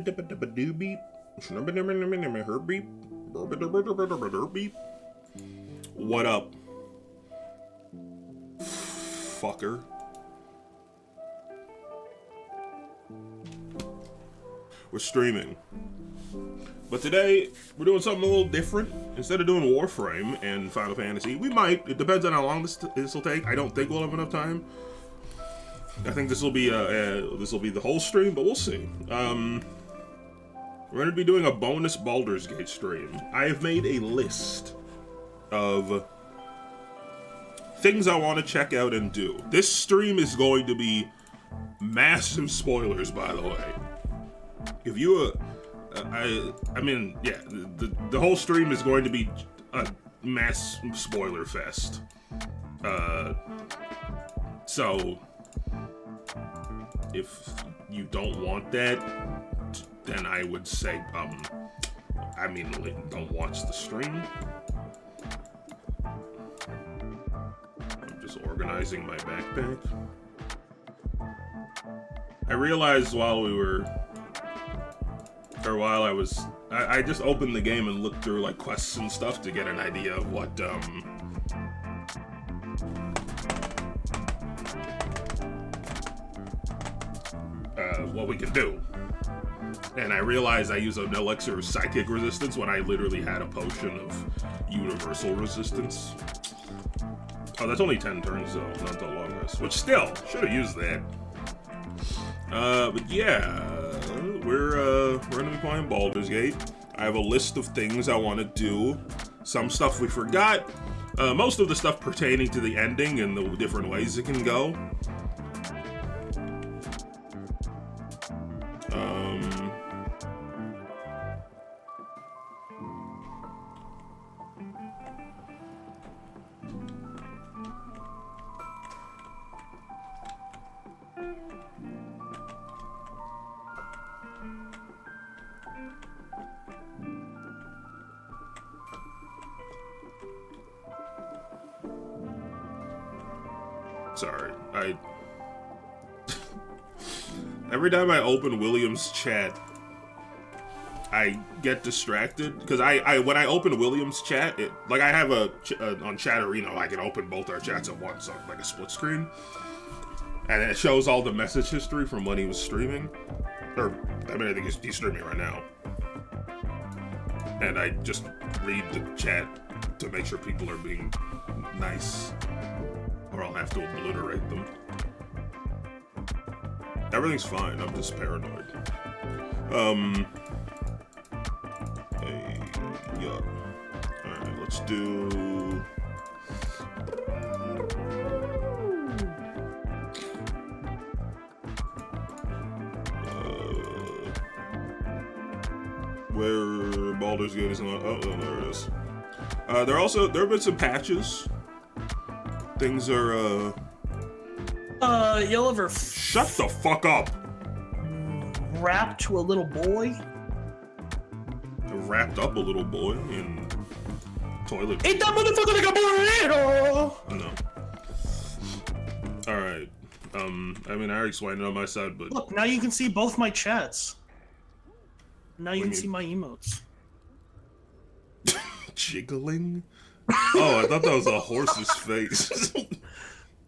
What up, fucker? We're streaming. But today, we're doing something a little different. Instead of doing Warframe and Final Fantasy, we might. It depends on how long this will take. I don't think we'll have enough time. I think this will be the whole stream, but we'll see. We're going to be doing a bonus Baldur's Gate stream. I have made a list of things I want to check out and do. This stream is going to be massive spoilers, by the way. If you, I mean, yeah, the whole stream is going to be a mass spoiler fest. So if you don't want that, then I would say, don't watch the stream. I'm just organizing my backpack. I realized while I just opened the game and looked through like quests and stuff to get an idea of what we can do. And I realized I use an elixir of psychic resistance when I literally had a potion of universal resistance. Oh, that's only 10 turns though, not the longest. Which still, should have used that. But yeah, we're gonna be playing Baldur's Gate. I have a list of things I want to do. Some stuff we forgot. Most of the stuff pertaining to the ending and the different ways it can go. Sorry, every time I open William's chat, I get distracted because when I open William's chat, I have on Chat Arena, I can open both our chats at once on like a split screen, and it shows all the message history from when he was streaming, I think he's streaming right now, and I just read the chat to make sure people are being nice. Or I'll have to obliterate them. Everything's fine, I'm just paranoid. Hey, yeah. Alright, let's do... where Baldur's Gate is not... Oh, there it is. There have been some patches. Things are, you'll ever shut the fuck up! Rap to a little boy? I wrapped up a little boy in toilet. Eat that motherfucker like a burrito! No. Alright. I already explained it on my side, but... Look, now you can see both my chats. Now you can see my emotes. Jiggling? Oh, I thought that was a horse's face.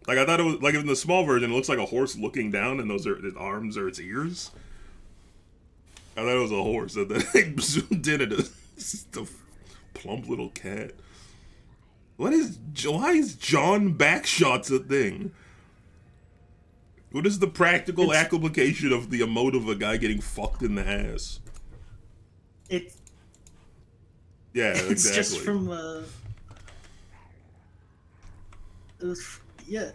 Like, I thought it was, like, in the small version, it looks like a horse looking down, and those are its arms or its ears. I thought it was a horse, and then I zoomed in, and it's the plump little cat. Why is John Backshots a thing? What is the practical application of the emote of a guy getting fucked in the ass? Yeah, exactly. It's just from, yeah.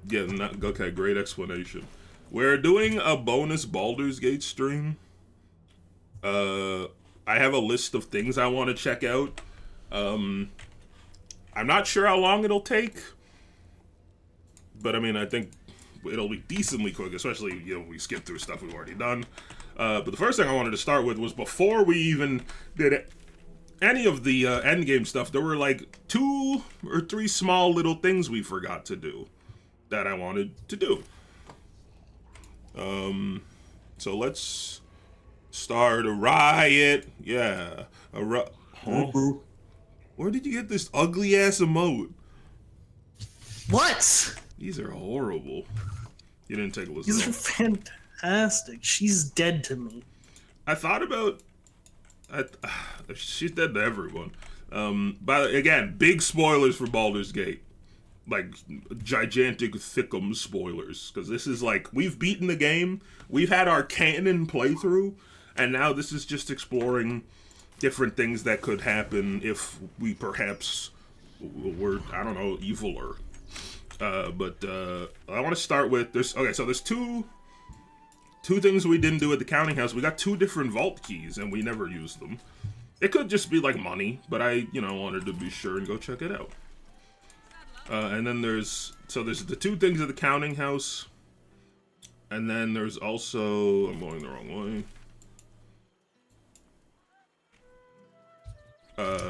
Yeah, okay, great explanation. We're doing a bonus Baldur's Gate stream. I have a list of things I want to check out. I'm not sure how long it'll take. But I think it'll be decently quick, especially, we skip through stuff we've already done. But the first thing I wanted to start with was before we even did it. Any of the endgame stuff, there were like 2 or 3 small little things we forgot to do that I wanted to do. So let's Start a riot. Yeah. Huh? Where did you get this ugly ass emote? What? These are horrible. You didn't take a listen. These are fantastic. She's dead to me. I thought about. She's dead to everyone. But again, big spoilers for Baldur's Gate. Like, gigantic thickum spoilers. Because this is like, we've beaten the game, we've had our canon playthrough, and now this is just exploring different things that could happen if we perhaps were, I don't know, eviler. But I want to start with, there's two things we didn't do at the counting house. We got 2 different vault keys, and we never used them. It could just be like money, but I, wanted to be sure and go check it out. And then there's the 2 things at the counting house, and then there's also, I'm going the wrong way.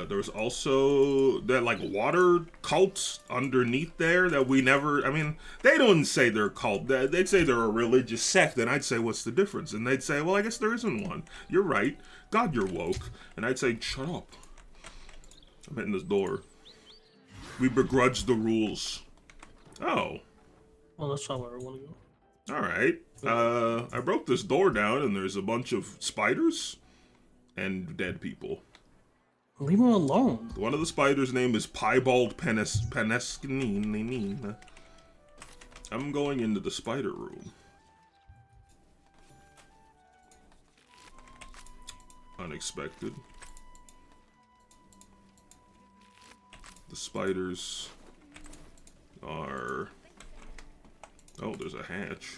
There was also that like water cults underneath there that we never, I mean, they don't say they're a cult, they'd say they're a religious sect, and I'd say, what's the difference? And they'd say, well, I guess there isn't one. You're right. God, you're woke. And I'd say, shut up. I'm hitting this door. We begrudge the rules. Oh. Well, that's not where I want to go. Alright. I broke this door down, and there's a bunch of spiders and dead people. Leave him alone. One of the spiders' name is Piebald Penescanine. I'm going into the spider room. Unexpected. The spiders are... Oh, there's a hatch.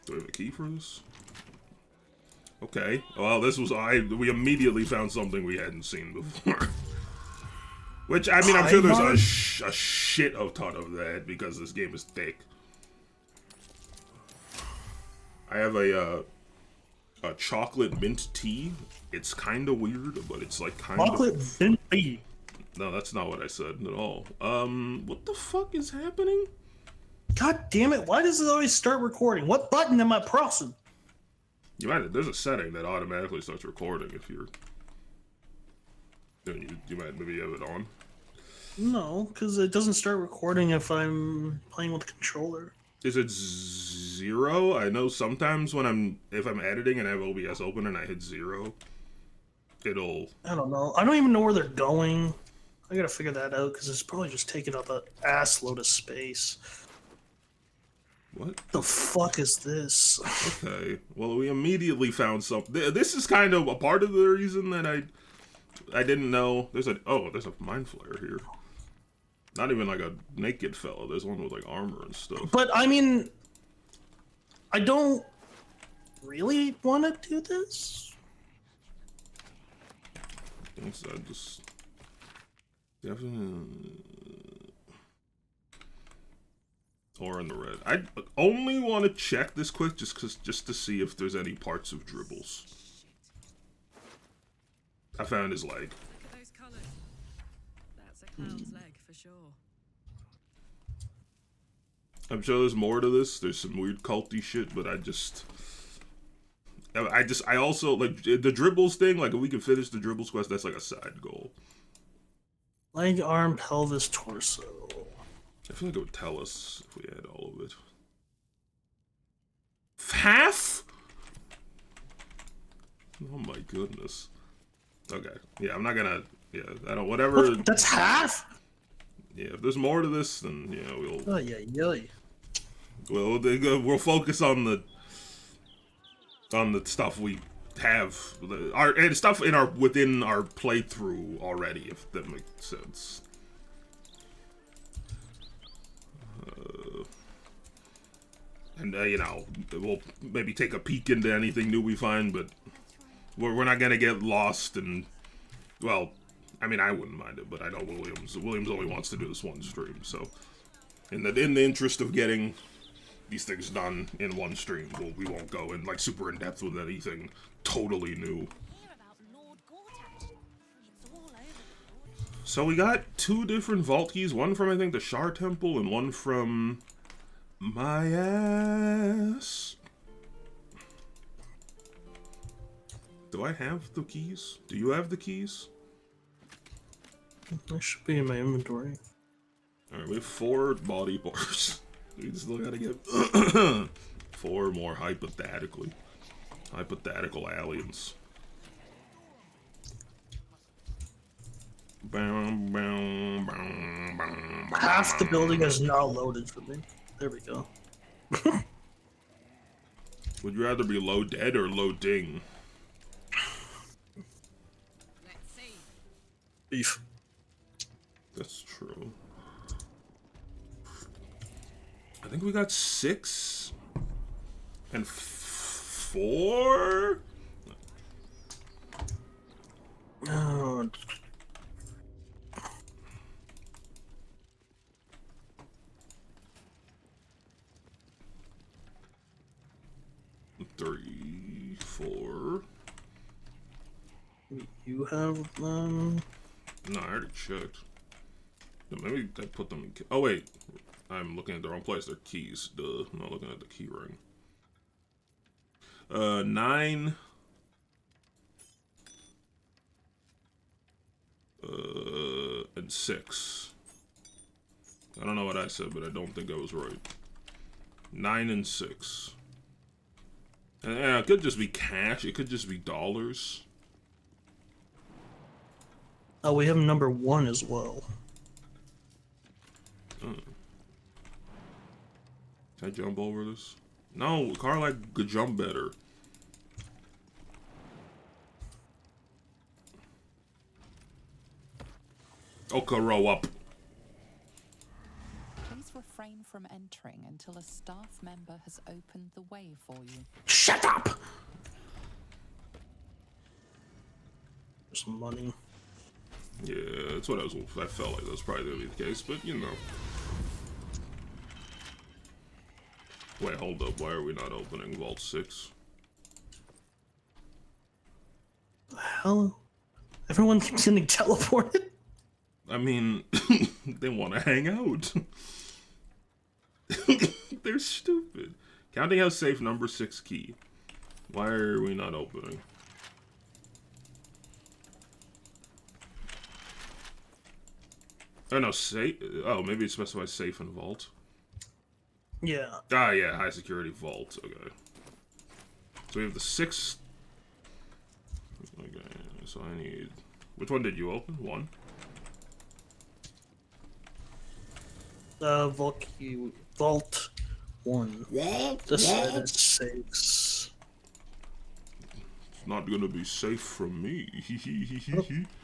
Do we have a key for this? Okay. Well, this was... we immediately found something we hadn't seen before. Which, I mean, I'm sure there's a shit a ton of that because this game is thick. I have a chocolate mint tea. It's kind of weird, but it's like kind of... Chocolate mint tea? No, that's not what I said at all. What the fuck is happening? God damn it, why does it always start recording? What button am I pressing? There's a setting that automatically starts recording if you're... You might maybe have it on. No, because it doesn't start recording if I'm playing with the controller. Is it 0? I know sometimes when if I'm editing and I have OBS open and I hit 0, it'll... I don't know. I don't even know where they're going. I gotta figure that out because it's probably just taking up an ass load of space. What the fuck is this? Okay, well, we immediately found something. This is kind of a part of the reason that I didn't know. There's a mind flare here. Not even like a naked fella. There's one with like armor and stuff. But I mean, I don't really want to do this. I just definitely. Or in the red. I only want to check this quick just to see if there's any parts of Dribbles. I found his leg. Those colors. That's a clown's leg for sure. I'm sure there's more to this. There's some weird culty shit, but I also like the Dribbles thing. Like if we can finish the Dribbles quest, that's like a side goal. Leg, arm, pelvis, torso. I feel like it would tell us if we had all of it. Half? Oh my goodness. Okay. Yeah, I'm not gonna... Yeah, I don't... Whatever... That's half? Yeah, if there's more to this, then, yeah, we'll... Oh, yeah, yeah. We'll focus on the stuff we have. And stuff within our playthrough already, if that makes sense. And, we'll maybe take a peek into anything new we find, but we're not gonna get lost and, well, I mean, I wouldn't mind it, but I know Williams only wants to do this one stream, so in the interest of getting these things done in one stream, we won't go in, like, super in-depth with anything totally new. So we got 2 different vault keys, one from, I think, the Shar Temple, and one from... my ass. Do I have the keys? Do you have the keys? They should be in my inventory. Alright, we have 4 body parts. We still gotta get 4 more hypothetical aliens. Half the building is now loaded for me. There we go. Would you rather be low dead or low ding? Let's see. Beef. That's true. I think we got 6 and 4. Oh, 3, 4. you have them. No, I already checked. No, maybe I put them in. Oh wait, I'm looking at the wrong place. They're keys. Duh, I'm not looking at the key ring. 9. And 6. I don't know what I said, but I don't think I was right. 9 and 6. And yeah, it could just be cash. It could just be dollars. Oh, we have number 1 as well. Can I jump over this? No, Carl, could jump better. Okay, row up. Please refrain from entering until a staff member has opened the way for you. Shut up! There's some money. Yeah, that's what I felt like that was probably gonna be the case, but you know. Wait, hold up. Why are we not opening Vault 6? The hell? Everyone keeps getting teleported? I mean, they want to hang out. They're stupid. Counting house safe number 6 key. Why are we not opening? Oh no, safe. Oh, maybe it specifies safe and vault. Yeah. Ah, yeah, high security vault. Okay. So we have the 6. Okay, so I need. Which one did you open? 1. Vault 1. This side is 6. It's not gonna be safe from me.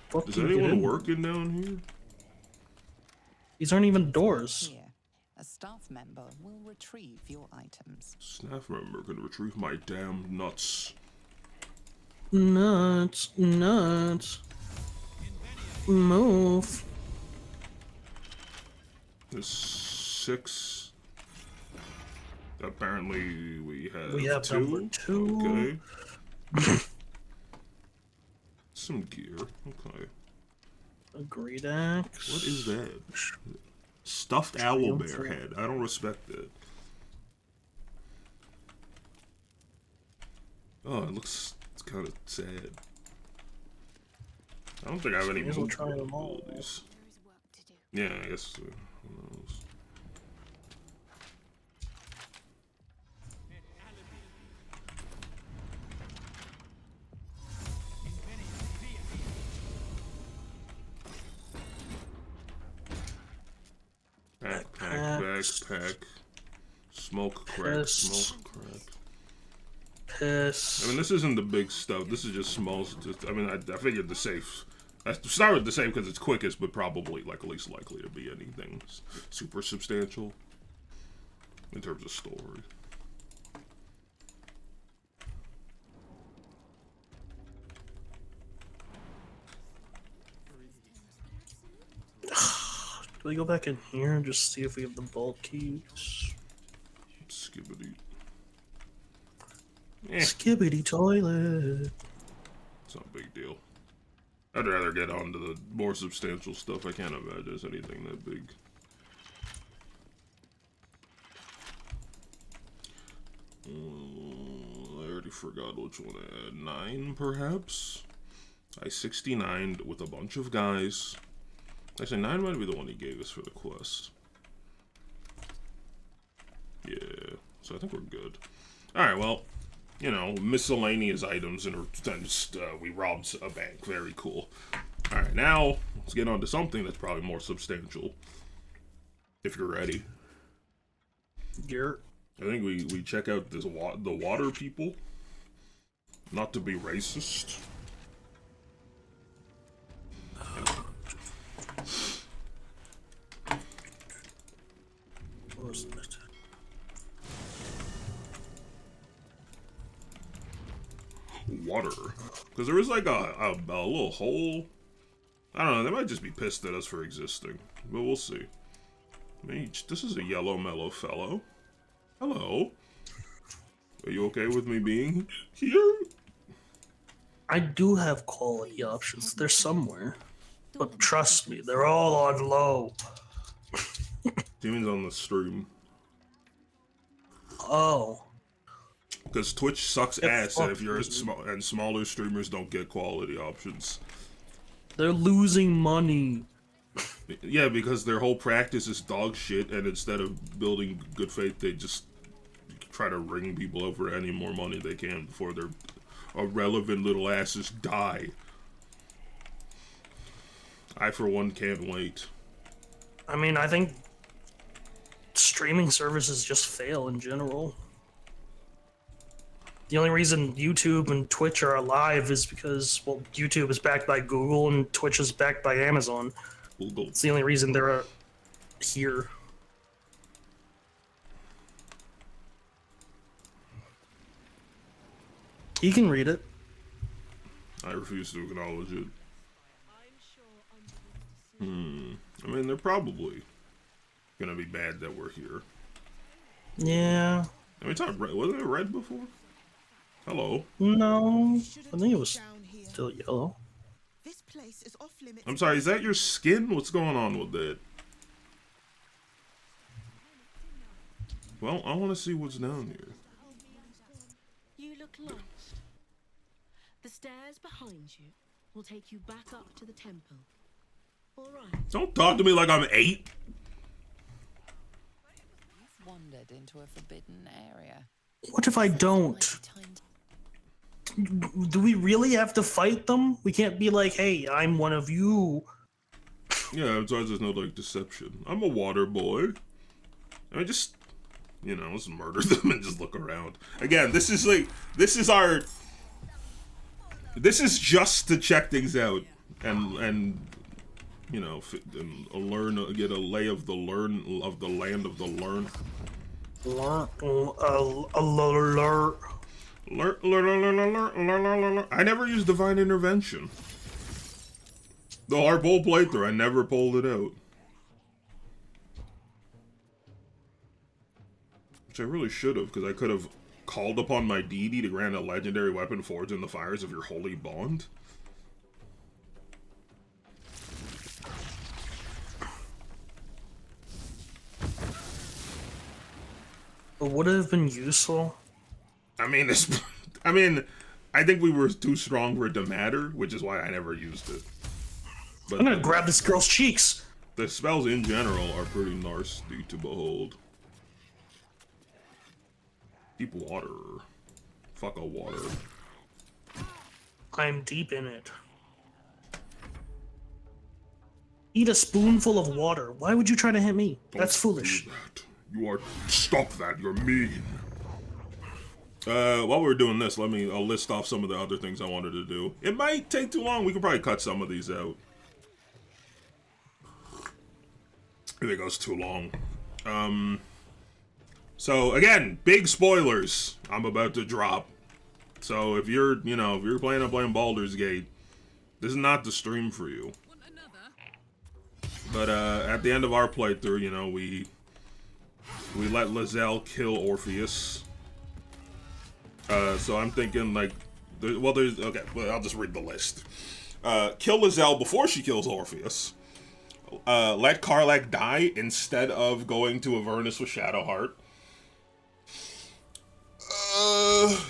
Fuck Is you, get anyone in. working down here? These aren't even doors. Here, a staff member will retrieve your items. Staff member can retrieve my damn nuts. Nuts. Move. There's 6. Apparently we have 2. number 2. Okay. Some gear. Okay. A great axe. What is that? Stuffed owlbear head. I don't respect that. Oh, it looks kind of sad. I don't think I have any May as well try movement them all. abilities. There is work to do. Yeah, I guess. Who knows? Backpack. Smoke crack. Piss. Smoke crack. Piss. I mean, this isn't the big stuff. This is just small. I mean, I figured the safe. I start with the safe because it's quickest, but probably like least likely to be anything super substantial in terms of story. Do we go back in here and just see if we have the vault keys? Skibbity. Skibbity toilet. It's not a big deal. I'd rather get on to the more substantial stuff. I can't imagine there's anything that big. I already already forgot which one I had. 9, perhaps? I 69'd with a bunch of guys. Actually, 9 might be the one he gave us for the quest. Yeah, so I think we're good. Alright, well, you know, miscellaneous items, and just, we robbed a bank. Very cool. Alright, now, let's get on to something that's probably more substantial. If you're ready. You're... I think we check out this the water people. Not to be racist. What was that? Water. Because there is like a little hole. I don't know, they might just be pissed at us for existing. But we'll see. Mage, this is a yellow mellow fellow. Hello. Are you okay with me being here? I do have quality options. They're somewhere. But trust me, they're all on low. Demon's on the stream. Oh. Because Twitch sucks Yeah, ass, and fuck if you're me. and smaller streamers don't get quality options. They're losing money. Yeah, because their whole practice is dog shit, and instead of building good faith, they just try to wring people over any more money they can before their irrelevant little asses die. I, for one, can't wait. I mean, I think streaming services just fail in general. The only reason YouTube and Twitch are alive is because, well, YouTube is backed by Google and Twitch is backed by Amazon. Google. It's the only reason they're here. You can read it. I refuse to acknowledge it. I mean, they're probably gonna be bad that we're here. Yeah. I mean, it's not red. Wasn't it red before? Hello. No. I think it was still yellow. This place is off limits. I'm sorry, is that your skin? What's going on with that? Well, I want to see what's down here. You look lost. The stairs behind you will take you back up to the temple. All right. Don't talk to me like I'm 8. Wandered into a forbidden area. What if I don't? Do we really have to fight them? We can't be like, hey, I'm one of you. Yeah, besides there's no, like, deception. I'm a water boy. I mean, just, you know, let's murder them and just look around. Again, this is just to check things out and you know, get a lay of the land of the learn. Alert. I never used divine intervention. The whole playthrough, I never pulled it out. Which I really should have, because I could have called upon my deity to grant a legendary weapon forged in the fires of your holy bond. But would it have been useful? I mean, I think we were too strong for it to matter, which is why I never used it. But I'm gonna grab this girl's cheeks. the spells in general are pretty nasty to behold. Deep water. Fuck a water. I'm deep in it. Eat a spoonful of water. Why would you try to hit me? That's foolish. Do that. You are. Stop that. You're mean. While we're doing this, I'll list off some of the other things I wanted to do. It might take too long. We can probably cut some of these out. If it goes too long. So again, big spoilers I'm about to drop. So if you're planning on playing Baldur's Gate, this is not the stream for you. But at the end of our playthrough, you know, we let Lizelle kill Orpheus. So I'm thinking like, I'll just read the list. Kill Lizelle before she kills Orpheus. Let Karlach die instead of going to Avernus with Shadowheart.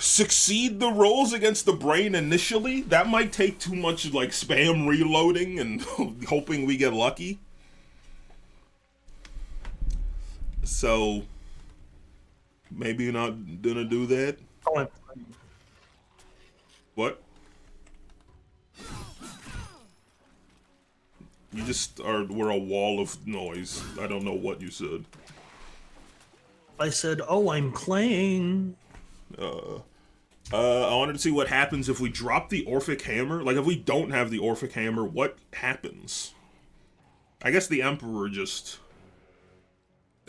Succeed the rolls against the brain initially. That might take too much like spam reloading and hoping we get lucky. So maybe you're not gonna do that. Oh, What? You just were a wall of noise. I don't know what you said. I said, "Oh, I'm playing." I wanted to see what happens if we drop the Orphic Hammer. Like, if we don't have the Orphic Hammer, what happens? I guess the Emperor just...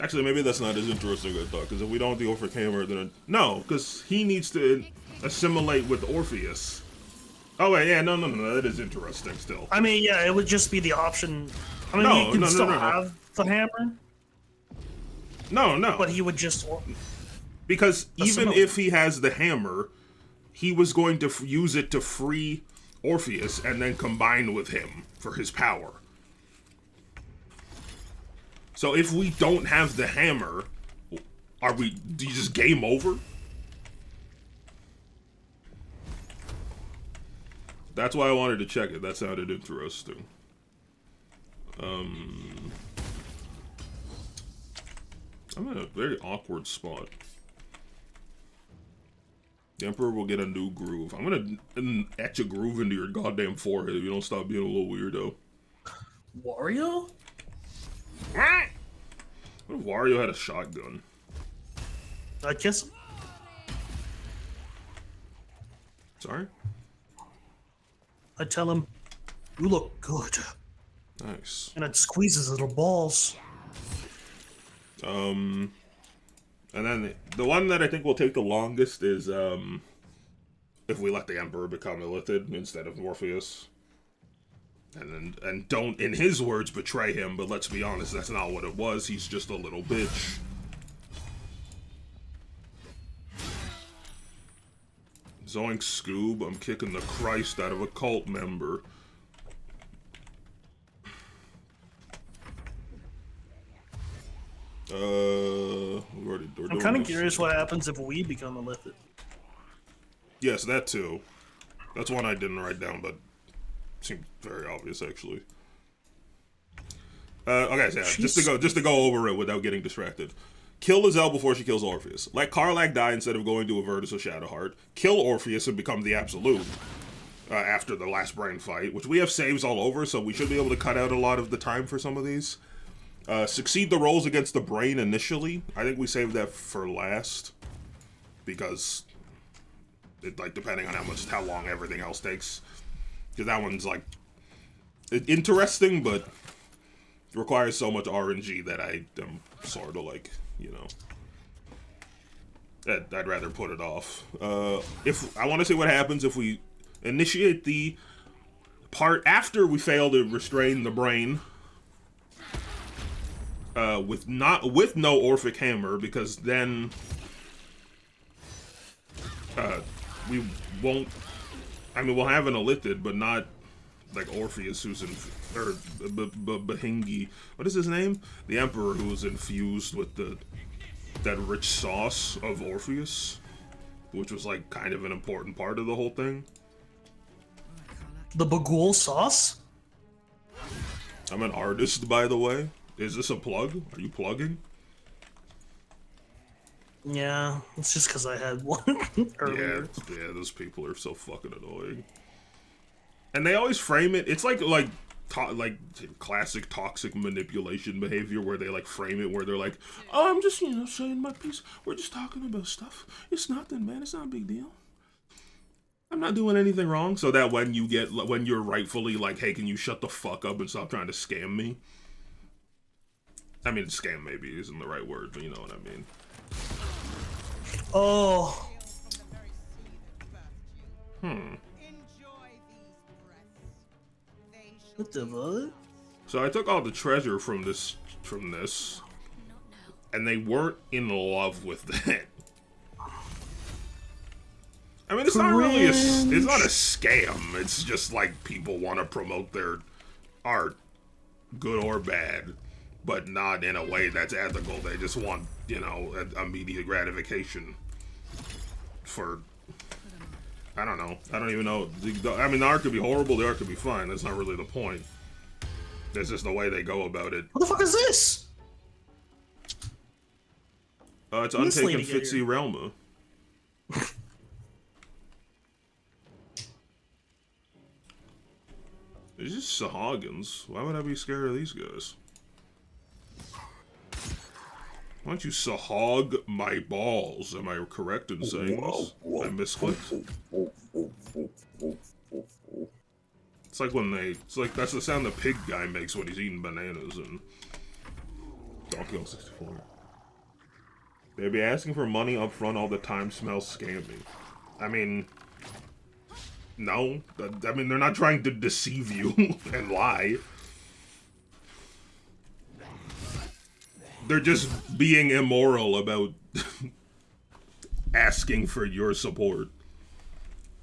Actually, maybe that's not as interesting as I thought, because if we don't have the Orphic Hammer, then... No, because he needs to assimilate with Orpheus. Oh, wait, yeah, no, that is interesting still. I mean, yeah, it would just be the option. I mean, No, he can no, still no. have the hammer, No. but he would just... Because even Assimilate. if he has the hammer, he was going to use it to free Orpheus and then combine with him for his power. So if we don't have the hammer, do you just game over? That's why I wanted to check it. That sounded interesting. I'm in a very awkward spot. The Emperor will get a new groove. I'm gonna etch a groove into your goddamn forehead if you don't stop being a little weirdo. Wario? What if Wario had a shotgun? I guess. Sorry? I'd tell him, "You look good," Nice. and I'd squeeze his little balls. And then the one that I think will take the longest is if we let the Emperor become Illithid instead of Morpheus. And don't, in his words, betray him, but let's be honest, that's not what it was. He's just a little bitch. Zoink Scoob, I'm kicking the Christ out of a cult member. I'm kind of curious what happens if we become a Illithid. Yes, that too. That's one I didn't write down, but seemed very obvious actually. Okay, so yeah, just to go over it without getting distracted. Kill Lizelle before she kills Orpheus. Let Karlach die instead of going to Avertus or Shadowheart. Kill Orpheus and become the Absolute after the last brain fight, which we have saves all over, so we should be able to cut out a lot of the time for some of these. Succeed the rolls against the brain initially. I think we saved that for last because it, like, depending on how long everything else takes, because that one's like interesting, but requires so much RNG that I am sort of like, you know, I'd rather put it off. If I want to see what happens if we initiate the part after we fail to restrain the brain. With no Orphic Hammer, because then we won't. I mean, we'll have an Illithid, but not like Orpheus, who's in, or Bahingi. What is his name? The Emperor, who was infused with that rich sauce of Orpheus, which was like kind of an important part of the whole thing. The Bagul sauce? I'm an artist, by the way. Is this a plug? Are you plugging? Yeah, it's just because I had one earlier. Yeah, those people are so fucking annoying. And they always frame it. It's like classic toxic manipulation behavior, where they like frame it where they're like, "Oh, I'm just saying my piece. We're just talking about stuff. It's nothing, man. It's not a big deal. I'm not doing anything wrong." So that when you're rightfully like, "Hey, can you shut the fuck up and stop trying to scam me?" I mean, scam maybe isn't the right word, but you know what I mean. Oh. What the what? So I took all the treasure from this, and they weren't in love with that. I mean, it's not really it's not a scam. It's just like people want to promote their art, good or bad, but not in a way that's ethical. They just want, immediate gratification. for, I don't know. I don't even know. I mean, the art could be horrible, the art could be fine. That's not really the point. It's just the way they go about it. What the fuck is this? It's This Untaken lady get Fitzy here. Realma. These are Sahagins. Why would I be scared of these guys? Why don't you Sahag my balls? Am I correct in saying this? I misclicked. It's like when they... It's like, that's the sound the pig guy makes when he's eating bananas in Donkey Kong 64. They'd be asking for money up front all the time, smells scammy. I mean... No. I mean, they're not trying to deceive you and lie. They're just being immoral about asking for your support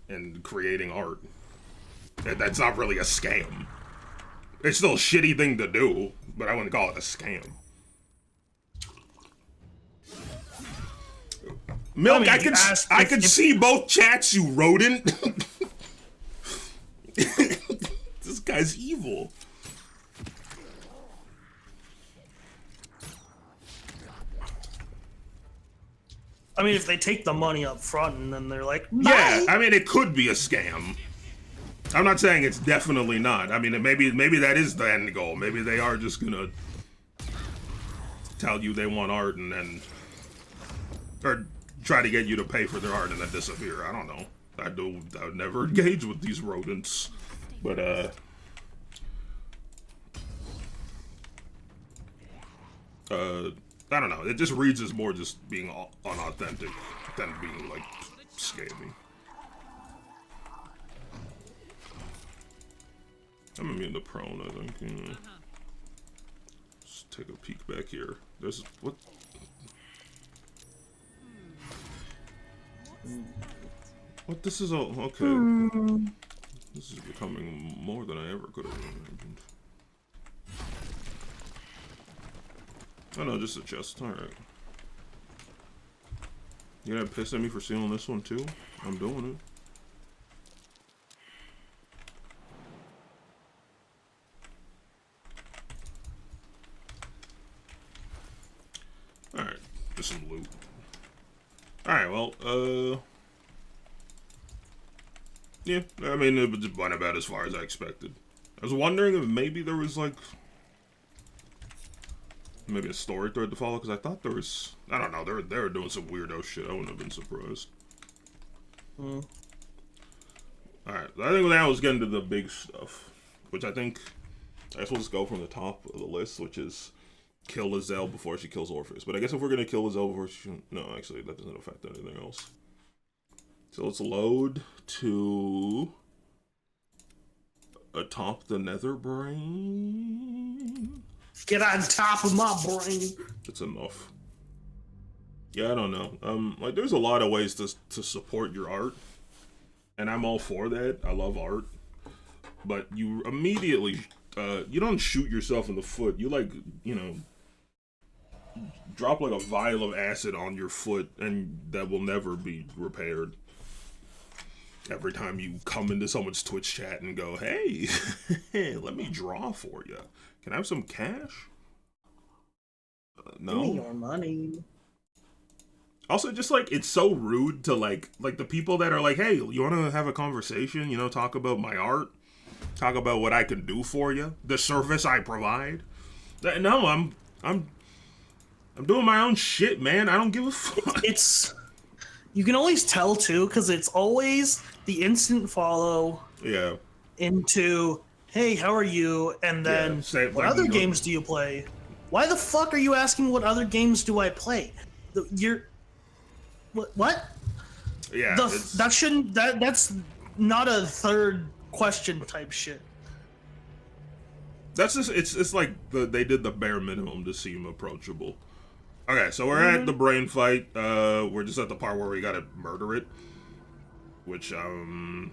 and creating art. That's not really a scam. It's still a shitty thing to do, but I wouldn't call it a scam. Milk, mean, I could see both chats, you rodent. This guy's evil. I mean, if they take the money up front and then they're like, bye. Yeah, I mean, it could be a scam. I'm not saying it's definitely not. I mean, maybe that is the end goal. Maybe they are just gonna tell you they want art and then, or try to get you to pay for their art and then disappear. I don't know. I would never engage with these rodents, but I don't know. It just reads as more just being unauthentic than being like scammy. I'm immune to prone, I think. Yeah. Let's take a peek back here. There's what? What? This is all okay. This is becoming more than I ever could have imagined. Oh no, just a chest. All right. You gonna piss at me for stealing this one too? I'm doing it. Alright, just some loot. Alright, well, yeah, I mean, it went about as far as I expected. I was wondering if maybe there was, like, maybe a story thread to follow, because I thought there was, I don't know, they were doing some weirdo shit. I wouldn't have been surprised. Alright, I think now was getting to the big stuff, which I think, I guess we'll just go from the top of the list, which is kill Lizelle before she kills Orpheus. But I guess if we're gonna kill Lizelle before she... No, actually, that doesn't affect anything else. So let's load to... atop the nether brain. Get on top of my brain. That's enough. Yeah, I don't know. Like, there's a lot of ways to support your art. And I'm all for that. I love art. But you immediately... you don't shoot yourself in the foot. You, like, you know... drop like a vial of acid on your foot and that will never be repaired. Every time you come into someone's Twitch chat and go, hey, let me draw for you. Can I have some cash? No. Give me your money. Also, just like, it's so rude to like the people that are like, hey, you want to have a conversation? You know, talk about my art? Talk about what I can do for you? The service I provide? No, I'm doing my own shit, man. I don't give a fuck. It's you can always tell too, because it's always the instant follow. Yeah. Into hey, how are you? And then say, what like, other you know, games do you play? Why the fuck are you asking what other games do I play? You're what? Yeah. That shouldn't that's not a third question type shit. That's just it's like they did the bare minimum to seem approachable. Okay, so we're at the brain fight. We're just at the part where we gotta murder it. Which, I mean,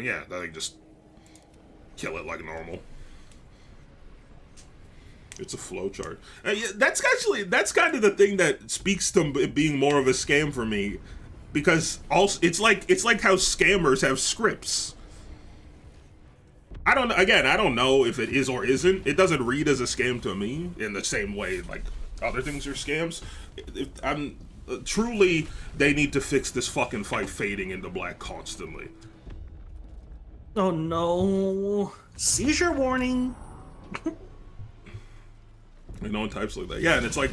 yeah, I think just kill it like normal. It's a flowchart. Yeah, that's kind of the thing that speaks to it being more of a scam for me. because also it's like how scammers have scripts. I don't know if it is or isn't. It doesn't read as a scam to me in the same way like other things are scams. I'm truly, they need to fix this fucking fight fading into black constantly. Oh no. Seizure warning. And no one types like that. Yeah, and it's like,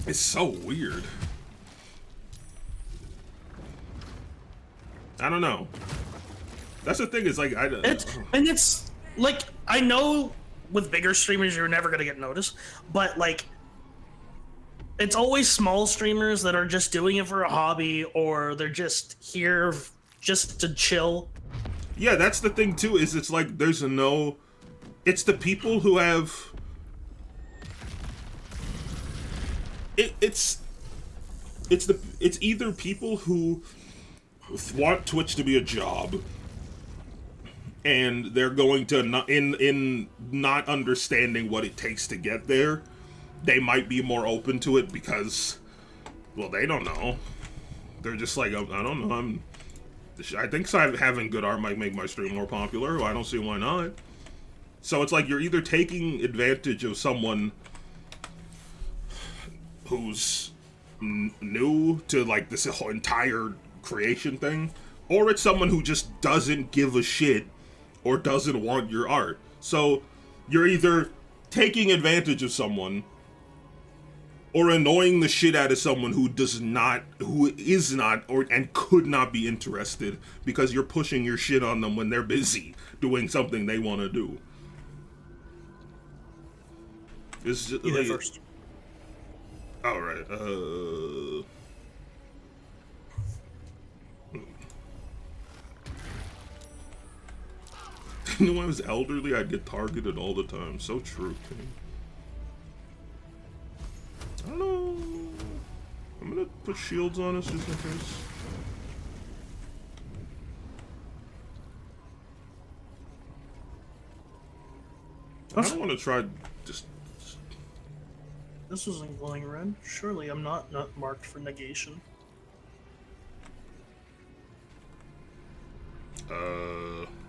it's so weird. I don't know. That's the thing, is like, It's like, I know with bigger streamers you're never gonna get noticed, but like, it's always small streamers that are just doing it for a hobby, or they're just here just to chill. Yeah, that's the thing too, is it's like, it's the people who have, it's either people who want Twitch to be a job, and they're going to in not understanding what it takes to get there, they might be more open to it because, well, they don't know. They're just like, I don't know. I think having good art might make my stream more popular. I don't see why not. So it's like you're either taking advantage of someone who's new to like this whole entire creation thing, or it's someone who just doesn't give a shit or doesn't want your art. So you're either taking advantage of someone or annoying the shit out of someone who is not, and could not be interested because you're pushing your shit on them when they're busy doing something they want to do. It's just, You first. All right. When I was elderly, I'd get targeted all the time. So true, King. I don't know. I'm gonna put shields on us just in case. I don't want to try just. This isn't glowing red. Surely I'm not marked for negation.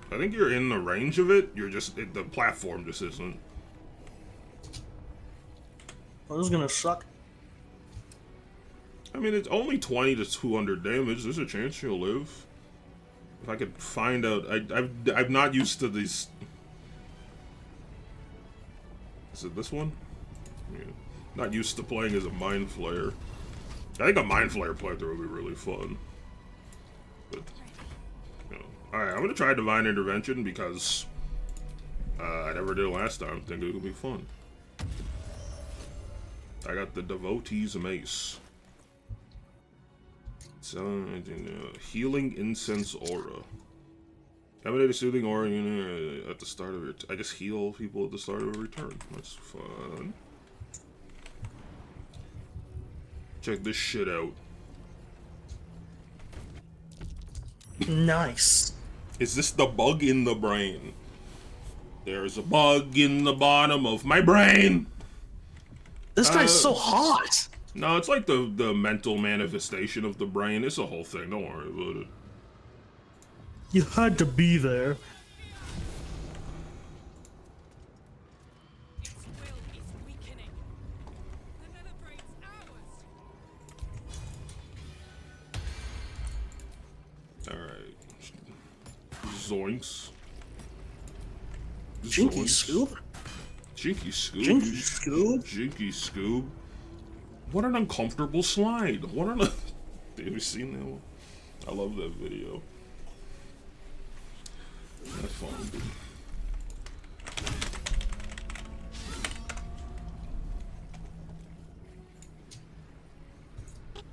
I think you're in the range of it. You're just, the platform just isn't. Well, this is gonna suck. I mean, it's only 20 to 200 damage. There's a chance she'll live. If I could find out, I'm not used to these. Is it this one? Yeah. Not used to playing as a Mind Flayer. I think a Mind Flayer playthrough would be really fun. But, you know. Alright, I'm gonna try Divine Intervention because I never did it last time. I think it would be fun. I got the Devotee's Mace. So, Healing Incense Aura. Activate a soothing aura unit at the start of your. I just heal people at the start of every turn. That's fun. Check this shit out. Nice. Is this the bug in the brain? There's a bug in the bottom of my brain. This guy's so hot. No, it's like the mental manifestation of the brain. It's a whole thing. Don't worry about it. You had to be there. Its will is weakening. The nether brain's Alright. Zoinks. Jinky Zoinks. Scoop? Jinky Scoop. Jinky Scoop? Jinky Scoop. What an uncomfortable slide. What an... Have you seen that one? I love that video. That's fun, dude.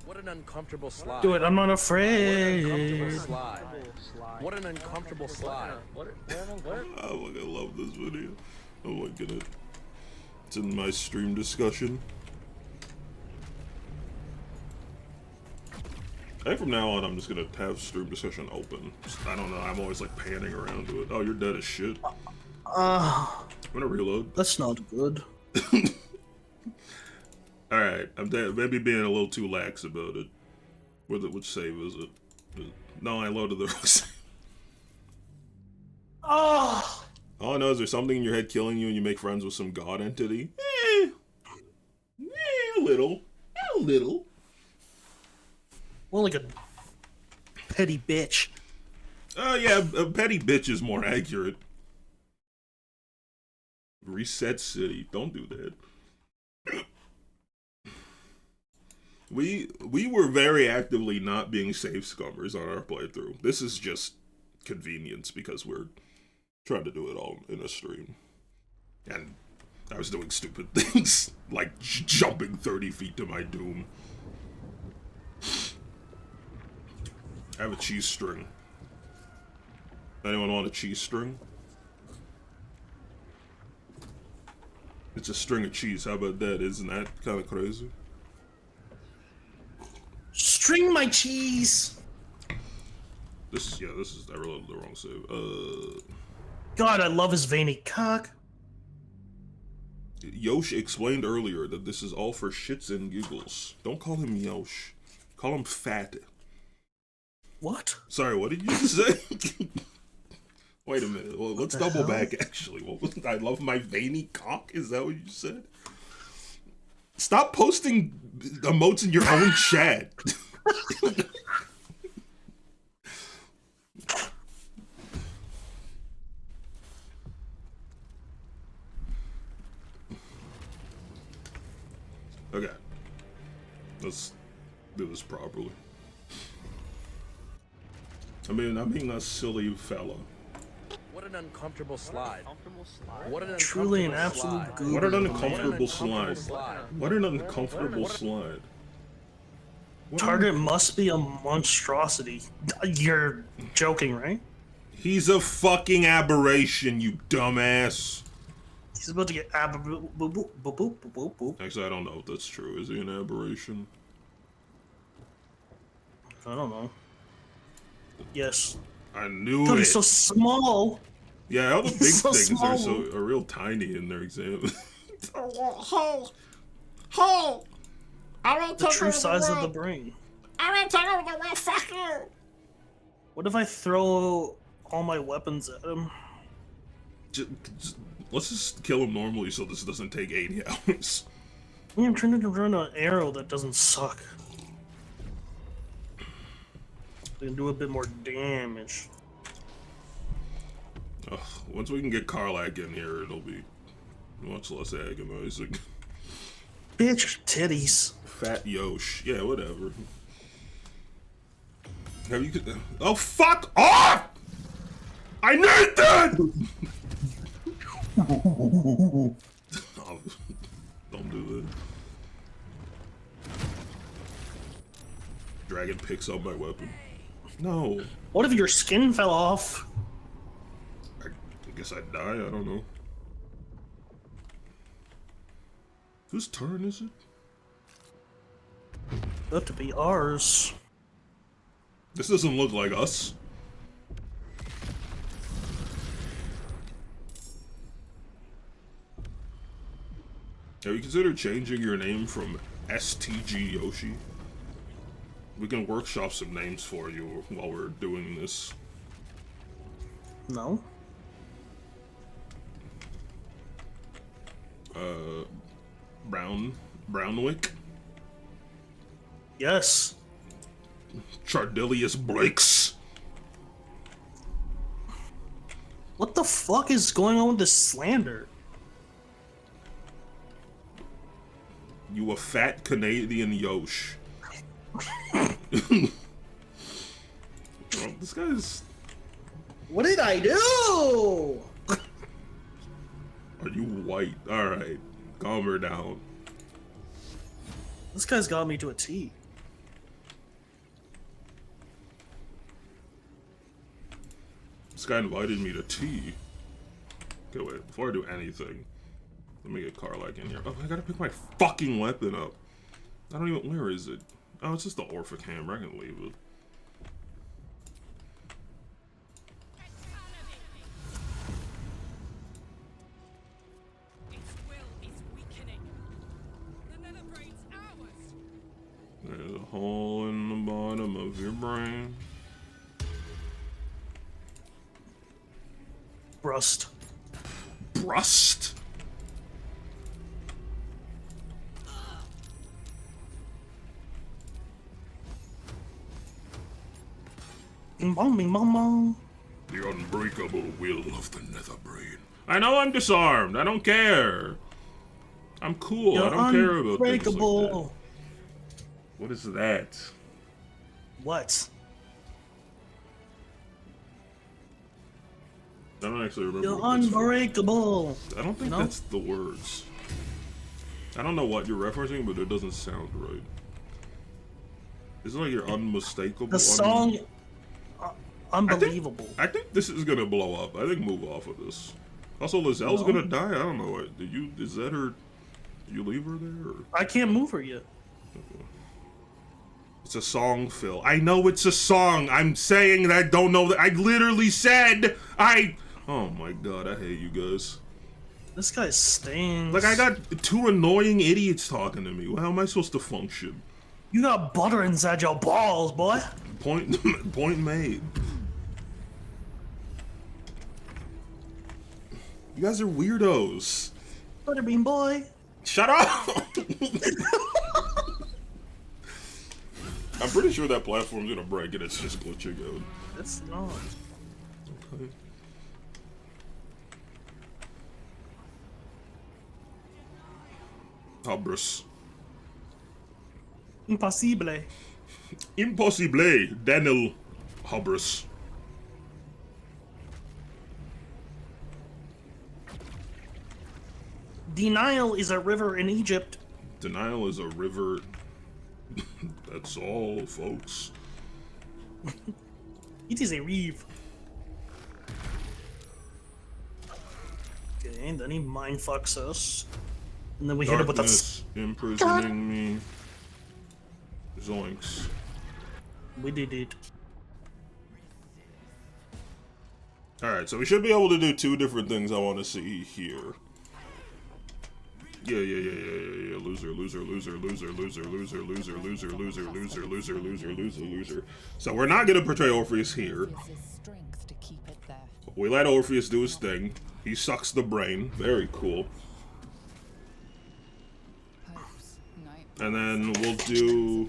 What an uncomfortable slide. Do it, I'm not What an afraid. uncomfortable slide. What an uncomfortable slide. Oh, I love this video. Oh my goodness. It's in my stream discussion. I think from now on, I'm just gonna have stream discussion open. I don't know, I'm always like panning around to it. Oh, you're dead as shit. I'm gonna reload. That's not good. Alright, I'm dead. Maybe being a little too lax about it. Which save is it? No, I loaded the wrong save. Oh, All I know is there's something in your head killing you and you make friends with some god entity. A little. A little. well, like a petty bitch. Yeah, a petty bitch is more accurate. Reset city. Don't do that. We were very actively not being safe scummers on our playthrough. This is just convenience because we're trying to do it all in a stream. And I was doing stupid things, like jumping 30 feet to my doom. I have a cheese string. Anyone want a cheese string? It's a string of cheese. How about that? Isn't that kind of crazy? String my cheese. This is I reloaded the wrong save. God, I love his veiny cock. Yosh explained earlier that this is all for shits and giggles. Don't call him Yosh. Call him Fat. What? Sorry, what did you say? Wait a minute. Well, let's double hell? back, actually. What was I love my veiny cock? Is that what you said? Stop posting emotes in your own chat. Okay. Let's do this properly. I'm being a silly fella. What an uncomfortable slide. What an Truly an uncomfortable absolute slide. goober. What an man. uncomfortable slide. What an uncomfortable slide. What an- Target must be a monstrosity. You're joking, right? He's a fucking aberration, you dumbass. He's about to get boop boop boop boop boop boop boop. Actually, I don't know if that's true. Is he an aberration? I don't know. Yes. I knew God, it. he's so small. Yeah, all the big so things small. are real tiny in their exam. The true size of the brain. What if I throw all my weapons at him? Let's just kill him normally so this doesn't take 80 hours. Yeah, I'm trying to run an arrow that doesn't suck. We can do a bit more damage. Ugh, once we can get Karlak in here, it'll be much less agonizing. Bitch, titties. Fat Yosh. Yeah, whatever. Have you... Oh, fuck off! I need that! Oh, don't do that. Dragon picks up my weapon. No. What if your skin fell off? I guess I'd die, I don't know. Whose turn is it? About to be ours. This doesn't look like us. Have you considered changing your name from STG Yoshi? We can workshop some names for you while we're doing this. No. Brownwick? Yes. Chardilius Blakes? What the fuck is going on with this slander? You a fat Canadian Yosh. Bro, this guy's... What did I do? Are you white? Alright. Calm her down. This guy's got me to a T. This guy invited me to tea. Okay, wait. Before I do anything, let me get Karlak in here. Oh, I gotta pick my fucking weapon up. I don't even... Where is it? Oh, it's just the Orphic hammer. I can leave it. Its will is weakening. The nether brain's ours. There's a hole in the bottom Brust. Brust? Bing bong, bing bong bong. The unbreakable will of the nether brain. I know I'm disarmed. I don't care. I'm cool. You're I don't care about things like unbreakable. that. What is that? What? I don't actually remember. You're what that's for. unbreakable. I don't think No? that's the words. I don't know what you're referencing, but it doesn't sound right. It's like you're unmistakable. The song, unbelievable. I think this is gonna blow up. I think move off of this. Also, Lizelle's No. gonna die. I don't know. Did you? Is that her? Did you leave her there? Or? I can't move her yet. It's a song, Phil. I know it's a song. I'm saying that I don't know that. I literally said I. Oh my god, I hate you guys. This guy stings. Like, I got two annoying idiots talking to me. How am I supposed to function? You got butter inside your balls, boy. Point made. You guys are weirdos. Butterbean boy. Shut up! I'm pretty sure that platform's gonna break and it's just glitching out. It's not. Okay. Hubris. Impossible. Impossible, Daniel Hubris. Denial is a river in Egypt. Denial is a river. That's all, folks. It is a reeve. Okay, and then he mind fucks us. And then we hit him with Darkness imprisoning me. Zoinks. We did it. Alright, so we should be able to do two different things I want to see here. Yeah. Loser. So we're not gonna portray Orpheus here. We let Orpheus do his thing. He sucks the brain. Very cool. And then we'll do...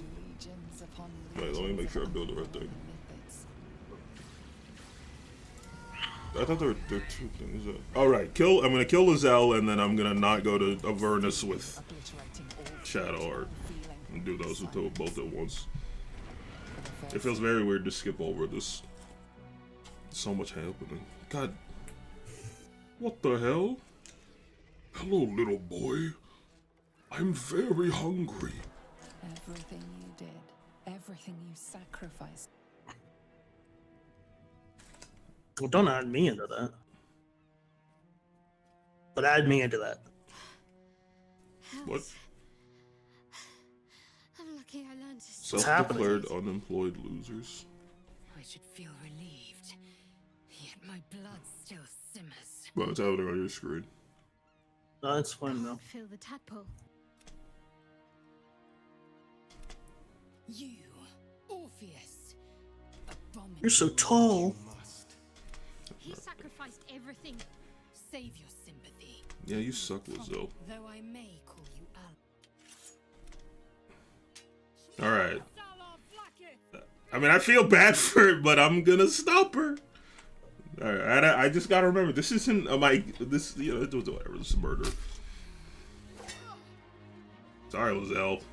Wait, let me make sure I build the right thing. I thought there were two things. Alright, I'm gonna kill Lizelle, and then I'm gonna not go to Avernus with Shadow Art. And do those both at once. It feels very weird to skip over this. So much happening. God. What the hell? Hello, little boy. I'm very hungry. Everything you did, everything you sacrificed. Well, don't add me into that. But add me into that. What? I'm lucky I learned to Self-declared unemployed losers. I should feel relieved. Yet my blood still simmers. Well, it's happening on your screen. No, that's fine though. Feel the tadpole. You, Orpheus. You're so tall. He sacrificed everything. Save your sympathy. Yeah, you suck, Lizelle. Though I may call you Al. Alright. I mean, I feel bad for it, but I'm gonna stop her. Alright, I just gotta remember, this isn't this, you know, it's whatever, this is murder. Sorry, Lizelle.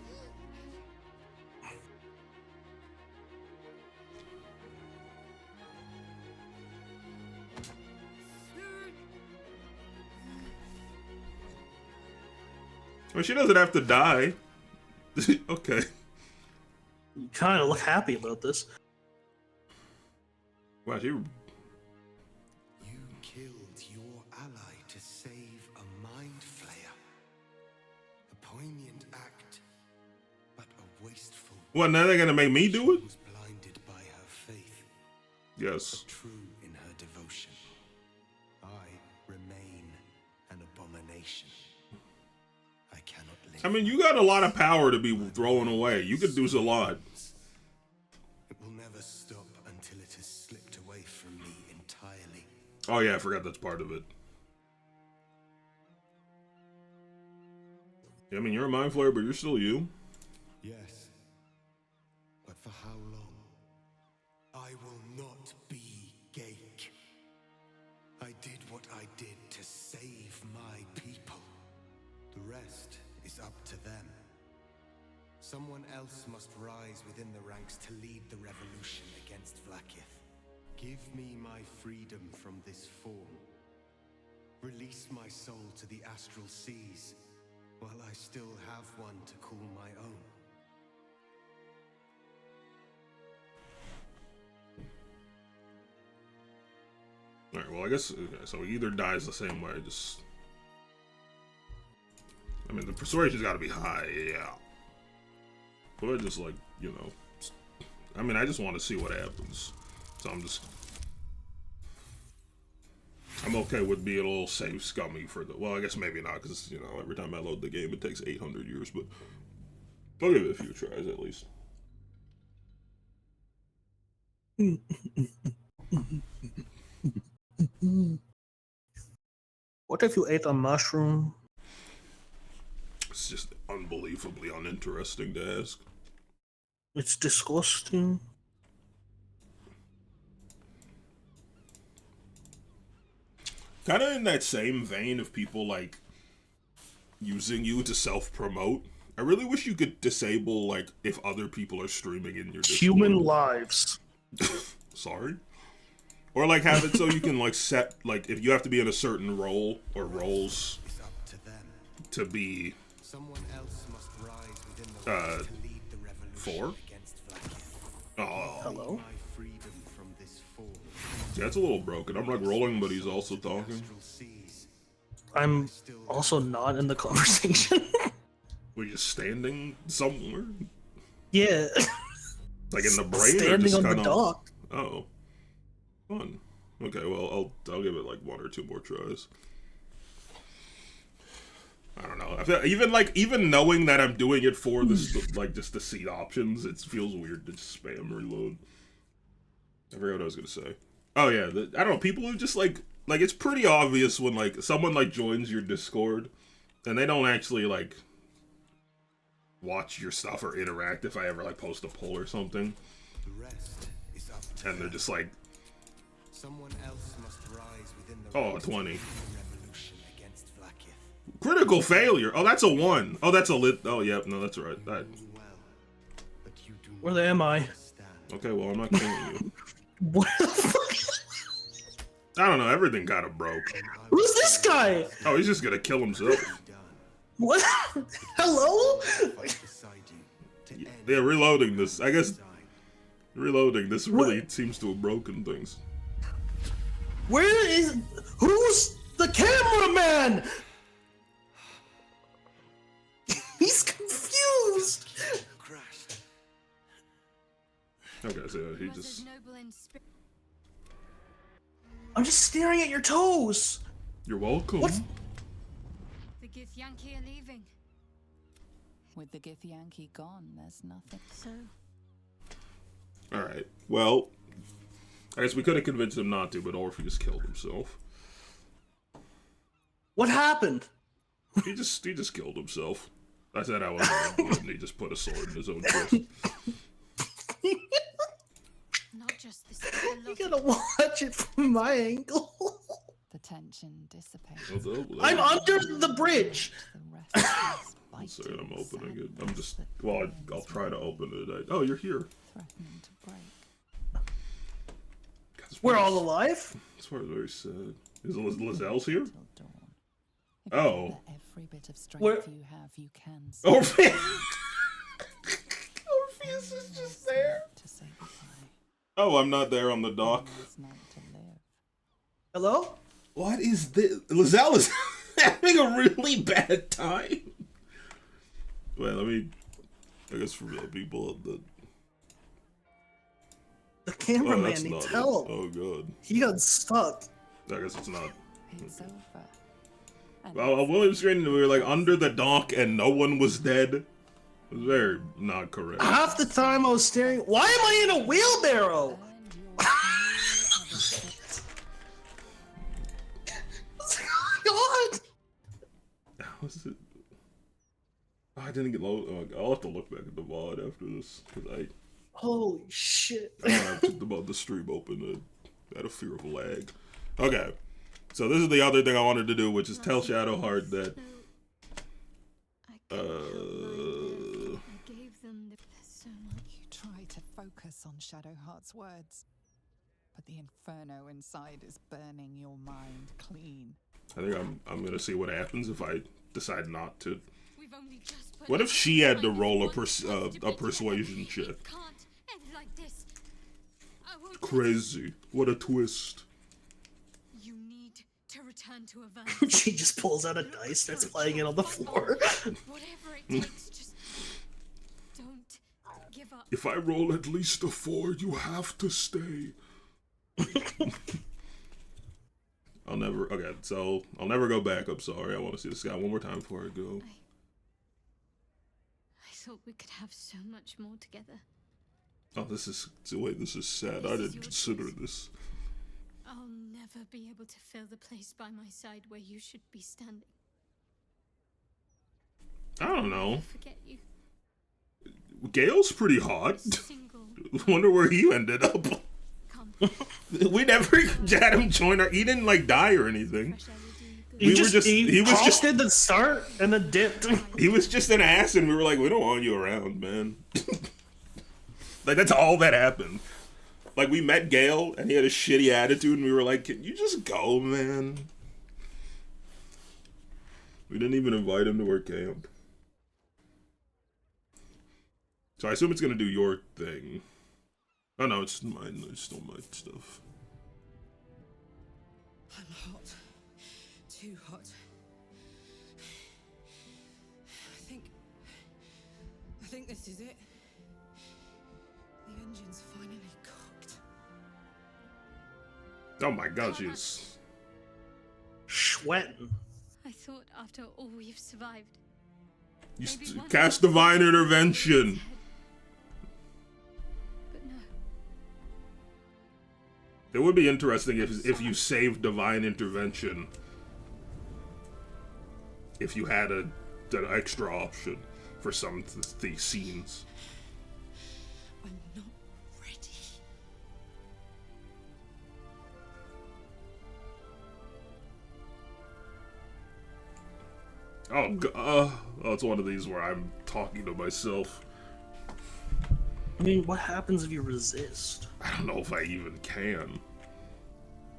Well, she doesn't have to die. Okay. You kind of look happy about this. Wow, she... You killed your ally to save a mind flayer. A poignant act, but a wasteful. What, now they're gonna make me do it? Was blinded by her faith, Yes. but true in her devotion. I remain an abomination. I cannot live. I mean, you got a lot of power to be throwing away. You could do a lot. It will never stop until it has slipped away from me entirely. Oh yeah, I forgot that's part of it. I mean, you're a mind flayer, but you're still you. Yes. But for how long? I will not be Gake. I did what I did to save my people. The rest is up to them. Someone else must rise within the ranks to lead the revolution against Vlaakith. Give me my freedom from this form. Release my soul to the astral seas, while I still have one to call my own. Alright, well, I guess, okay, so he either dies the same way, just... I mean, the persuasion's gotta be high, yeah. But I just, like, you know... I mean, I just want to see what happens. So I'm okay with being a little safe scummy for the... Well, I guess maybe not, because, you know, every time I load the game, it takes 800 years, but... I'll give it a few tries, at least. What if you ate a mushroom? It's just unbelievably uninteresting to ask. It's disgusting. Kind of in that same vein of people, like, using you to self-promote. I really wish you could disable, like, if other people are streaming in your Discord. Human lives. Sorry? Or, like, have it so you can, like, set, like, if you have to be in a certain role or roles to be, Someone else must rise within the ranks to lead the revolution 4? against Vlaakith. Oh. Hello? My freedom from this form. Yeah, it's a little broken. I'm, like, rolling, but he's also talking. Astral seas. I'm also not in the conversation. We're just standing somewhere? Yeah. Like, in the brain? or Standing just on the kinda... dock. Oh. Fun. Okay, well, I'll give it, like, 1 or 2 more tries. I don't know. I feel, even knowing that I'm doing it for this, like, just to see options, it feels weird to just spam reload. I forgot what I was gonna say. Oh yeah, I don't know. People who just like it's pretty obvious when like someone like joins your Discord, and they don't actually like watch your stuff or interact. If I ever like post a poll or something, The rest is up to and they're just like, someone else must rise within the oh, ranks 20. to lead the revolution against Vlaakith. Critical failure. Oh, that's a 1. Oh, that's a lit. Oh, yep. No, that's right. That. Well, but you do Where am I? understand. Okay, well, I'm not killing you. What the fuck? I don't know. Everything kind of broke. Who's this guy? Oh, he's just gonna kill himself. What? Hello? Fight beside you to end Yeah, reloading this. I guess design. reloading this really seems to have broken things. Where is... Who's the cameraman? He's confused. Crashed. Okay, so he just. I'm just staring at your toes. You're welcome. What's... The Githyanki are leaving. With the Githyanki gone, there's nothing. So, Alright, well, I guess we could have convinced him not to, but Orpheus killed himself. What happened? He just killed himself. I said I was wrong, and he just put a sword in his own chest. not just this. You gotta watch it from my angle. The tension dissipates. I'm under the bridge. The rest is One second, I'm biting opening it. sand I'm just. that Well, I'll burns try to me, open it. Oh, you're here. threatening to break. God, this We're part all is- alive? This part is very sad. Is Lazelle's here? Till dawn. If Oh. you have every bit of strength Where- you have, you can Orpheus! Orpheus is just there. to say goodbye. Oh, I'm not there on the dock. It's not to live. Hello? What is this? Lazelle is having a really bad time. Wait, let me. I guess for the people that. The Oh, cameraman that's needs not it. help. Oh, God. He got stuck. I guess it's not. It's over. And Well, on William's screen, we were like under the dock and no one was dead. It was very not correct. Half the time I was staring. Why am I in a wheelbarrow? earned your new other Was it? Oh, I didn't get low. I'll have to look back at the VOD after this because Holy shit. I don't have about the stream open. Out of fear of lag. Okay, so this is the other thing I wanted to do, which is tell Shadowheart that. You try to focus on Shadowheart's words, but the inferno inside is burning your mind clean. I think I'm gonna see what happens if I decide not to. What if she had to roll a persuasion check? Crazy! What a twist! You need to return to Avernus. She just pulls out a dice, starts playing it on the floor. Whatever it takes, just don't give up. If I roll at least a 4, you have to stay. I'll never. Okay, so I'll never go back. I'm sorry. I want to see this guy one more time before I go. I thought we could have so much more together. Oh, this is. Wait, this is sad. I didn't consider this. I'll never be able to fill the place by my side where you should be standing. I don't know. Forget you. Gale's pretty hot. Single. Wonder where he ended up. Come. We never had him join our. He didn't like die or anything. He was just did the start and then dipped. He was just an ass, and we were like, we don't want you around, man. Like that's all that happened. Like we met Gale, and he had a shitty attitude, and we were like, can you just go, man? We didn't even invite him to our camp. So I assume it's gonna do your thing. Oh no, it's mine. It's still my stuff. I'm hot. Too hot. I think this is it. The engine's finally cooked. Oh my god, she's sweating. I thought after all we've survived. You cast divine intervention. But no. It would be interesting if you saved divine intervention. If you had an extra option for some of these scenes. I'm not ready. Oh, it's one of these where I'm talking to myself. I mean, what happens if you resist? I don't know if I even can.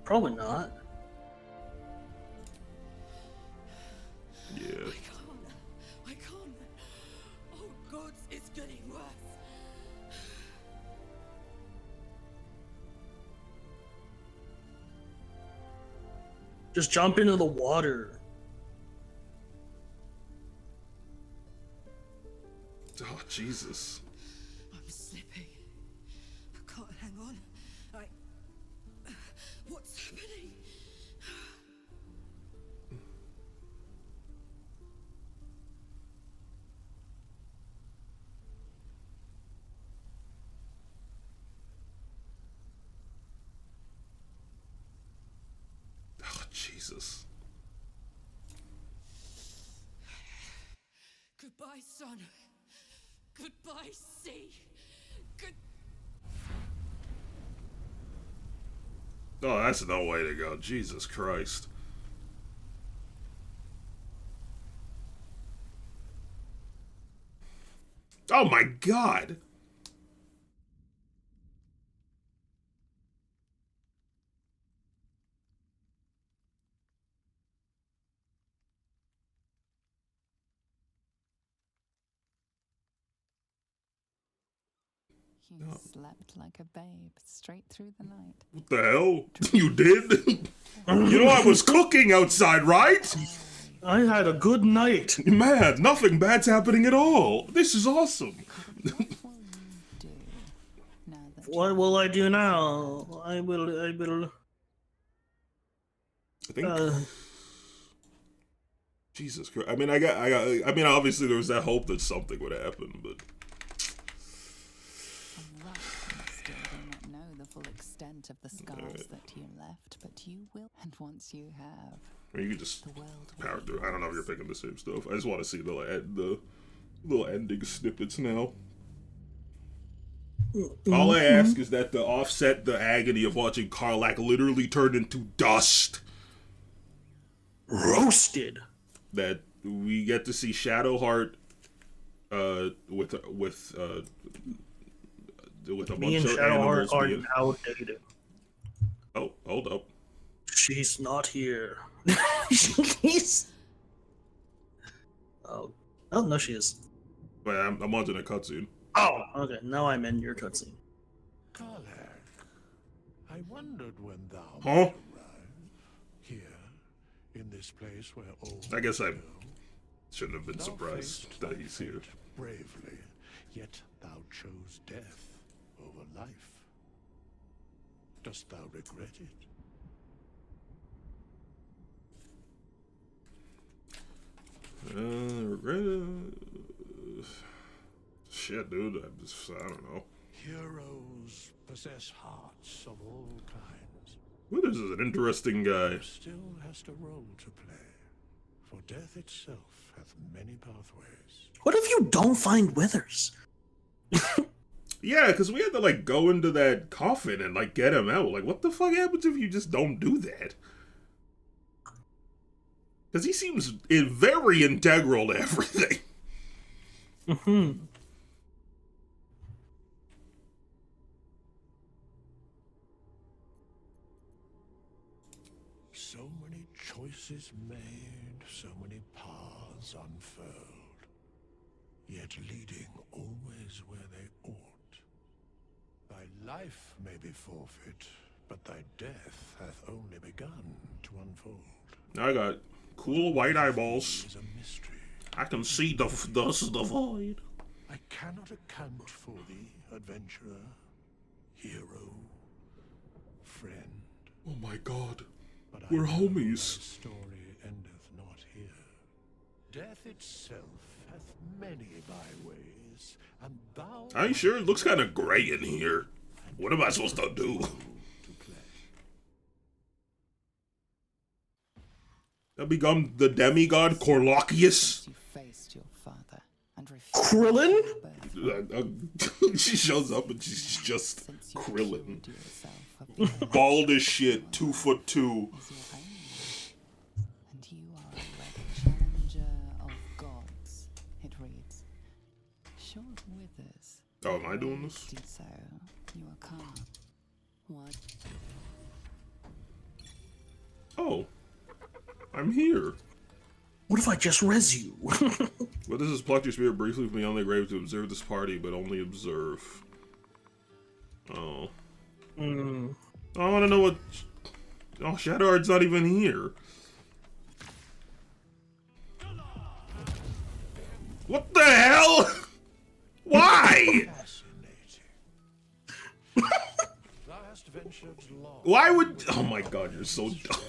Probably not. Yeah. I can't. Oh God, it's getting worse. Just jump into the water. Oh, Jesus. I'm slipping. I can't hang on. What's happening? Oh, Jesus. Goodbye, son. Goodbye, sea. Oh, that's no way to go. Jesus Christ. Oh my God. You slept like a babe straight through the night. What the hell? You did? You know I was cooking outside, right? I had a good night. Man, nothing bad's happening at all. This is awesome. What will I do now? I will. I think. Jesus Christ. I mean, I mean, obviously there was that hope that something would happen, but. Still do not know the full extent of the scars that you left, but you will. And once you have, Or you could just power through. I don't know if you're picking the same stuff. I just want to see the little ending snippets now. All I ask is that the offset the agony of watching Karlach literally turn into dust. Roasted. That we get to see Shadowheart with a Me and bunch of Shadowheart animals are being... now dating. Oh, hold up. She's not here. She's... Oh no, she is. Wait, I'm watching a cutscene. Oh, okay. Now I'm in your cutscene. Karlach, I wondered when thou Huh? might arrive here, in this place where all I guess I go. shouldn't have been Thou surprised faced that thy he's here. fate bravely, yet thou chose death over life. Dost thou regret it? Shit, dude. I don't know. Heroes possess hearts of all kinds. Withers is an interesting guy. Still has a role to play, for death itself hath many pathways. What if you don't find Withers? Yeah, because we had to, like, go into that coffin and, like, get him out. Like, what the fuck happens if you just don't do that? Because he seems very integral to everything. So many choices made, so many paths unfurled, yet leading always where they ought. Thy life may be forfeit, but thy death hath only begun to unfold. I got cool white eyeballs. Is a mystery. I can see the void. I cannot account for thee, adventurer, hero, friend. Oh my god. But We're I know thy homies. story endeth not here. Death itself hath many byways, and thou Are you sure? It looks kind of gray in here. What am I supposed to do? to play. I become the demigod Corloquius? You faced your father and refused Krillin? She shows up and she's just since you Krillin. cured yourself of the Bald as shit, 2'2". is your own. And you are a challenger of gods, it reads. Short withers. Oh, am I doing this? Do so. You are calm. What? Oh. I'm here. What if I just res you? Well, this is pluck your spirit briefly from beyond the grave to observe this party, but only observe. Oh. I want to know what... Oh, Shadowheart's not even here. What the hell? Why? Thou hast ventured long. Why would... Oh my god, you're so dumb.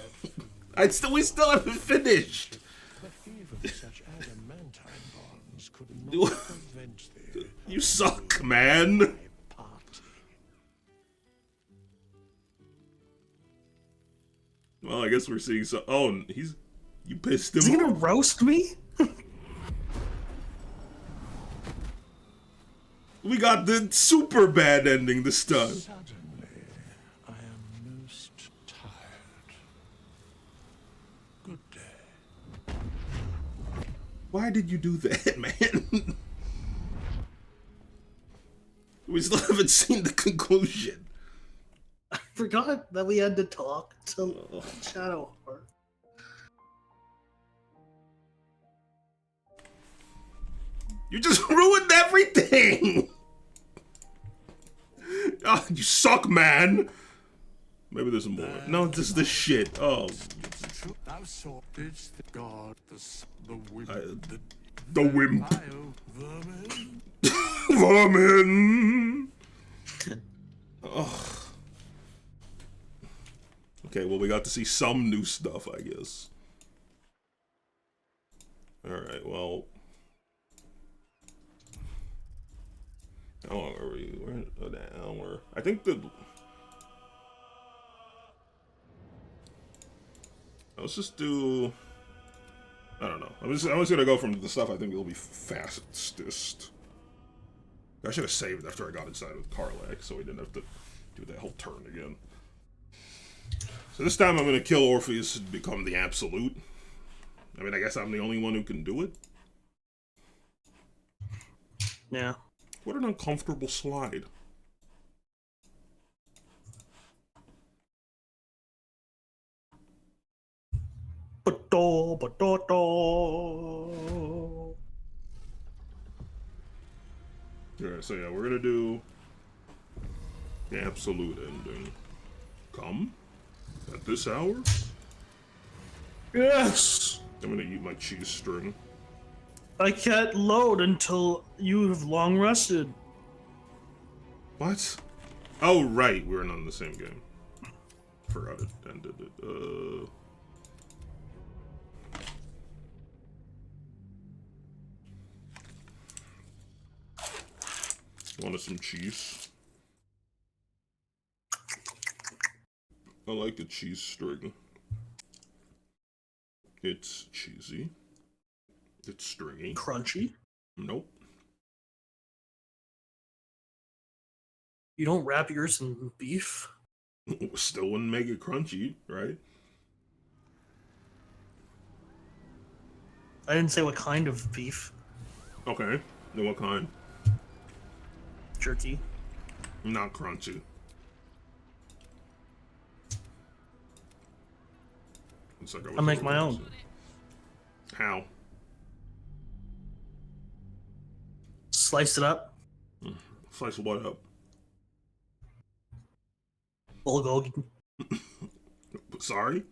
We still haven't finished. But even such adamantine bonds could not prevent thee. You suck, man. Party. Well, I guess we're seeing some... Oh, he's... You pissed Is he him gonna off. roast me? We got the super bad ending this time. Suddenly, I am most tired. Good day. Why did you do that, man? We still haven't seen the conclusion. I forgot that we had to talk to Shadowheart. You just ruined everything! Oh, you suck, man! Maybe there's more. No, this is the shit. Oh. Thou sawest the god, the wimp, The wimp. vile vermin. Vermin! Ugh. Okay, well, we got to see some new stuff, I guess. Alright, well... How long are we? We're an hour. I think the... Let's just do. I don't know. I'm just gonna go from the stuff I think will be fastest. I should have saved after I got inside with Karlak, so we didn't have to do that whole turn again. So this time I'm gonna kill Orpheus and become the absolute. I mean, I guess I'm the only one who can do it. Yeah. What an uncomfortable slide. Alright, so yeah, we're gonna do the absolute ending. Come at this hour? Yes! I'm gonna eat my cheese string. I can't load until you have long rested. What? Oh, right, we're not in the same game. Forgot it ended it. Wanted some cheese. I like the cheese string. It's cheesy. It's stringy. Crunchy. Nope. You don't wrap yours in beef? Still wouldn't make it crunchy, right? I didn't say what kind of beef. Okay. Then what kind? Jerky. Not crunchy. It's like I make my own. How? Slice it up. Slice what up? Bulgogi. Sorry?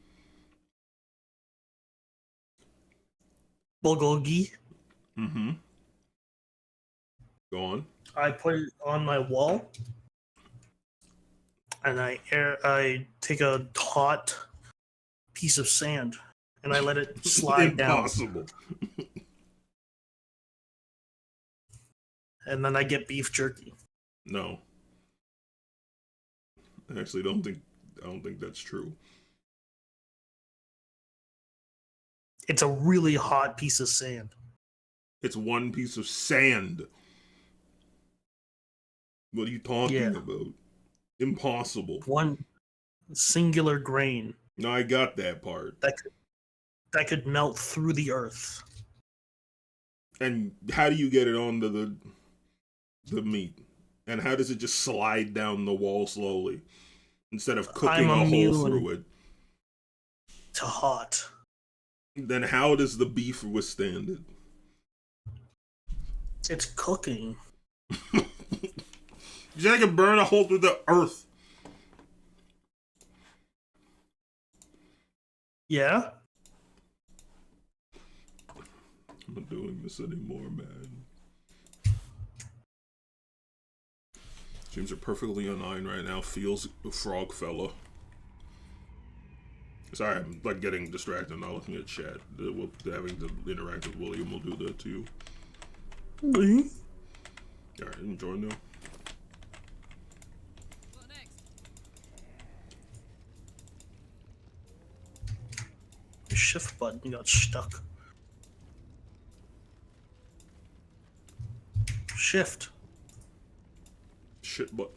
Bulgogi. Mm-hmm. Go on. I put it on my wall, and I take a hot piece of sand, and I let it slide down. Impossible. And then I get beef jerky. No. I actually don't think that's true. It's a really hot piece of sand. It's one piece of sand. What are you talking about? Impossible. One singular grain No, I got that part. that could melt through the earth. And how do you get it onto the meat? And how does it just slide down the wall slowly instead of cooking a hole through it? To hot. Then how does the beef withstand it? It's cooking. You said I could burn a hole through the earth. Yeah? I'm not doing this anymore, man. Streams are perfectly online right now. Feels frog fella. Sorry, I'm like getting distracted, not looking at chat. Having to interact with William will do that to you. Mm-hmm. Alright, enjoy now. What next? The shift button got stuck. Shift. Shit, but.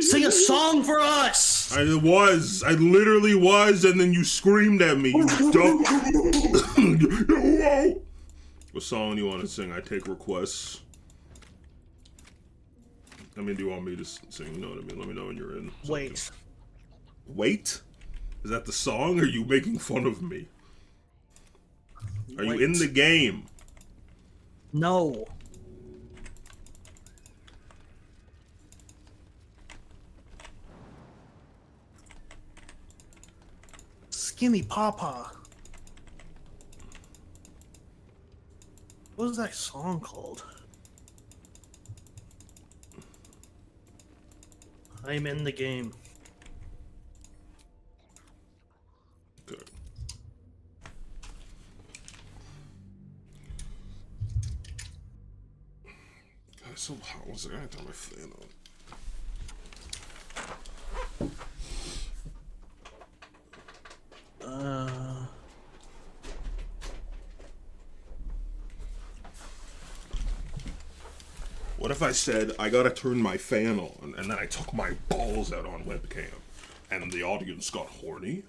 Sing a song for us! I literally was, and then you screamed at me, you dumb. What song do you want to sing? I take requests. I mean, do you want me to sing? You know what I mean? Let me know when you're in. Wait. Wait? Is that the song, or are you making fun of me? Are you in the game? No. Skinny Papa. What was that song called? I'm in the game. Good. it's so hot. One second, I gotta turn my fan on. What if I said I gotta turn my fan on, and then I took my balls out on webcam, and the audience got horny?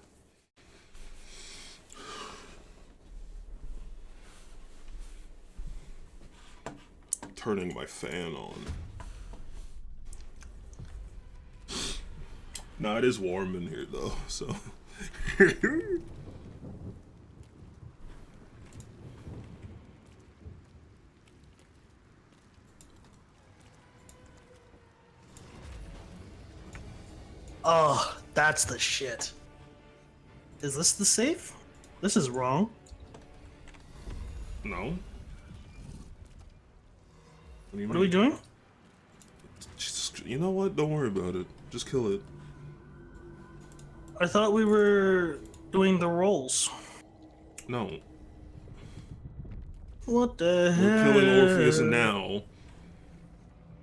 Turning my fan on. No, it is warm in here though, so. Oh, that's the shit. Is this the safe? This is wrong. No. What are we doing? Just, you know what? Don't worry about it. Just kill it. I thought we were doing the rolls. No. What the hell? We're killing Orpheus now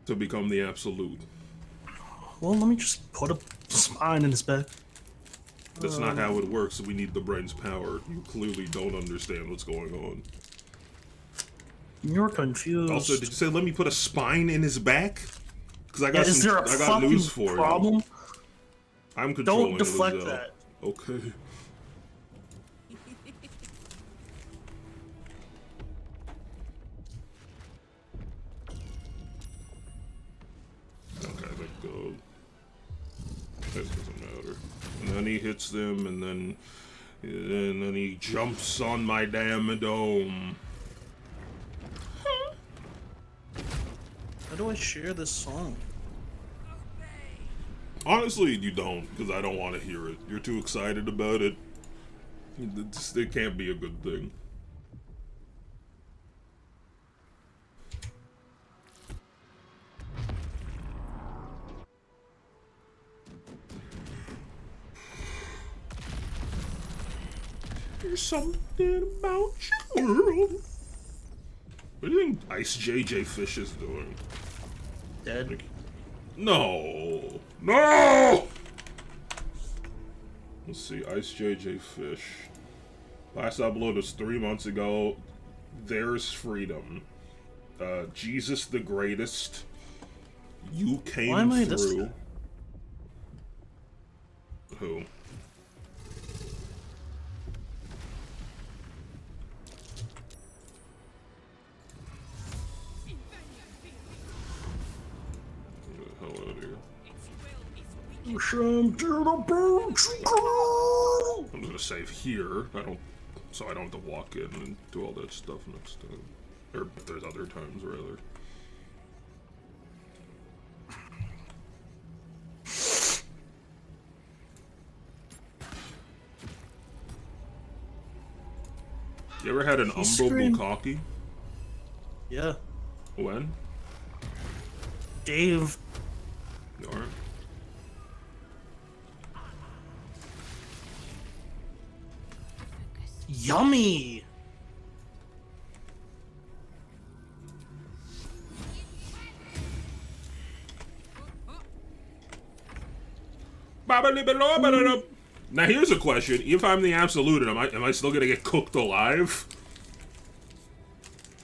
to become the Absolute. Well, let me just put a spine in his back. That's not how it works. We need the brain's power. You clearly don't understand what's going on. You're confused. Also, did you say let me put a spine in his back? Because I got is there a I got fucking news for problem? you. I'm controlling. Don't deflect Lizelle. that. Okay. Okay, let go. That doesn't matter. And then he hits them, and then he jumps on my damn dome. How do I share this song? Honestly, you don't, because I don't want to hear it. You're too excited about it. It can't be a good thing. There's something about you. What do you think Ice JJ Fish is doing? Dead. No! No! Let's see, Ice JJ Fish. Last upload was 3 months ago. There's freedom. Jesus the Greatest. You came Why am I through. this? Who? I'm gonna save here. So I don't have to walk in and do all that stuff next time. Or if there's other times, rather. You ever had an Umbro Bukkake? Yeah. When? Dave. Alright. Yummy! Now here's a question. If I'm the Absolute, am I still gonna get cooked alive?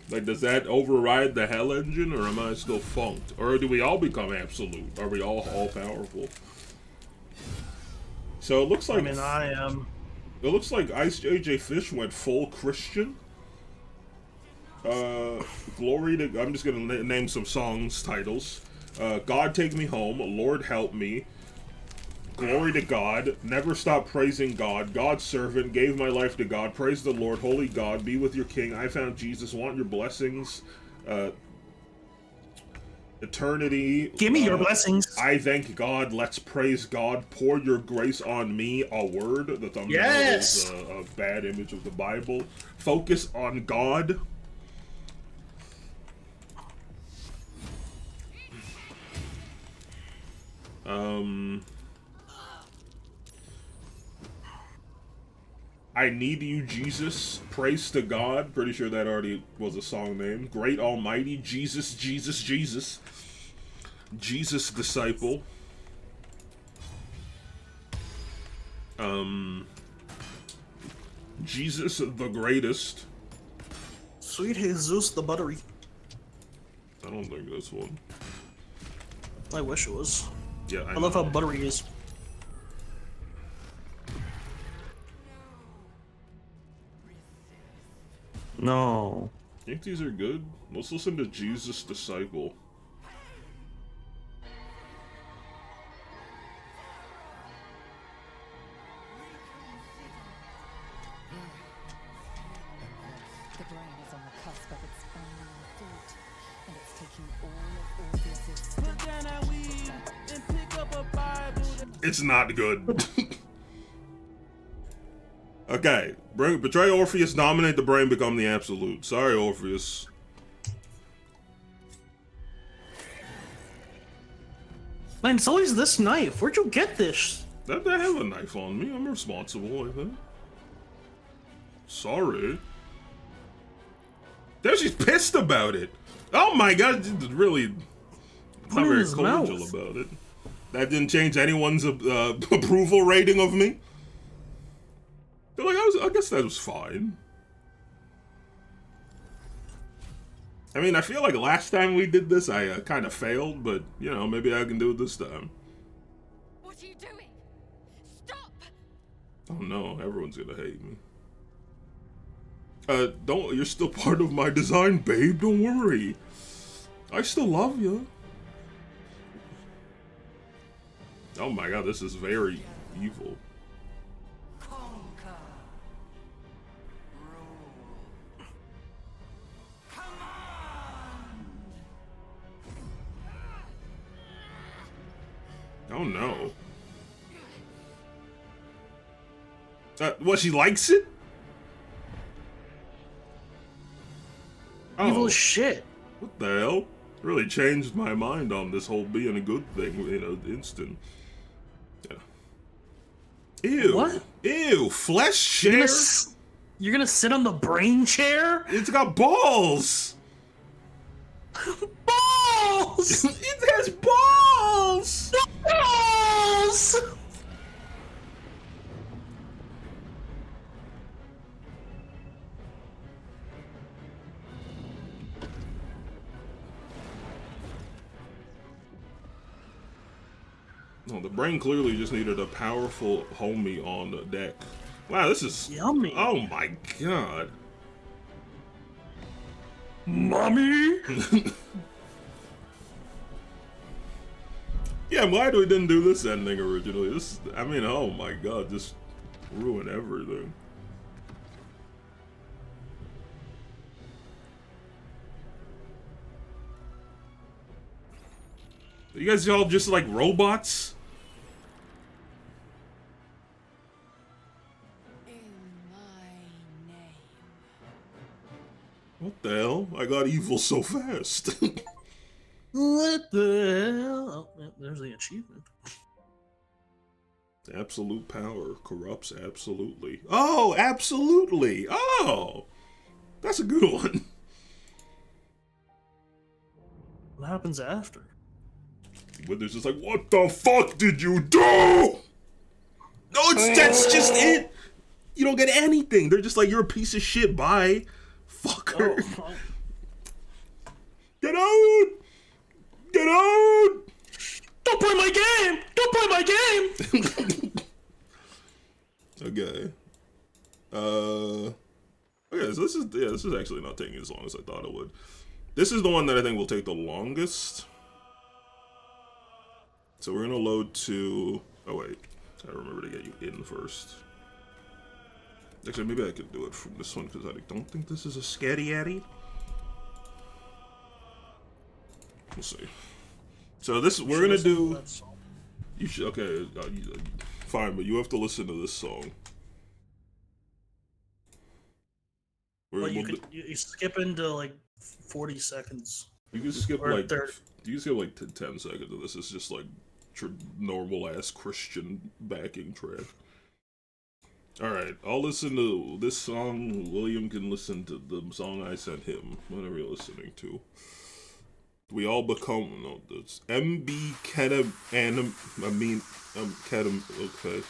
Like, does that override the Hell Engine, or am I still funked? Or do we all become Absolute? Are we all powerful? So it looks like... I mean, I am. It looks like Ice JJ Fish went full Christian. Glory to... I'm just gonna name some songs titles. God Take Me Home, Lord Help Me, Glory to God, Never Stop Praising God, God's Servant, Gave My Life to God, Praise the Lord, Holy God, Be With Your King, I Found Jesus, Want Your Blessings, Eternity. Give me your blessings. I Thank God, Let's Praise God, Pour Your Grace on Me, A Word, the thumbnail Yes! is a bad image of the Bible, Focus on God. I Need You, Jesus. Praise to God. Pretty sure that already was a song name. Great Almighty. Jesus, Jesus, Jesus. Jesus Disciple. Jesus the Greatest. Sweet Jesus the Buttery. I don't think this one. I wish it was. Yeah, I love how buttery he is. No. You think these are good? Let's listen to Jesus Disciple. The brain is on the cusp of expanding thought, and it's taking all of Orpheus's Put down that weed and pick up a Bible. It's not good. Okay, betray Orpheus, dominate the brain, become the absolute. Sorry, Orpheus. Man, it's always this knife. Where'd you get this? I have a knife on me. I'm responsible, I think. Sorry. There, she's pissed about it. Oh my god, she's really not very cordial about it. That didn't change anyone's approval rating of me. They're like, I guess that was fine. I mean, I feel like last time we did this, I kind of failed, but, you know, maybe I can do it this time. What are you doing? Stop! Oh no, everyone's gonna hate me. You're still part of my design, babe, don't worry. I still love you. Oh my god, this is very evil. Oh no. What, she likes it? Evil as shit. What the hell? Really changed my mind on this whole being a good thing, you know, instant. Yeah. Ew. What? Ew, flesh chair? You're gonna sit on the brain chair? It's got balls! Balls! It has balls! Balls! No, the brain clearly just needed a powerful homie on the deck. Wow, this is yummy. Oh my god. Mommy? Yeah, I'm glad we didn't do this ending originally. I mean, oh my god, just ruin everything. You guys all just like robots? What the hell? I got evil so fast. What the hell? Oh, there's the achievement. Absolute power corrupts absolutely. Oh, absolutely. Oh, that's a good one. What happens after? When there's just like, what the fuck did you do? No, that's just it. You don't get anything. They're just like, you're a piece of shit. Bye, fucker. Oh. Get out! Get out! Don't play my game! Don't play my game! Okay. Okay, so this is actually not taking as long as I thought it would. This is the one that I think will take the longest. So we're gonna load to. Oh wait, I remember to get you in first. Actually, maybe I could do it from this one because I don't think this is a scatty addy. We'll see. So this we're gonna do. You should okay. Fine, but you have to listen to this song. Well, you skip into like 40 seconds. You can skip or like 30. You can skip like 10 seconds of this. It's just like normal ass Christian backing track. Alright, I'll listen to this song. William can listen to the song I sent him. Whatever you're listening to. We all become... No, that's MB Ketam... Ketam... Okay.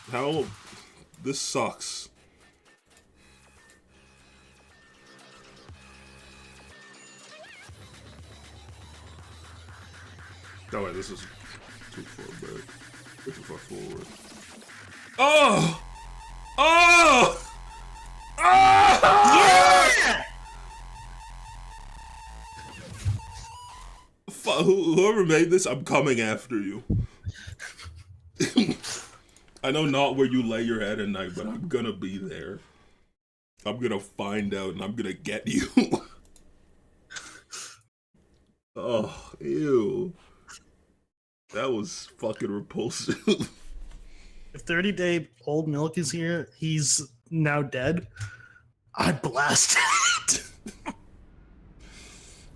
How... This sucks. Oh wait, this is too far back. Too far forward. Oh! Oh! Oh! Yeah! Whoever made this, I'm coming after you. I know not where you lay your head at night, but I'm gonna be there. I'm gonna find out and I'm gonna get you. Oh, ew. That was fucking repulsive. If 30-day-old milk is here, he's now dead. I blasted it.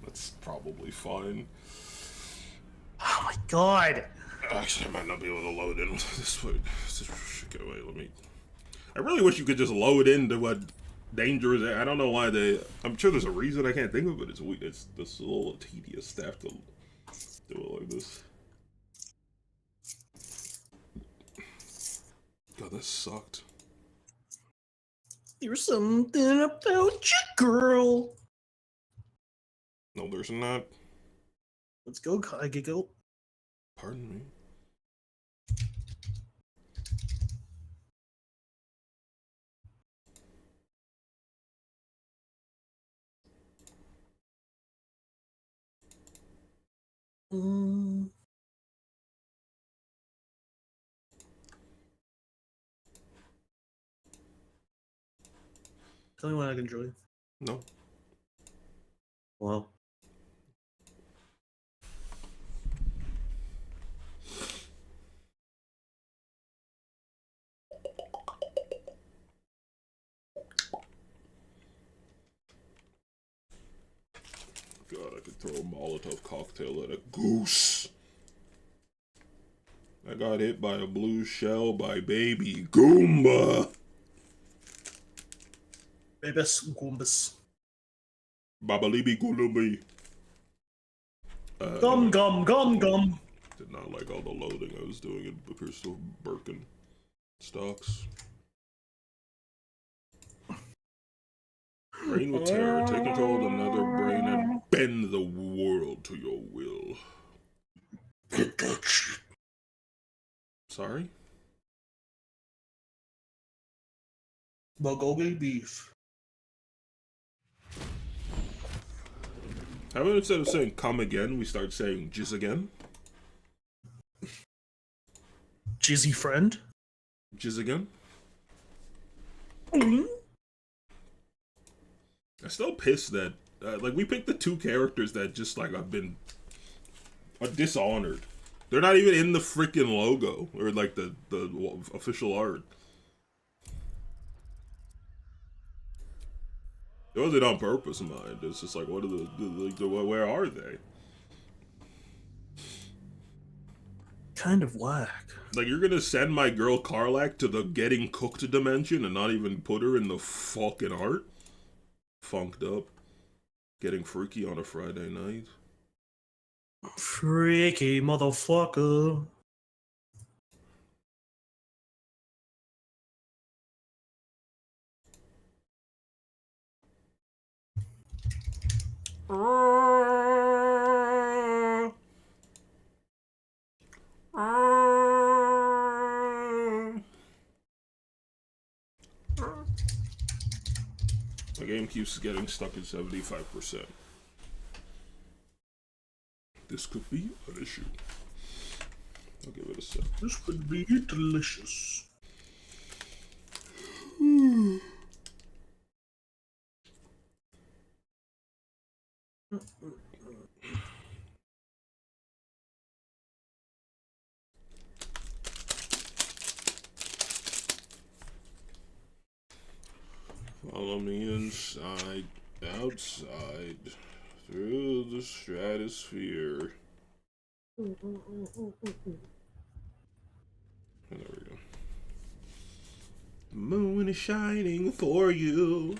That's probably fine. Oh my god. Actually, I might not be able to load in this way. Get away, let me... I really wish you could just load into what danger is. I don't know why they... I'm sure there's a reason, I can't think of it. It's a little tedious to have to do it like this. God, that sucked. There's something about you, girl. No, there's not. Let's go, Kagiko. Pardon me. Tell me when I can join. No. Well. God, I could throw a Molotov cocktail at a goose. I got hit by a blue shell by Baby Goomba. Babes Goombas. Babalibi Goolumbi. Gum. Did not like all the loading I was doing in Crystal Birkin stocks. Brain with terror. Take control of another brain and bend the world to your will. Sorry? Bulgogi beef. How about instead of saying come again, we start saying jizz again? Jizzy friend. Jizz again? Mm-hmm. I'm still pissed that, like, we picked the two characters that just, like, have been dishonored. They're not even in the freaking logo, or, like, the official art. It wasn't on purpose, mind. It's just like, what are where are they? Kind of whack. Like, you're gonna send my girl Karlak to the getting cooked dimension and not even put her in the fucking art? Funked up. Getting freaky on a Friday night. Freaky motherfucker. The game keeps getting stuck at 75%. This could be an issue. I'll give it a sec. This could be delicious. Follow me inside, outside, through the stratosphere. Oh, there we go. Moon is shining for you.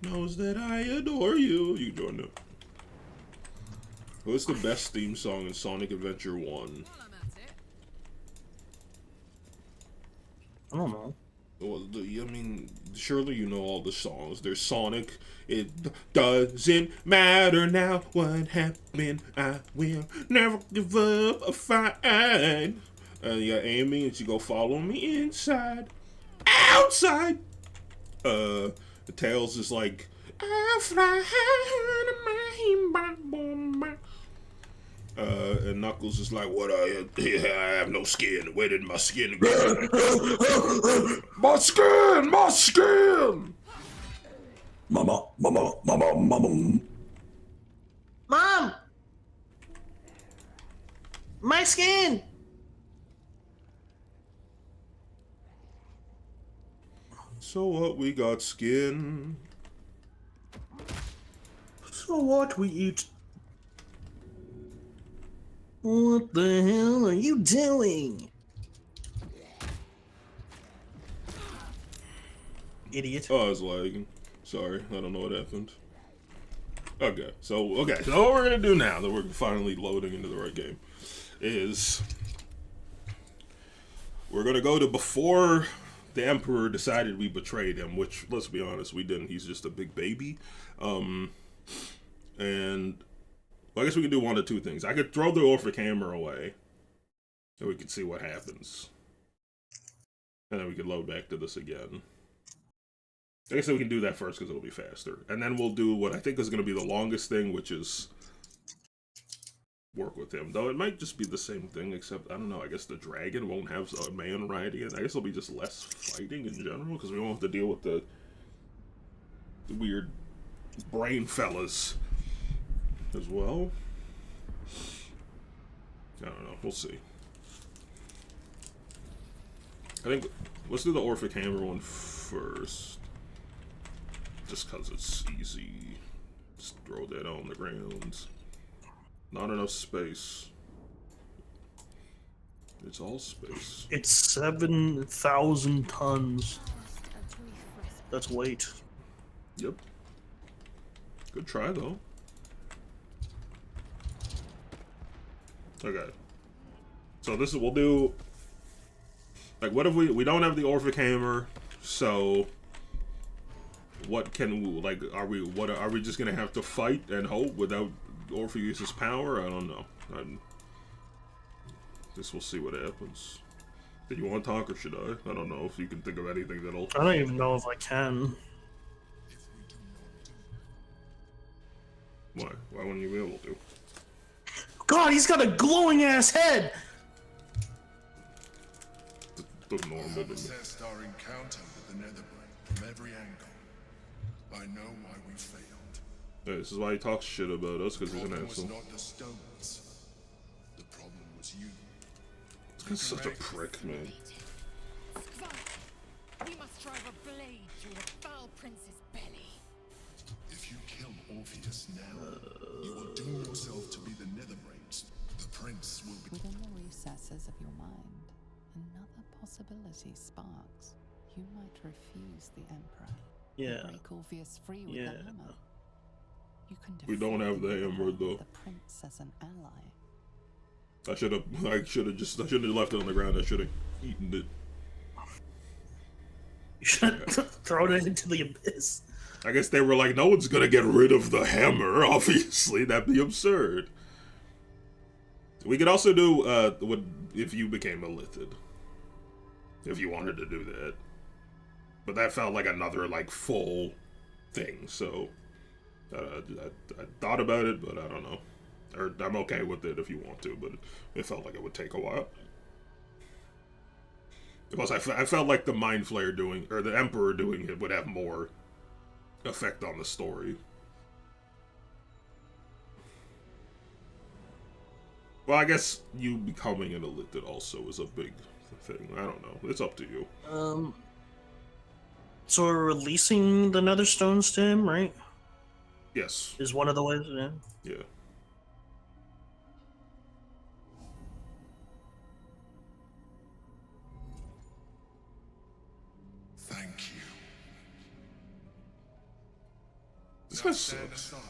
Knows that I adore you. You join it. What's the best theme song in Sonic Adventure 1? While I'm at it, I don't know. Well, I mean, surely you know all the songs. There's Sonic. It doesn't matter now what happened. I will never give up a fight. You got Amy, and she go follow me inside, outside. Tails is like, I'll fly high. And Knuckles is like, what are you? I have no skin. Where did my skin go? My skin! My skin! Mama. Mom! My skin! So what? We got skin. So what we eat? What the hell are you doing? Idiot. Oh, I was lagging. Sorry, I don't know what happened. Okay, so what we're gonna do now that we're finally loading into the right game is we're gonna go to before the Emperor decided we betrayed him, which, let's be honest, we didn't. He's just a big baby. And well, I guess we can do one of two things. I could throw the Orphic Hammer away, and we could see what happens. And then we could load back to this again. I guess we can do that first because it'll be faster. And then we'll do what I think is going to be the longest thing, which is work with him. Though it might just be the same thing, except, I don't know, I guess the dragon won't have a man riding it. I guess it'll be just less fighting in general, because we won't have to deal with the weird brain fellas as well. I don't know, we'll see. I think, let's do the Orphic Hammer one first. Just because it's easy. Just throw that on the ground. Not enough space. It's all space. It's 7,000 tons. That's weight. Yep. Good try, though. Okay. So this is, we'll do, like, what if we don't have the Orphic Hammer, so what can we, like, are we just gonna have to fight and hope without Orpheus's power? I don't know. Guess we'll see what happens. Did you want to talk or should I? I don't know if you can think of anything that'll... I don't even know if I can. Why? Why wouldn't you be able to? God, he's got a glowing ass head! The normal to me. Assessed our encounter with the Netherbrain from every angle. I know why we failed. Yeah, this is why he talks shit about us, because he's an Problem was asshole. not the stones. The problem was you. He's such a prick, man. We must drive a blade through the foul prince's belly. If you kill Orpheus now, you will doom yourself to be the Netherbrains. The prince will be... Within the recesses of your mind, another possibility sparks. You might refuse the Emperor. Yeah. Break Orpheus free with Yeah. the hammer. You can We don't have the hammer, though. the prince as an ally. I should have left it on the ground. I should have eaten it. You should throw it into the abyss. I guess they were like, no one's gonna get rid of the hammer, obviously. That'd be absurd. We could also do, what if you became a Lithid. If you wanted to do that. But that felt like another, like, full thing, so... I thought about it, but I don't know. Or I'm okay with it if you want to, but it felt like it would take a while. Plus, I felt like the Mind Flayer doing, or the Emperor doing it would have more effect on the story. Well, I guess you becoming an Illithid also is a big thing. I don't know. It's up to you. So we're releasing the Netherstones to him, right? Yes. Is one of the ways, yeah. Yeah. This guy sucks. aside.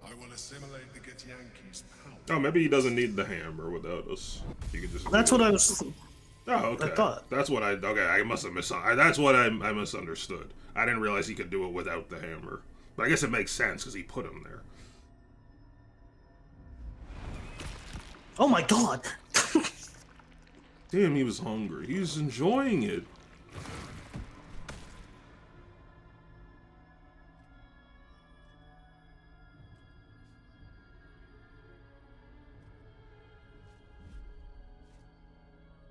I will assimilate the Githyanki's power. Oh, maybe he doesn't need the hammer without us. He can just. That's do what it. I was. Oh, okay. I thought. That's what I. Okay, I must have that's what I misunderstood. I didn't realize he could do it without the hammer. But I guess it makes sense because he put him there. Oh my god! Damn, he was hungry. He's enjoying it.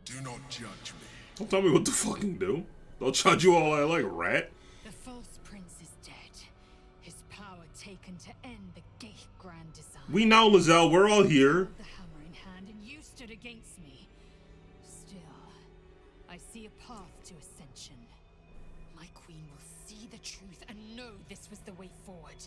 Do not judge me. Don't tell me what to fucking do. They'll judge you all I like, rat. The false prince is dead. His power taken to end the gate grand design. We know, Lizelle. We're all here. The hammer in hand, and you stood against me. Still, I see a path to ascension. My queen will see the truth and know this was the way forward.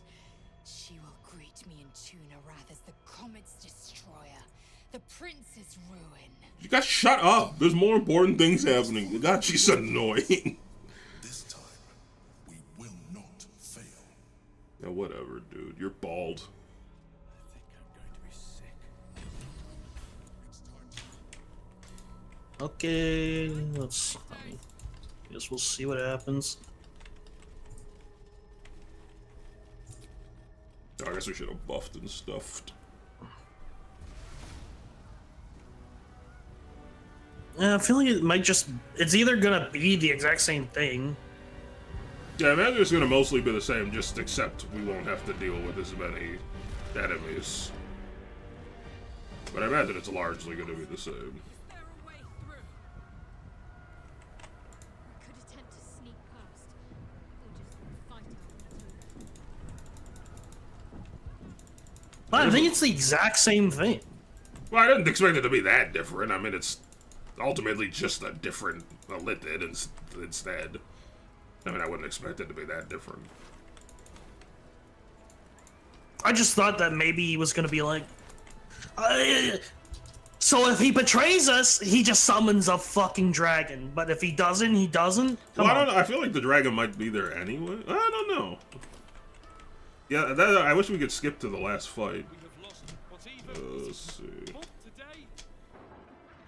She will greet me in Tuna-Wrath as the comet's destroyer, the prince's ruin. You guys shut up. There's more important things happening. God, she's annoying. This time, we will not fail. Yeah, whatever, dude. You're bald. I think I'm going to be sick. Okay, let's. Guess we'll see what happens. Oh, I guess we should have buffed and stuffed. I feel like it might just. It's either gonna be the exact same thing. Yeah, I imagine it's gonna mostly be the same, just except we won't have to deal with as many enemies. But I imagine it's largely gonna be the same. Is there a way through? We could attempt to sneak past, or just fight our way through. But I think it's the exact same thing. Well, I didn't expect it to be that different. I mean, it's ultimately just a different Lithid instead. I mean, I wouldn't expect it to be that different. I just thought that maybe he was gonna be like. So if he betrays us, he just summons a fucking dragon. But if he doesn't, he doesn't. Well, I don't know. I feel like the dragon might be there anyway. I don't know. Yeah, I wish we could skip to the last fight. Let's see.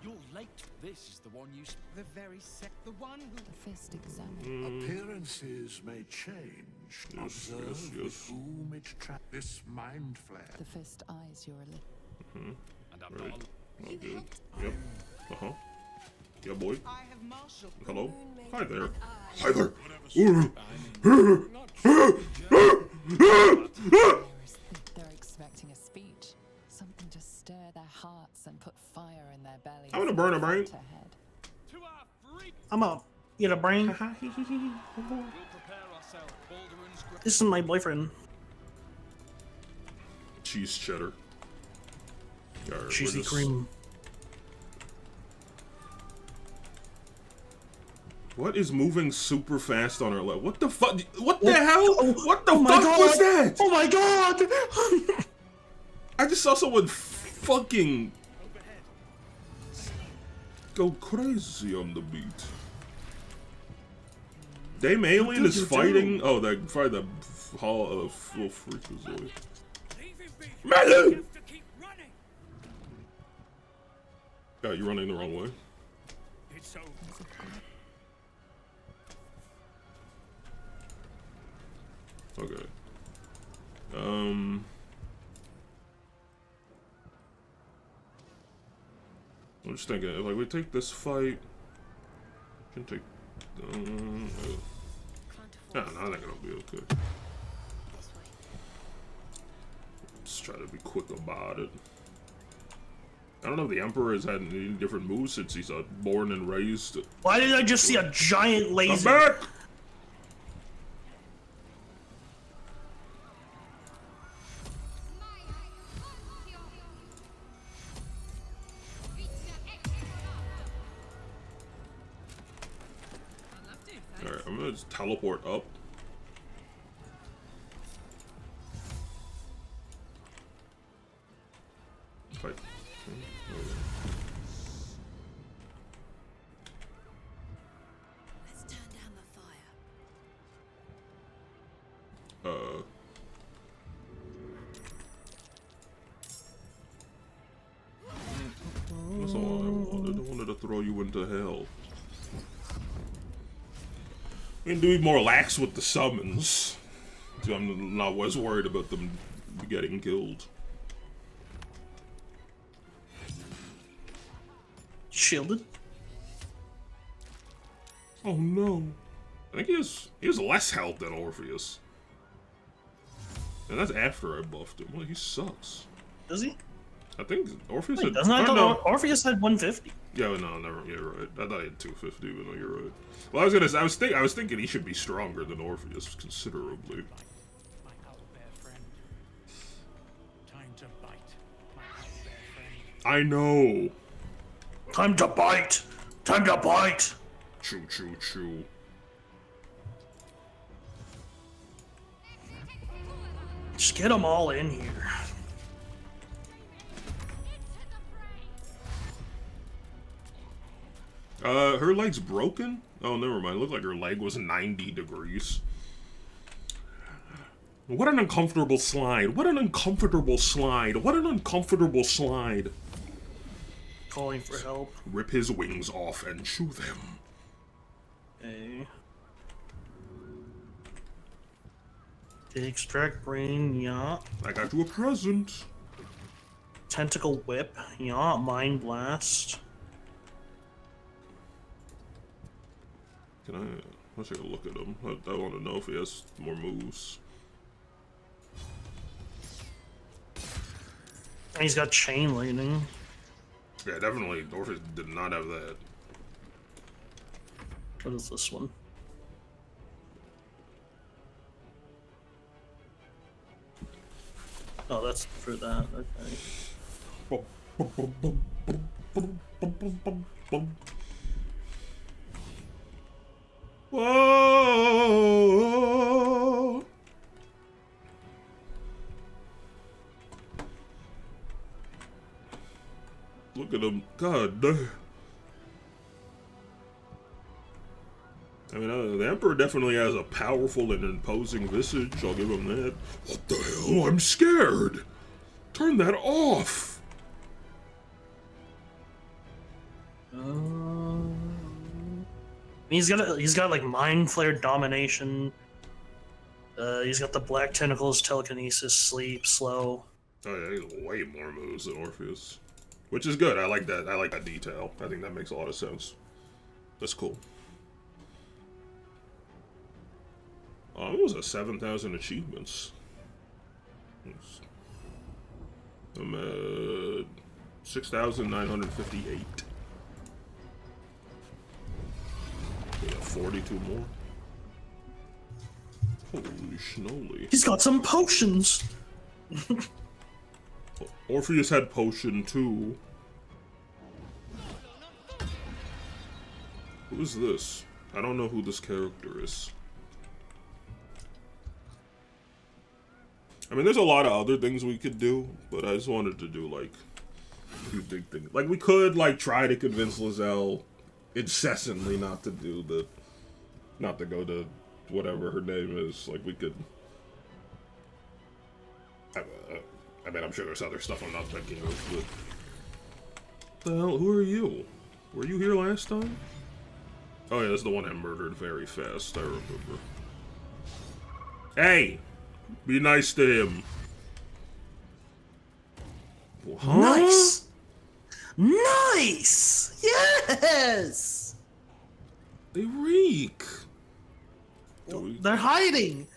You're late. This is the one you. The very the one who. The fist examined. Appearances may change. Yes, Observe yes, with yes. whom it this mind flare. The fist eyes your lip. Right. Okay. Yep. Uh-huh. Yeah, boy. Hello. Hi there. Hi there. They're expecting a speech. Something to stir their hearts and put fire in their bellies. I'm gonna burn a brain. I'm a get a brain. This is my boyfriend. Cheese cheddar. Alright, Cheesy we're just- cream. What is moving super fast on our left? What the fuck? What the hell? What the Oh my fuck God. was that? Oh my god! I just saw someone fucking go crazy on the beat. Dame Alien is fighting. Oh, that fight the hall of full freakazoid. Melon! Yeah, you're running the wrong way. It's over. Okay. I'm just thinking, like, we take this fight. Can take. Yeah, no, I think it'll be okay. Just try to be quick about it. I don't know if the Emperor has had any different moves since he's born and raised. Why did I just see a giant I'm laser? back! Alright, I'm gonna just teleport up. Fight. Let's turn down the fire. That's all I wanted. I wanted to throw you into hell. We can be more lax with the summons. So I'm not as worried about them getting killed. Shielded. Oh no. I think he has less health than Orpheus. And that's after I buffed him. Well, he sucks. Does he? I think Orpheus Wait, had... doesn't I no. Orpheus had 150. Yeah, no, never. You're right. I thought he had 250, but no, you're right. Well, I was thinking he should be stronger than Orpheus considerably. My owlbear friend. Time to bite. My owlbear friend. I know. Time to bite. Time to bite. Choo choo choo. Just get them all in here. Her leg's broken? Oh, never mind. It looked like her leg was 90 degrees. What an uncomfortable slide. What an uncomfortable slide. What an uncomfortable slide. Calling for help. Rip his wings off and chew them. Okay. The extract brain, yeah. I got you a present. Tentacle whip, yeah. Mind blast. Can I... Let's take a look at him. I want to know if he has more moves. He's got chain lightning. Yeah, definitely. Orpheus did not have that. What is this one? Oh, that's for that. Okay. Whoa! Look at him. God damn. I mean, the Emperor definitely has a powerful and imposing visage. I'll give him that. What the hell? I'm scared. Turn that off. He's got like mind flare domination. He's got the black tentacles, telekinesis, sleep, slow. Oh yeah, he's way more moves than Orpheus, which is good. I like that. I like that detail. I think that makes a lot of sense. That's cool. Oh, it was a 7,000 achievements. I'm at 6,958. We got 42 more. Holy schnoly. He's got some potions. Orpheus had potion too. Who is this? I don't know who this character is. I mean, there's a lot of other things we could do, but I just wanted to do, like, a few big things. Like, we could, like, try to convince Lizelle incessantly not to do the... Not to go to whatever her name is. Like, we could... I mean, I'm sure there's other stuff I'm not thinking of, but... The hell? Who are you? Were you here last time? Oh, yeah, that's the one I murdered very fast, I remember. Hey! Be nice to him. Huh? Nice! Nice! Yes! They reek. They're hiding!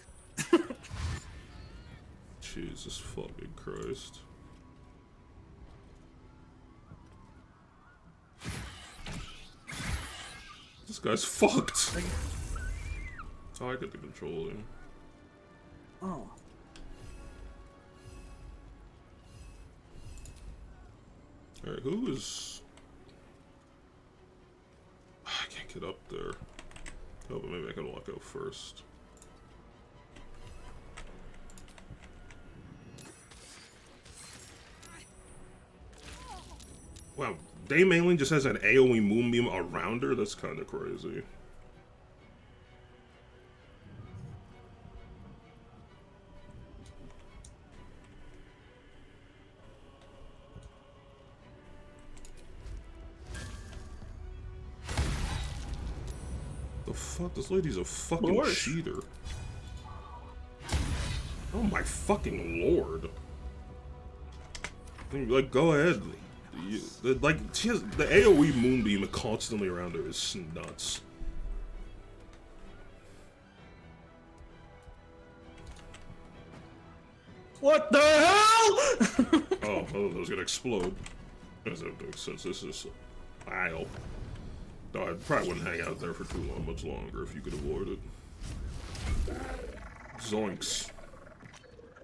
Jesus fucking Christ. This guy's fucked. Oh, I get the control him. Oh. Alright, who is... I can't get up there. Oh, but maybe I can walk out first. Wow, Dame Aileen just has an AoE moonbeam around her? That's kind of crazy. fuck? This lady's a fucking Lord. cheater. Oh my fucking lord. Like, go ahead. Like, she has, the AoE moonbeam constantly around her is nuts. What the hell? Oh, that was gonna explode. Does that make sense? This is aisle. No, I probably wouldn't hang out there for much longer if you could avoid it. Zoinks.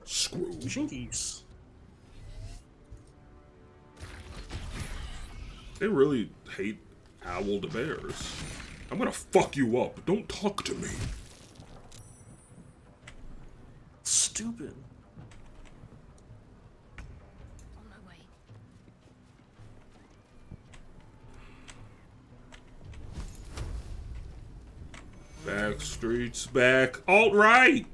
Screw. Jinkies. They really hate owl to bears. I'm gonna fuck you up. Don't talk to me. Stupid. On my way. Back streets back. Alt-right!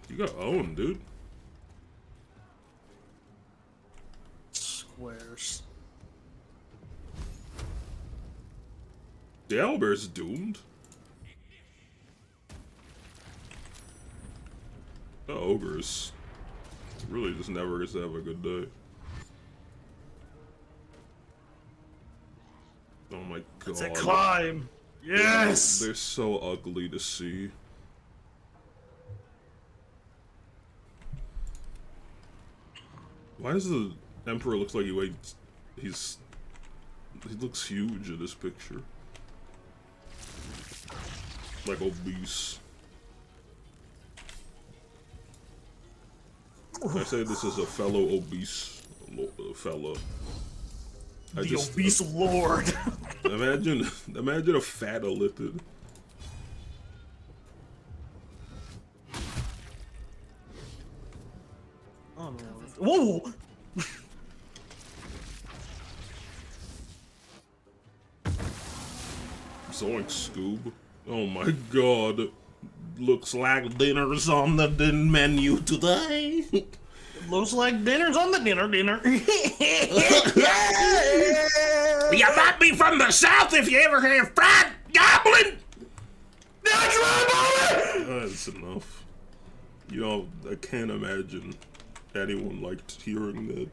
You got owned, dude. Squares. The owlbear's doomed. The ogres really just never gets to have a good day. Oh my god. It's a climb. Yes. They're so ugly to see. Why does the Emperor look like he looks huge in this picture? Like obese. I say this is a fellow obese fella. The obese lord. imagine a fat ellipted. Oh no. Whoa! Zoink, Scoob. Oh my god. Looks like dinner's on the menu today. Looks like dinner's on the dinner. You might be from the south if you ever have fried goblin. That's right, That's enough. You know, I can't imagine anyone liked hearing that.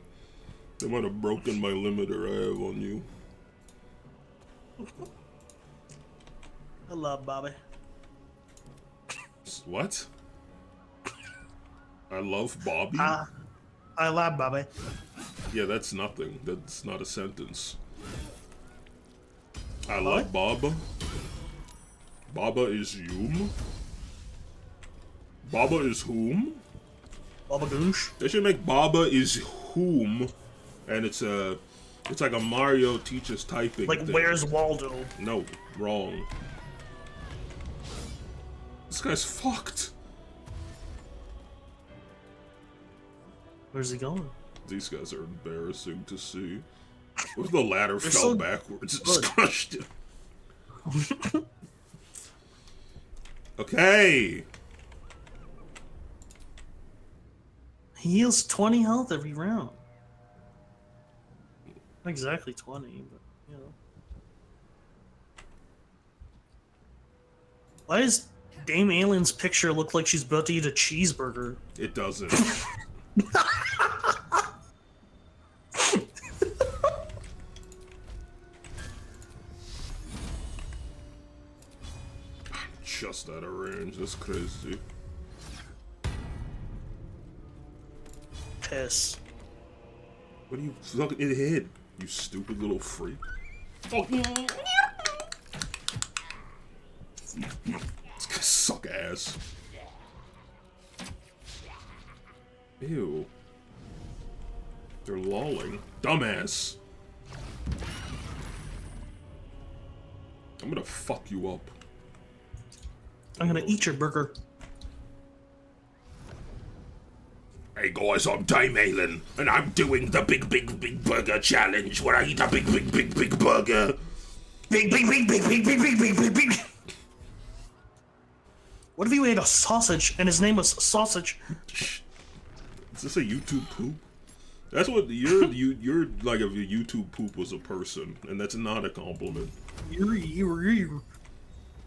They might have broken my limiter I have on you. I love Bobby. What? I love Bobby? I love Bobby. Yeah, that's nothing. That's not a sentence. I love Baba. Baba is whom? Baba is whom? Baba Goosh. They should make Baba is whom, and it's like a Mario teaches typing. Like, thing. where's Waldo? No, wrong. This guy's fucked. Where's he going? These guys are embarrassing to see. What if the ladder fell so backwards and good. just crushed him? Okay. He heals 20 health every round. Not exactly 20, but, you know. Why does Dame Alien's picture look like she's about to eat a cheeseburger? It doesn't. Just out of range, that's crazy. Piss. What are you fucking it hit? You stupid little freak. This guy suck ass. Ew. They're lolling. Dumbass. I'm gonna fuck you up. I'm gonna eat your burger. Hey guys, I'm Dame Aelin, and I'm doing the big burger challenge where I eat a big burger. Big. What if you ate a sausage and his name was Sausage? Is this a YouTube poop? That's what you're like if your YouTube poop was a person, and that's not a compliment.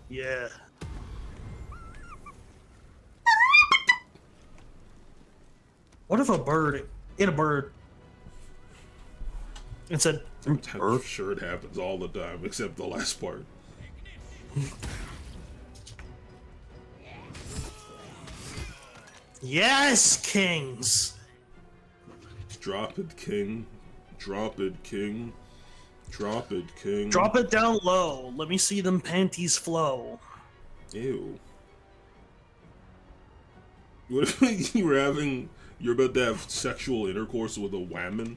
Yeah. What if a bird ate a bird and said, I'm sure it happens all the time, except the last part. "Yes, kings." Drop it, king. Drop it, king. Drop it, king. Drop it down low. Let me see them panties flow. Ew. What if you're about to have sexual intercourse with a woman,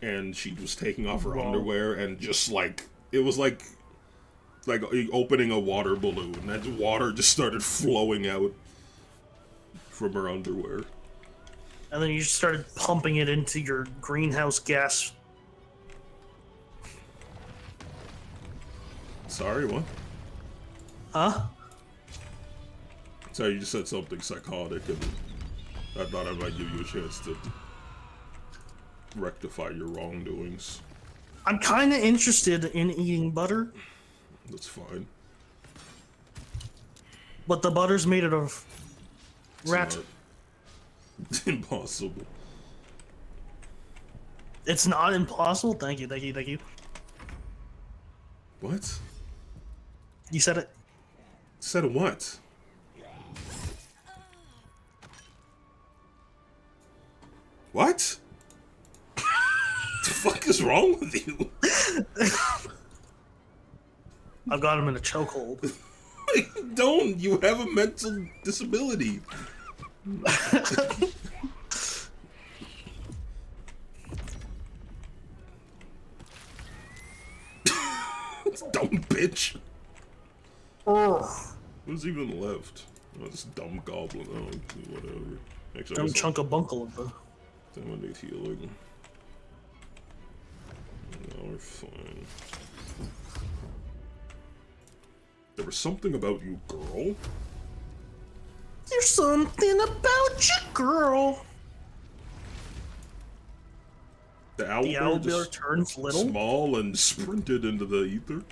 and she was taking off her underwear, and just like, it was like opening a water balloon, and that water just started flowing out from her underwear. And then you just started pumping it into your greenhouse gas. Sorry, what? Huh? Sorry, you just said something psychotic, and I thought I might give you a chance to rectify your wrongdoings. I'm kind of interested in eating butter, That's fine. but the butter's made out of rat. It's impossible. It's not impossible. Thank you, thank you, thank you. What? You said it. Said what? What? The fuck is wrong with you? I've got him in a chokehold. Don't. You have a mental disability. Dumb bitch. What's even left? Oh, this dumb goblin. Oh, whatever. Actually, Dumb chunk of bunkle of the. I need healing. No, we're fine. There was something about you, girl. There's something about you, girl. The owlbear just turns little. small and sprinted into the ether.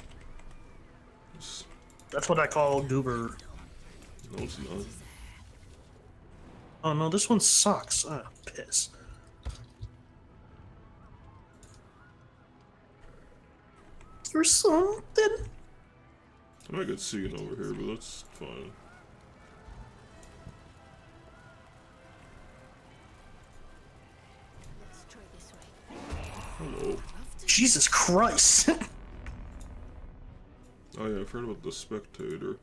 That's what I call goober. No, it's not. Oh no, this one sucks. Ah, piss. There's something. I'm not good seeing over here, but that's fine. Hello. Jesus Christ. Oh yeah, I've heard about the spectator.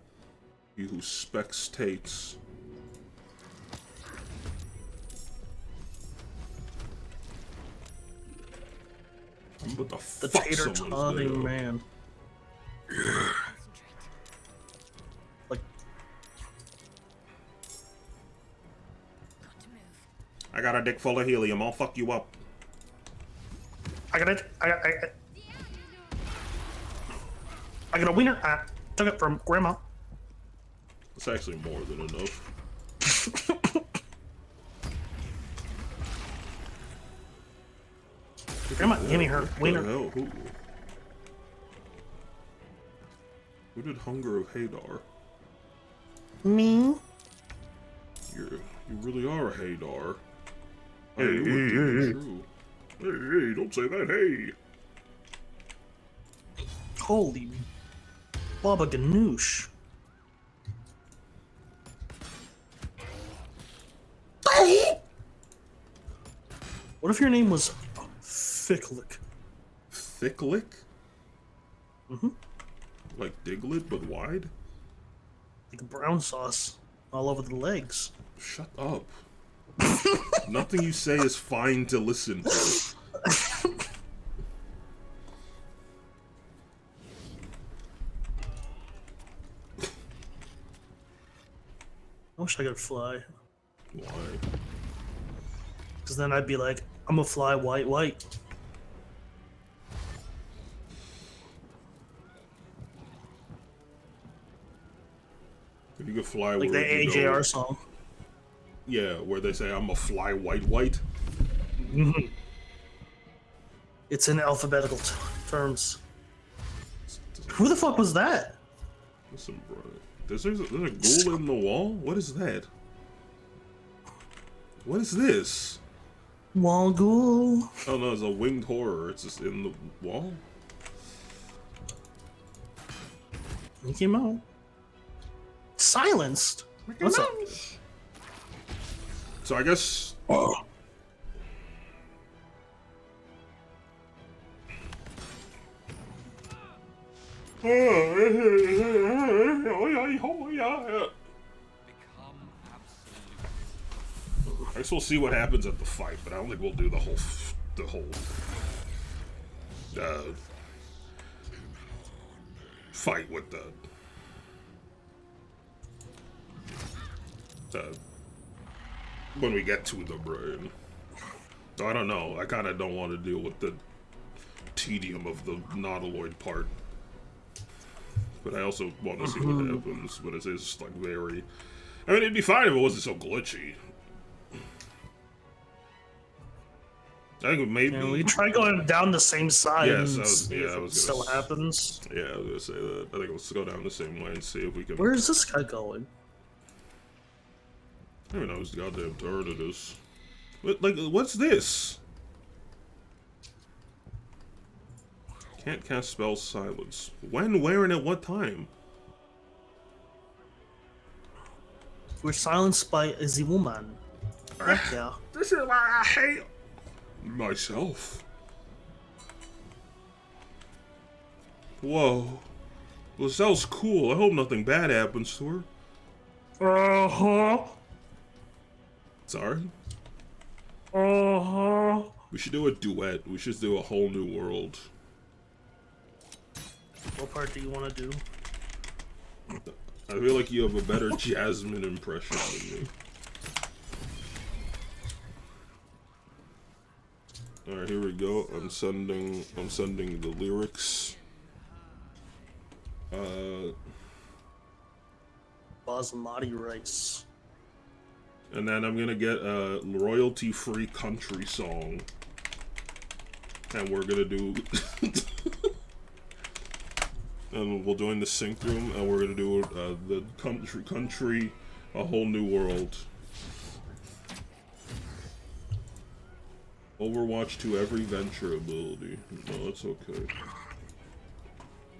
He who spectates. What the The fuck? tater Someone's totting there. man. Like, I got a dick full of helium. I'll fuck you up. I got it. I got a wiener. I took it from Grandma. It's actually more than enough. Grandma, give me her What the wiener. hell? Who did Hunger of Hadar? Me? You really are a Hadar. I knew it to be true. Hey, don't say that, hey! Holy Baba Ganoush. What if your name was Thicklick? Thicklick? Mm-hmm. Like Diglett, but wide? Like brown sauce all over the legs. Shut up. Nothing you say is fine to listen to. I wish I could fly. Why? Because then I'd be like, I'm a fly white white. Good You can fly like the wherever you go. AJR song. Yeah, where they say I'm a fly white. It's in alphabetical terms. Who the fuck was that? Listen, bro. There's a ghoul in the wall? What is that? What is this? Wall ghoul. Oh no, it's a winged horror. It's just in the wall? He came out. Silenced? What's up? So I guess... I guess we'll see what happens at the fight, but I don't think we'll do the whole fight with the when we get to the brain. So I don't know. I kind of don't want to deal with the tedium of the nautiloid part, but I also want to see what happens. But it is like very. I mean, it'd be fine if it wasn't so glitchy. I think maybe we try going down the same side. Yes, and I was see if it still happens. Yeah, I was gonna say that. I think let's go down the same way and see if we can. Where is this guy going? I don't even know whose goddamn turret it is. What's this? Can't cast spells silence. When, where, and at what time? We're silenced by a woman. Heck yeah. This is why I hate myself. Whoa. Lazelle's cool. I hope nothing bad happens to her. Uh-huh. Sorry? Uh-huh. We should do a duet. We should do a whole new world. What part do you want to do? I feel like you have a better Jasmine impression than me. Alright, here we go. I'm sending the lyrics. Basmati rice. And then I'm gonna get a royalty-free country song. And we're gonna do... and we'll join the sync room, and we're gonna do the country, a whole new world. Overwatch to every venture ability. No, that's okay.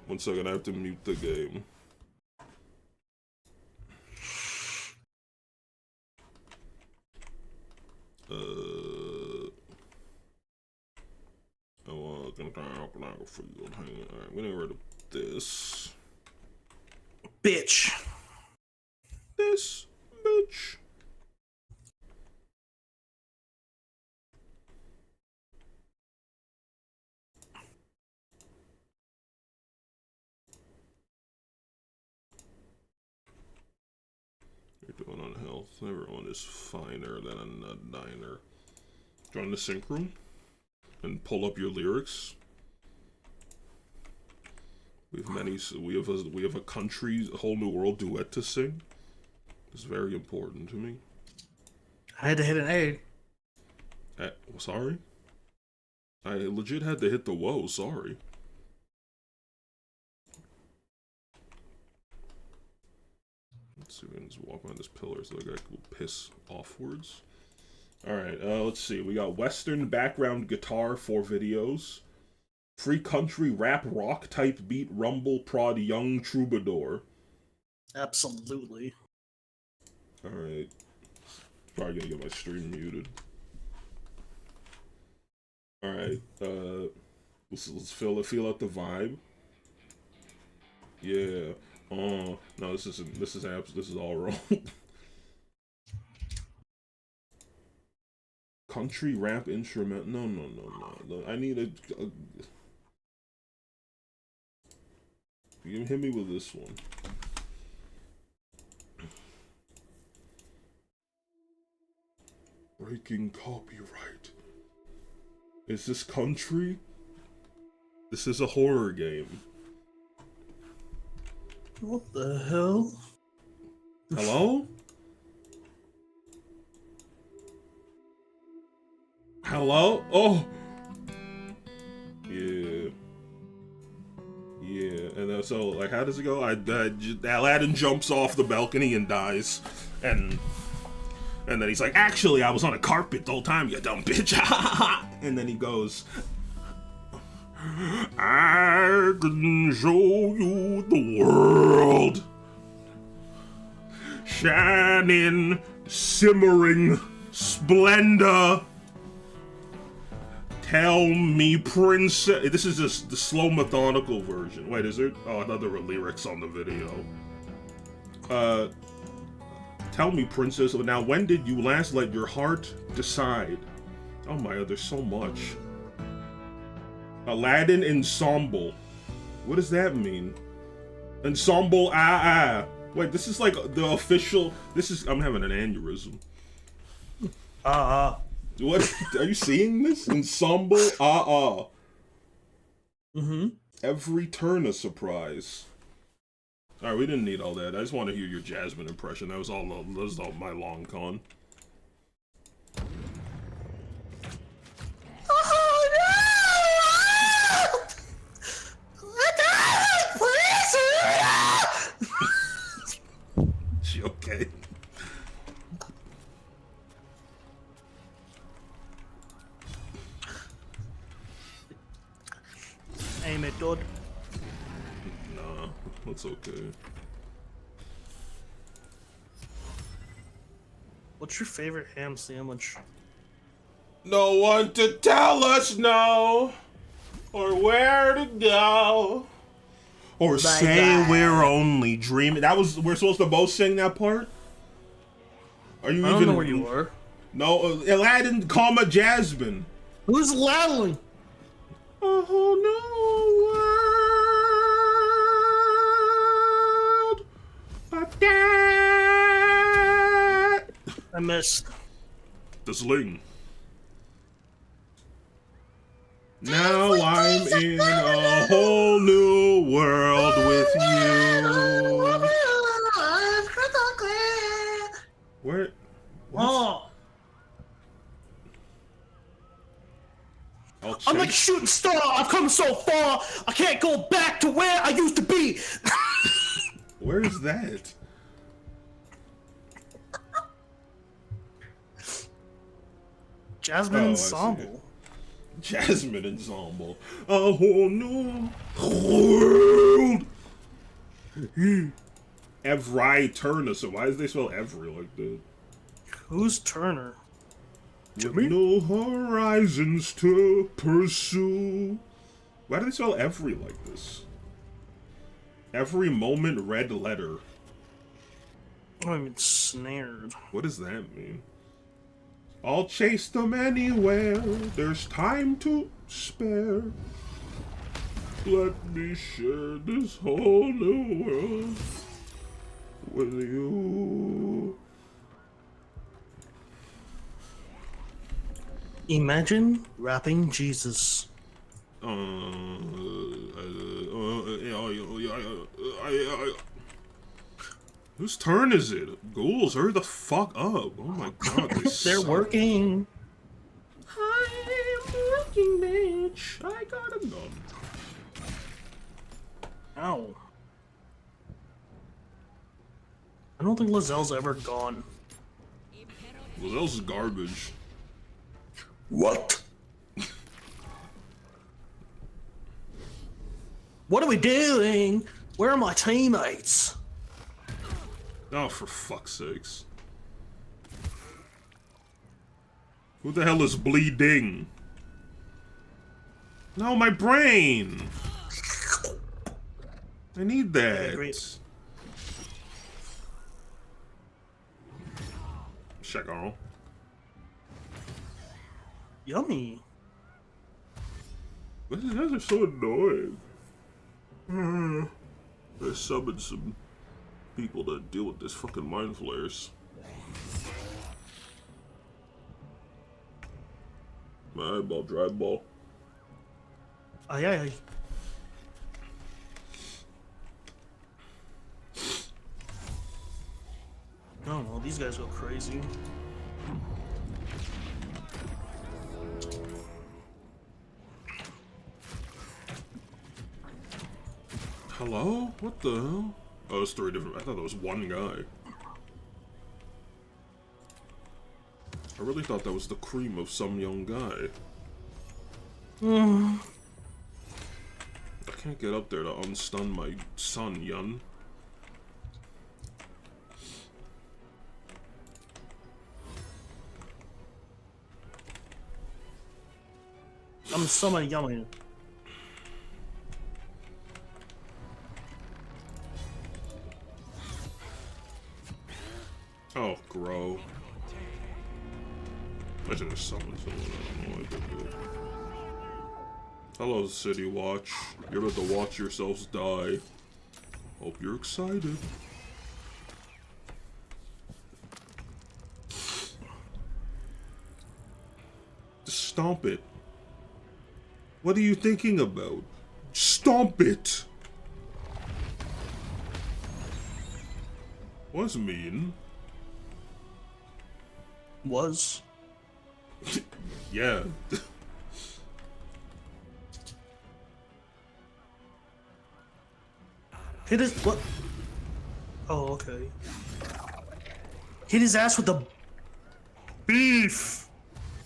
1 second, I have to mute the game. For you. Alright, I'm gonna get rid of this. Bitch. This bitch. You're doing on health. Everyone is finer than a nut diner. Join the sync room and pull up your lyrics. We have many. We have a country, a whole new world duet to sing. It's very important to me. I had to hit an A. Sorry? I legit had to hit the whoa, sorry. Let's see if we can just walk behind this pillar so the guy will piss offwards. Alright, let's see. We got Western background guitar for videos. Free country rap rock type beat rumble prod young troubadour. Absolutely. Alright. Probably gonna get my stream muted. Alright, let's feel out the vibe. Yeah. Oh no, this is all wrong. Country rap instrument. No. I need a you hit me with this one. Breaking copyright. Is this country? This is a horror game. What the hell? Hello? Hello? Oh! Yeah. Yeah, and so, like, how does it go? Aladdin jumps off the balcony and dies. And then he's like, actually, I was on a carpet the whole time, you dumb bitch. And then he goes, I can show you the world. Shining, simmering splendor. Tell me, princess. This is just the slow, methodical version. Wait, is there? Oh, I thought there were lyrics on the video. Tell me, princess. Now, when did you last let your heart decide? Oh my god, there's so much. Aladdin ensemble. What does that mean? Ensemble Wait, this is like the official. This is. I'm having an aneurysm. What? Are you seeing this? Ensemble Mm-hmm. Every turn a surprise. Alright, we didn't need all that. I just want to hear your Jasmine impression. That was all my long con. She okay? Aim it, dude. Nah, that's okay. What's your favorite ham sandwich? No one to tell us no, or where to go, or say we're only dreaming. We're supposed to both sing that part? Are you I don't know where you were. No, Aladdin, comma, Jasmine. Who's Aladdin? A whole new world. But that I missed. the sling. Now I'm in a whole new world with you. Where? Oh. I'm like a shooting star. I've come so far. I can't go back to where I used to be. Where is that? Jasmine Ensemble. Jasmine Ensemble. A whole new world. Every Turner. So why does they spell every like that? Who's Turner? With no horizons to pursue. Why do they spell every like this? Every moment red letter. I'm snared. What does that mean? I'll chase them anywhere. There's time to spare. Let me share this whole new world with you. Imagine rapping Jesus. Whose turn is it? Ghouls, hurry the fuck up. Oh my god, They're working. I'm working, bitch. I got a gun. Ow. I don't think Lazelle's ever gone. Lazelle's garbage. What? What are we doing? Where are my teammates? Oh, for fuck's sakes. Who the hell is bleeding? No, my brain! I need that. Check on. Yummy. These guys are so annoying. I summoned some people to deal with this fucking mind flares. My eyeball, dry ball. Aye, aye, aye. These guys go crazy. Hello? What the hell? Oh, it's 3 different. I thought that was one guy. I really thought that was the cream of some young guy. I can't get up there to unstun my son, Yun. I'm so many yummy. Oh, grow. I should have summoned someone. I don't know what I did. Hello, City Watch. You're about to watch yourselves die. Hope you're excited. Just stomp it. What are you thinking about? Stomp it! Was mean. Was. Yeah. Hit his what? Oh, okay. Hit his ass with the beef.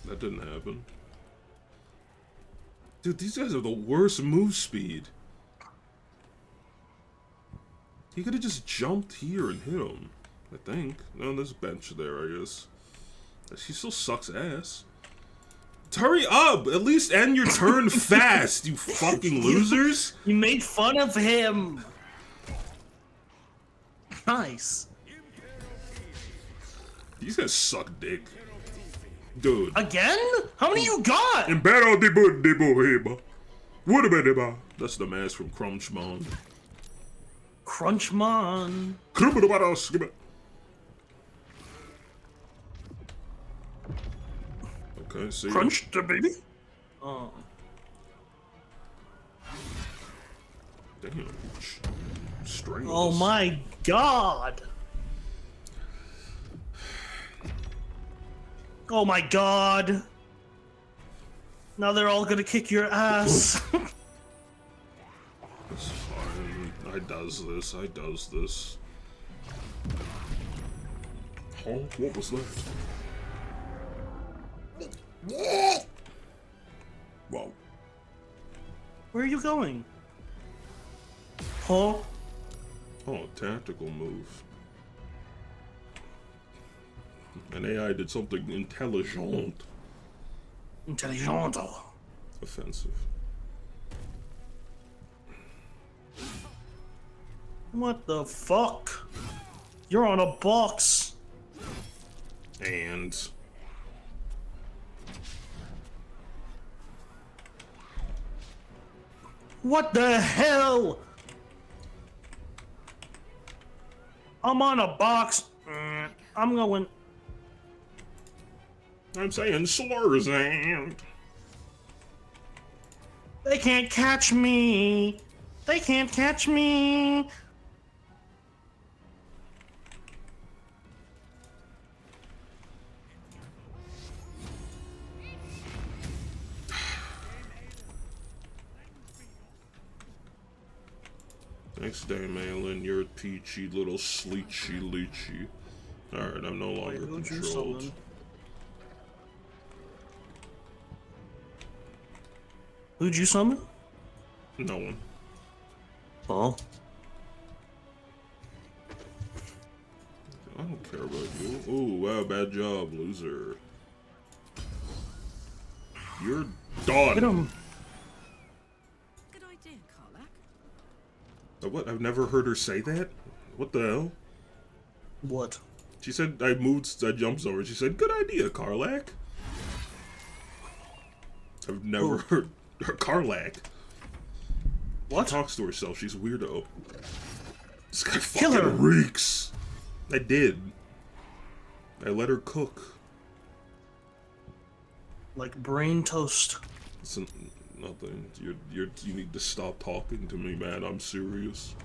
That didn't happen. Dude, these guys have the worst move speed. He could have just jumped here and hit him. I think. No, there's a bench there, I guess. She still sucks ass. Hurry up! At least end your turn fast, you fucking losers! You made fun of him. Nice. These guys suck dick. Dude. Again? How many you got? That's the mask from Crunchmon. Crunchmon. Okay, see. Crunch the baby? Oh. Damn. Strangle Oh this. my god. Oh my god. Now they're all gonna kick your ass. That's fine. I does this. Oh, what was that? Wow. Where are you going? Huh? Oh, tactical move. An AI did something intelligent. Intelligent. Offensive. What the fuck? You're on a box. And What the hell? I'm on a box. I'm going. I'm saying slurs and They can't catch me. They can't catch me. Next day, Malin, you're peachy little sleechy leechy. Alright, I'm no longer who'd you controlled. summon? Who'd you summon? No one. Oh. I don't care about you. Ooh, wow, bad job, loser. You're done. Get him. Good idea, Karlak. What? I've never heard her say that? What the hell? What? She said I jumped over. She said, good idea, Karlak. I've never heard her Karlak. What? She talks to herself. She's a weirdo. This guy Kill her. fucking reeks. I did. I let her cook. Like brain toast. It's nothing. You need to stop talking to me, man. I'm serious.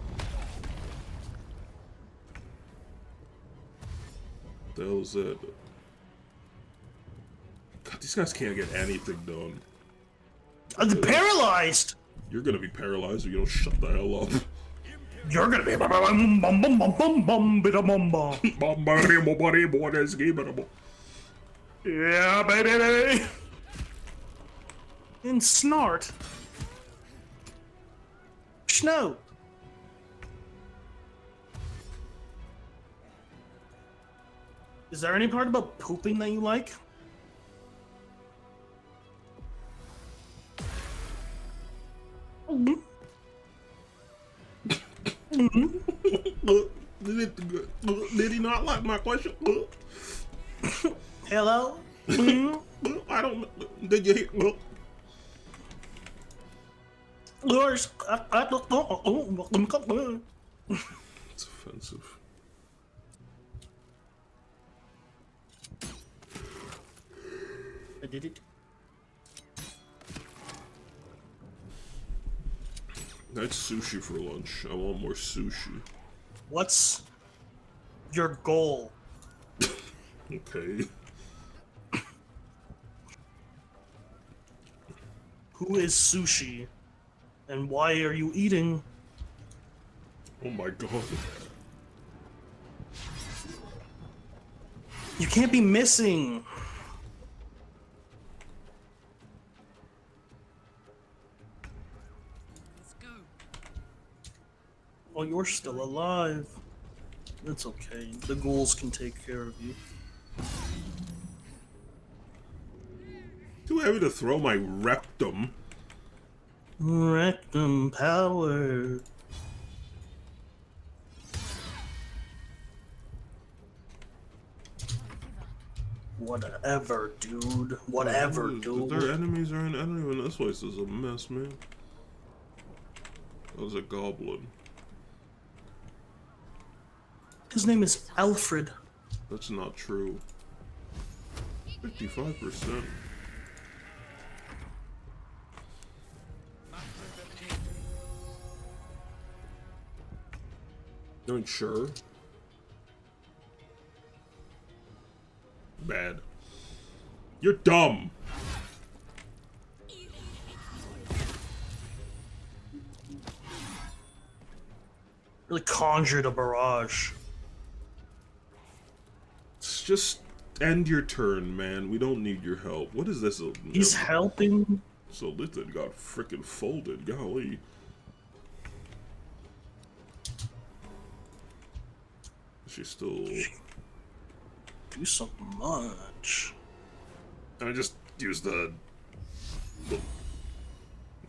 the hell is that? God, these guys can't get anything done. I'm paralyzed! You're gonna be paralyzed if you don't shut the hell up. You're gonna be bum bum bum bum bum bum bum bum. Yeah, baby. And snort. Snow. Is there any part about pooping that you like? Did he not like my question? Hello? I don't. Did you hear? Yours. It's offensive. I did it. That's sushi for lunch. I want more sushi. What's your goal? Okay. Who is Sushi? And why are you eating? Oh my god. You can't be missing. Let's go. Well, you're still alive. That's okay. The ghouls can take care of you. Too heavy to throw my rectum. Rectum power. Whatever, dude. Whatever, dude. There enemies are in. I don't even know. This place is a mess, man. That was a goblin. His name is Alfred. That's not true. 55%. You ain't sure? Bad. You're dumb. Really conjured a barrage. Just end your turn, man. We don't need your help. What is this? He's helping. So Lithin got frickin' folded. Golly. She's still. Do so much. I just use the.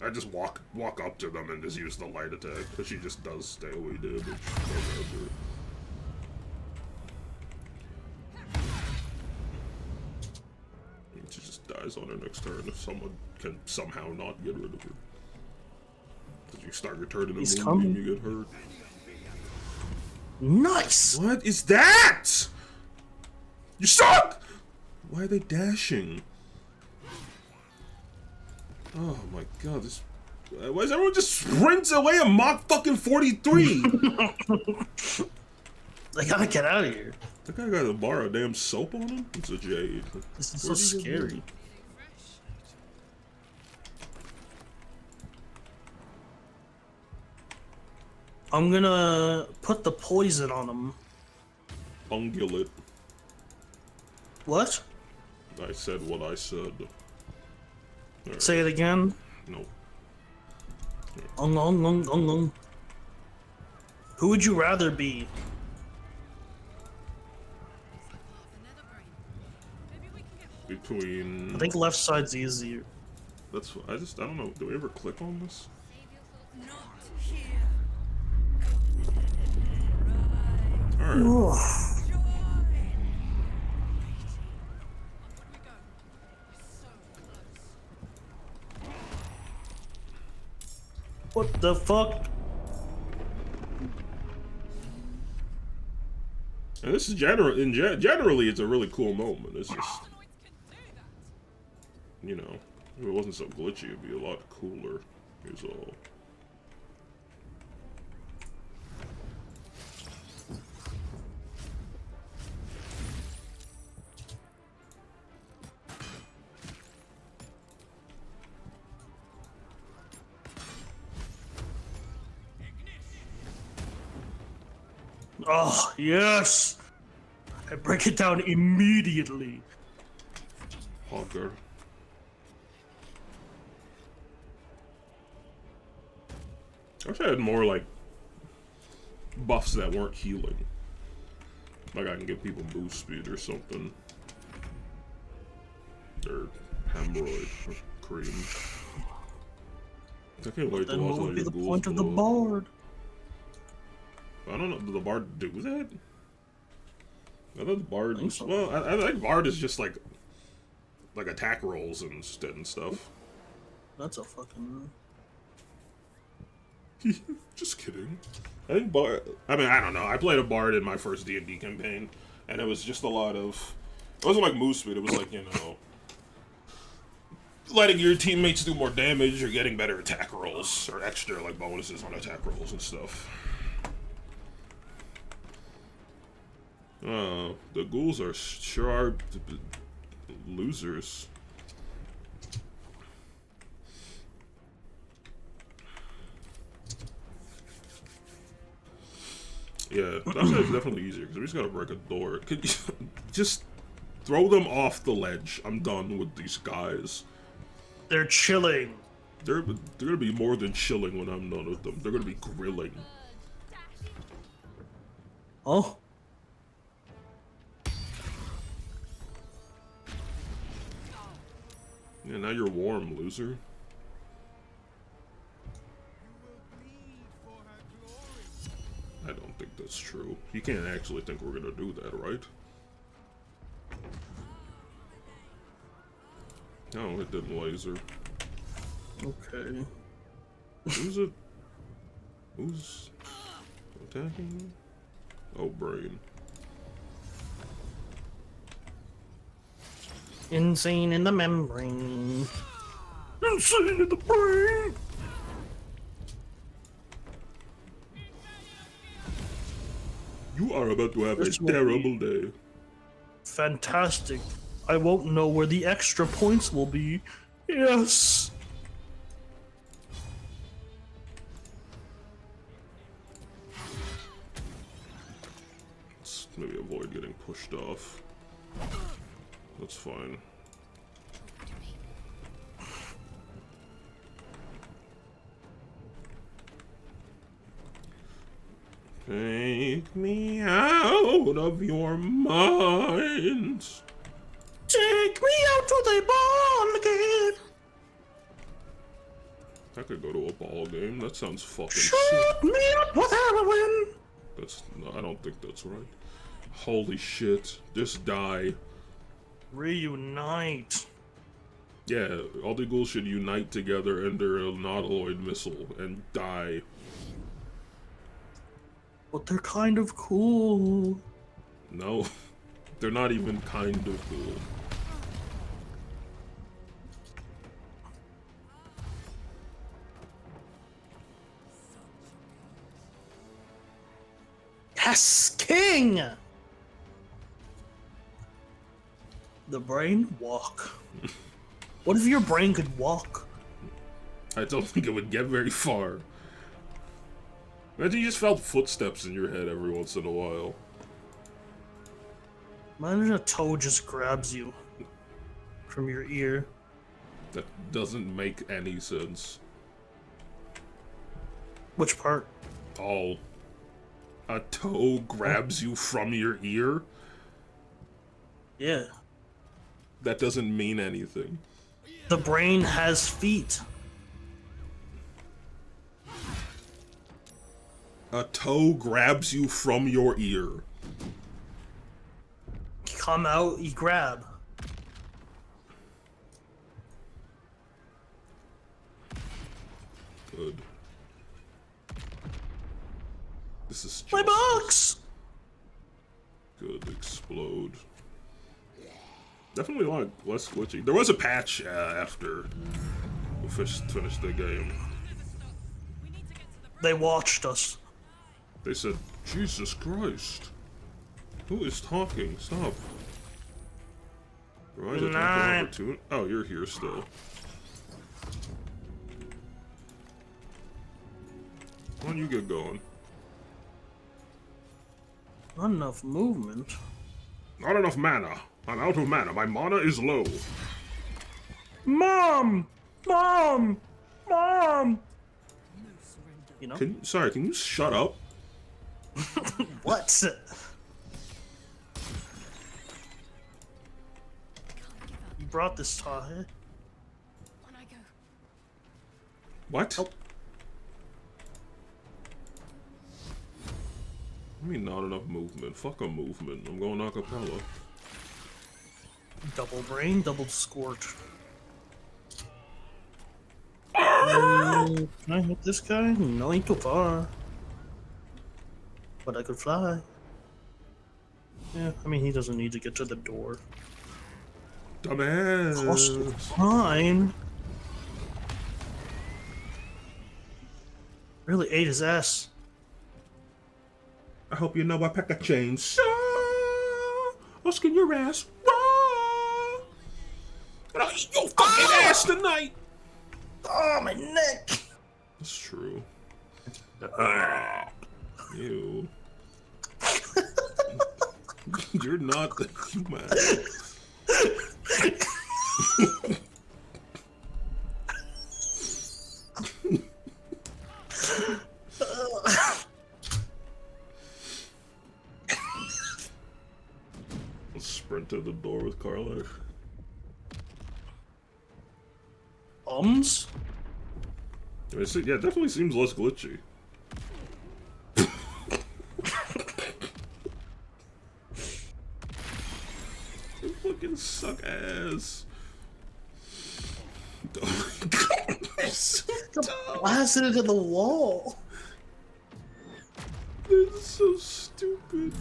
I just walk up to them and just use the light attack, but she just does stay away damage. She just dies on her next turn if someone can somehow not get rid of her. Because you start your turn in the movie and you get hurt. Nice! What is that? You suck! Why are they dashing? Oh my god, this... why is everyone just sprints away at Mach fucking 43? They gotta get out of here. That guy got to borrow a damn soap on him? It's a jade. This is so scary. I'm gonna put the poison on him. Ungulate. What? I said what I said. Right. Say it again. No. Who would you rather be? Between... I think left side's easier. That's... I don't know. Do we ever click on this? Alright. What the fuck? And this is generally it's a really cool moment. It's just, you know, if it wasn't so glitchy, it'd be a lot cooler. Here's all. Oh, yes! I break it down immediately. Hogger. I wish I had more, like, buffs that weren't healing. Like, I can give people boost speed or something. Or hemorrhoid or cream. I can't wait to Then watch what all would be your the ghouls point of the blow up. bard? I don't know. Did the bard do that? I thought the bard was... so. Well, I think bard is just, like attack rolls and stuff. That's a fucking... Just kidding. I think bard... I mean, I don't know. I played a bard in my first D&D campaign, and it was just a lot of... It wasn't like move speed. It was like, you know... letting your teammates do more damage or getting better attack rolls or extra, like, bonuses on attack rolls and stuff. The ghouls are sure are losers. Yeah, that side's definitely easier because we just gotta break a door. Could you just throw them off the ledge? I'm done with these guys. They're chilling. They're gonna be more than chilling when I'm done with them. They're gonna be grilling. Oh. Yeah, now you're warm, loser. I don't think that's true. You can't actually think we're gonna do that, right? No, it didn't laser. Okay. Who's it? Who's attacking me? Oh, brain. Insane in the membrane. Insane in the brain! You are about to have This a will terrible day. Fantastic. I won't know where the extra points will be. Yes! Let's maybe avoid getting pushed off. That's fine. Take me out of your minds. Take me out to the ball again. I could go to a ball game. That sounds fucking sick. Shoot me up with heroin. That's no, I don't think that's right. Holy shit! Just die. Reunite. Yeah, all the ghouls should unite together under a nautiloid missile and die. But they're kind of cool. No, they're not even kind of cool. Yes, king! The brain walk. What if your brain could walk? I don't think it would get very far. Imagine you just felt footsteps in your head every once in a while. Imagine a toe just grabs you from your ear. That doesn't make any sense. Which part? All. A toe grabs you from your ear? Yeah. That doesn't mean anything. The brain has feet. A toe grabs you from your ear. Come out, you grab. Good. This is My box! Good, explode. Definitely a lot less glitchy. There was a patch after we finished the game. They watched us. They said, Jesus Christ. Who is talking? Stop. Right, attack Nah. opportunity. Oh, you're here still. Why don't you get going? Not enough movement. Not enough mana. I'm out of mana. My mana is low. Mom! Mom! Mom! You know? Sorry, can you shut up? What? You brought this Tahe. What? Oh. I mean, not enough movement. Fuck a movement. I'm going acapella. Double brain, double scorch. Can I hit this guy? No, ain't too far. But I could fly. Yeah, I mean, he doesn't need to get to the door. Dumbass. Cost of fine. Really ate his ass. I hope you know I pack a chainsaw. I'll skin your ass raw. And I'll eat your fucking ass tonight. Oh, my neck. That's true. Ew. You're not the human. Let's sprint to the door with Karlach. Yeah, it definitely seems less glitchy. You fucking suck ass. So blasted into the wall. This is so stupid.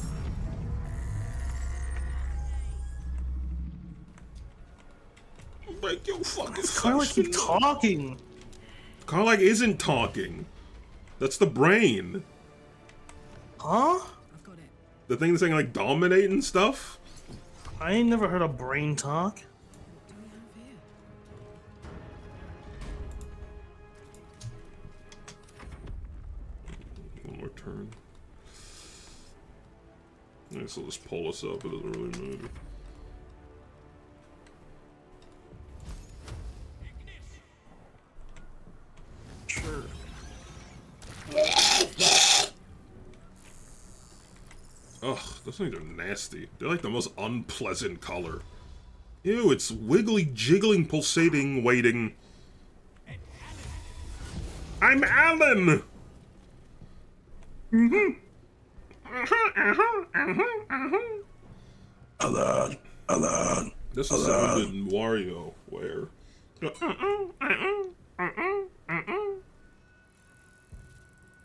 Like, yo, fucking Karlach keep talking. Karlach isn't talking. That's the brain. Huh? The thing that's saying, like, dominate and stuff? I ain't never heard a brain talk. One more turn. I guess I'll just pull us up, it doesn't really matter. Sure. Ugh, those things are nasty. They're like the most unpleasant color. Ew, it's wiggly, jiggling, pulsating, waiting. I'm Alan! Alan. This is sounded in Wario, where...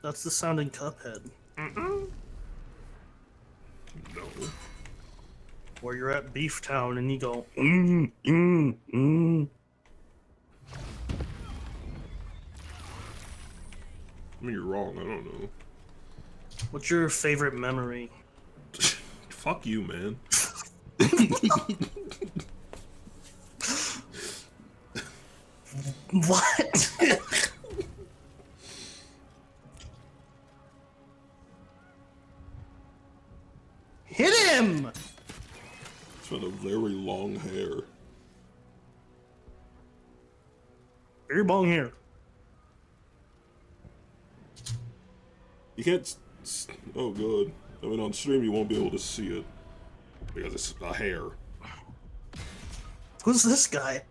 That's the sound in Cuphead. No. Where you're at Beef Town and you go, I mean, you're wrong, I don't know. What's your favorite memory? Fuck you, man. What? Hit him! It's got a very long hair. Very long hair. You can't... Oh, good. I mean, on stream you won't be able to see it. Because it's a hair. Who's this guy?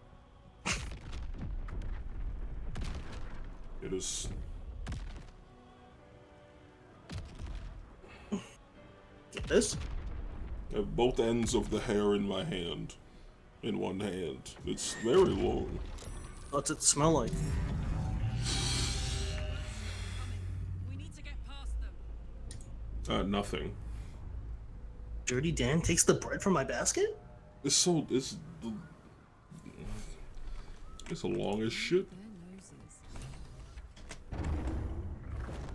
It is... Get this? I have both ends of the hair in my hand. In one hand. It's very long. What's it smell like? We need to get past them. Nothing. Dirty Dan takes the bread from my basket? It's so... It's a long as shit.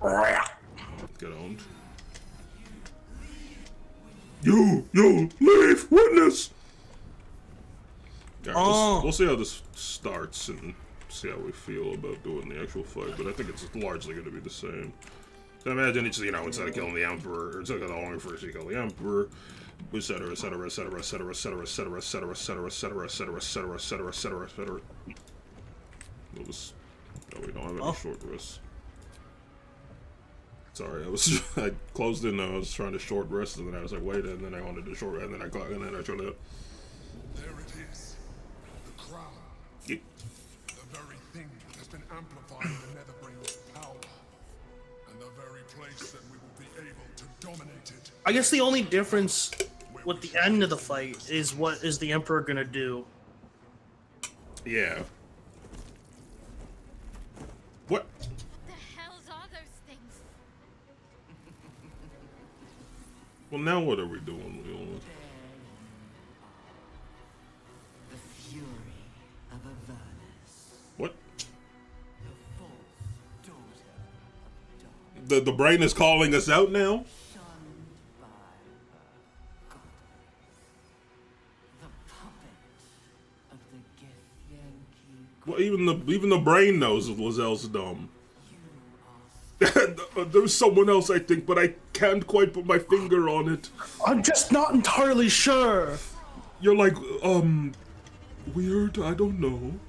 Get owned. You leave witness. Yeah, we'll see how this starts and see how we feel about doing the actual fight, but I think it's largely going to be the same. So imagine it's, you know, instead of killing the Emperor, it took a longer first to kill the Emperor, etc., etc., etc., etc., etc., etc., etc., etc., etc., etc., etc., etc., etc., etc. What was? No, we don't have any short rests. Sorry, I closed in. I was trying to short rest, and then I was like, wait, and then I wanted to short, and then I clocked, and then I tried to. There it is, the crown. Yeah. The very thing that has been amplifying the Netherbrain's power, and the very place that we will be able to dominate it. I guess the only difference with the end of the fight is what is the Emperor gonna do? Yeah. What? The hells are those things? Well, now what are we doing, Leon? The fury of Avernus. What? The fourth daughter of Dawn. The brain is calling us out now? Shunned by her goddess. The puppet of the Githyanki. Well, even the brain knows Lazelle's dumb. There's someone else, I think, but I can't quite put my finger on it. I'm just not entirely sure. You're like, weird, I don't know.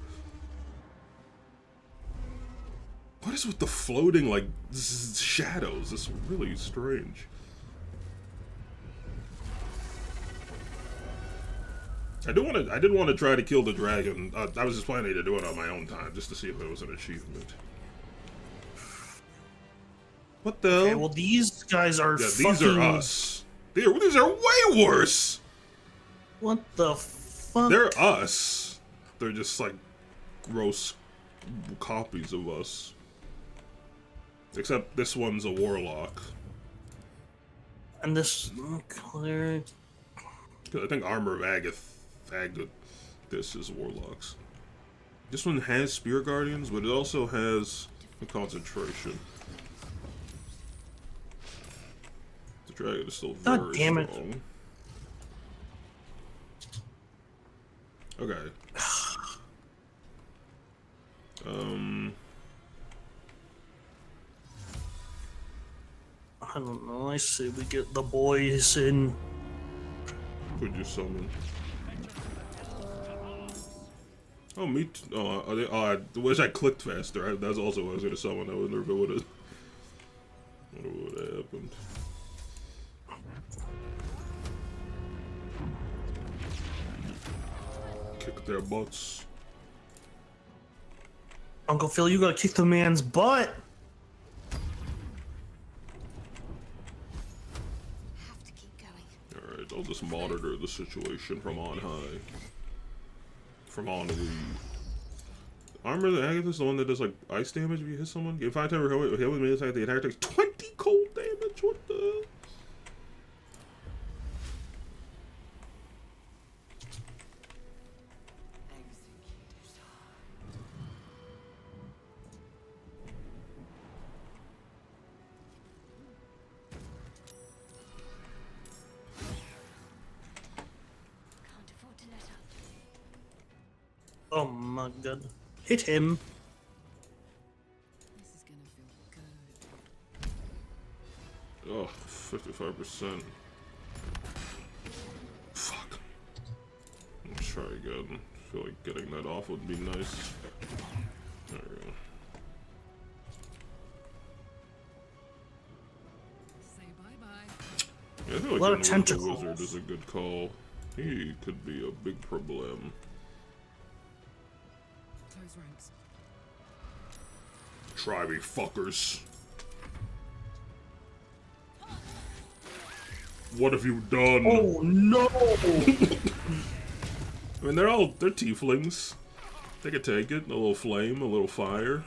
What is with the floating, like, shadows? It's really strange. I did want to try to kill the dragon. I was just planning to do it on my own time, just to see if it was an achievement. What the hell? Okay, well, these guys are these are us. These are way worse! What the fuck? They're us. They're just, like, gross copies of us. Except this one's a warlock. And this clear. I think Armor of Agath, this is warlocks. This one has Spear Guardians, but it also has a concentration. The dragon is still very strong. Okay. I don't know. I say we get the boys in. Could you summon? Oh, me too. I wish I clicked faster. That's also what I was gonna summon. I wonder if it would have happened. Kick their butts. Uncle Phil, you gotta kick the man's butt. Alright, I'll just monitor the situation from on high. From on the... Armor of the Agath is the one that does, like, ice damage if you hit someone? Gain 5 times hit with melee attack, the attacker takes 20 cold damage? What the... Oh my god. Hit him. This is gonna feel good. Oh, 55%. Fuck. Let's try again. I feel like getting that off would be nice. There we go. Say bye-bye. Yeah, I feel like A lot of getting rid of the tentacles. wizard is a good call. He could be a big problem. Close ranks. Try me, fuckers. What have you done? Oh no! I mean, they're tieflings. They could take it. A little flame, a little fire.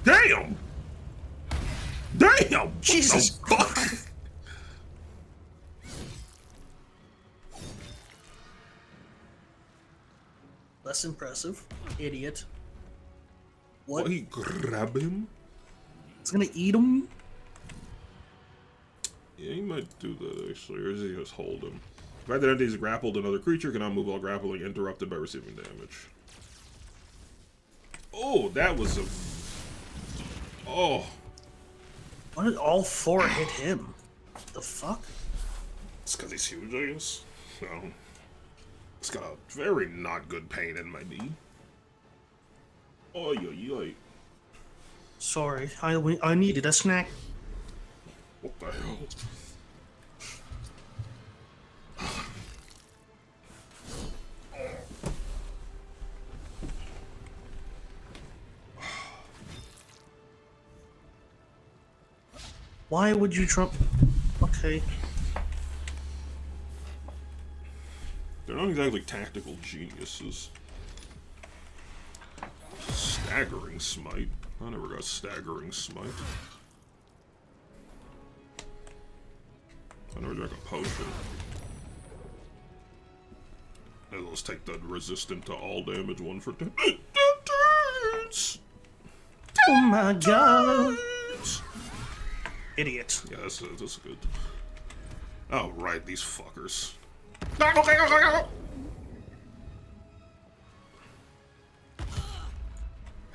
Damn! Damn! Jesus Christ! Less impressive. Idiot. What? He grab him? It's gonna eat him? Yeah, he might do that actually, or does he just hold him? If either entity is grappled, another creature cannot move while grappling, interrupted by receiving damage. Oh, that was a... Oh. Why did all 4 hit him? The fuck? It's because he's huge, I guess. No. It's got a very not good pain in my knee. Oy, oy, oy. Sorry, I needed a snack. What the hell? Why would you trump? Okay. They're not exactly tactical geniuses. Staggering smite. I never got staggering smite. I never drank a potion. And let's take the resistant to all damage one for 10 turns. Oh my god. Idiot. Yeah, that's good. Oh, right, these fuckers.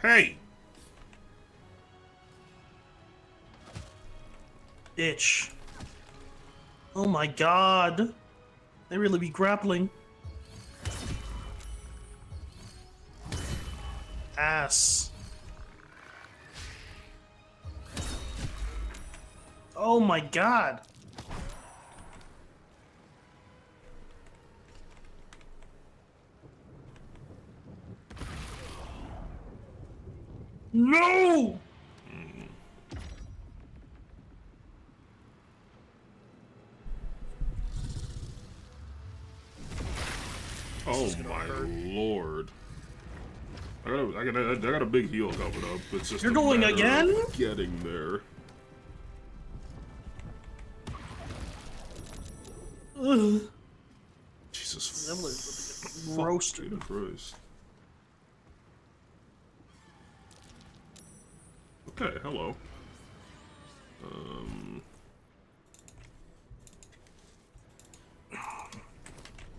Hey! Bitch. Oh my god. They really be grappling. Ass. Oh my god. No! Oh my lord. I got a big heal coming up. It's just You're a going matter again? of getting there. Ugh. Jesus. That was roasted. Christ. Okay, hello.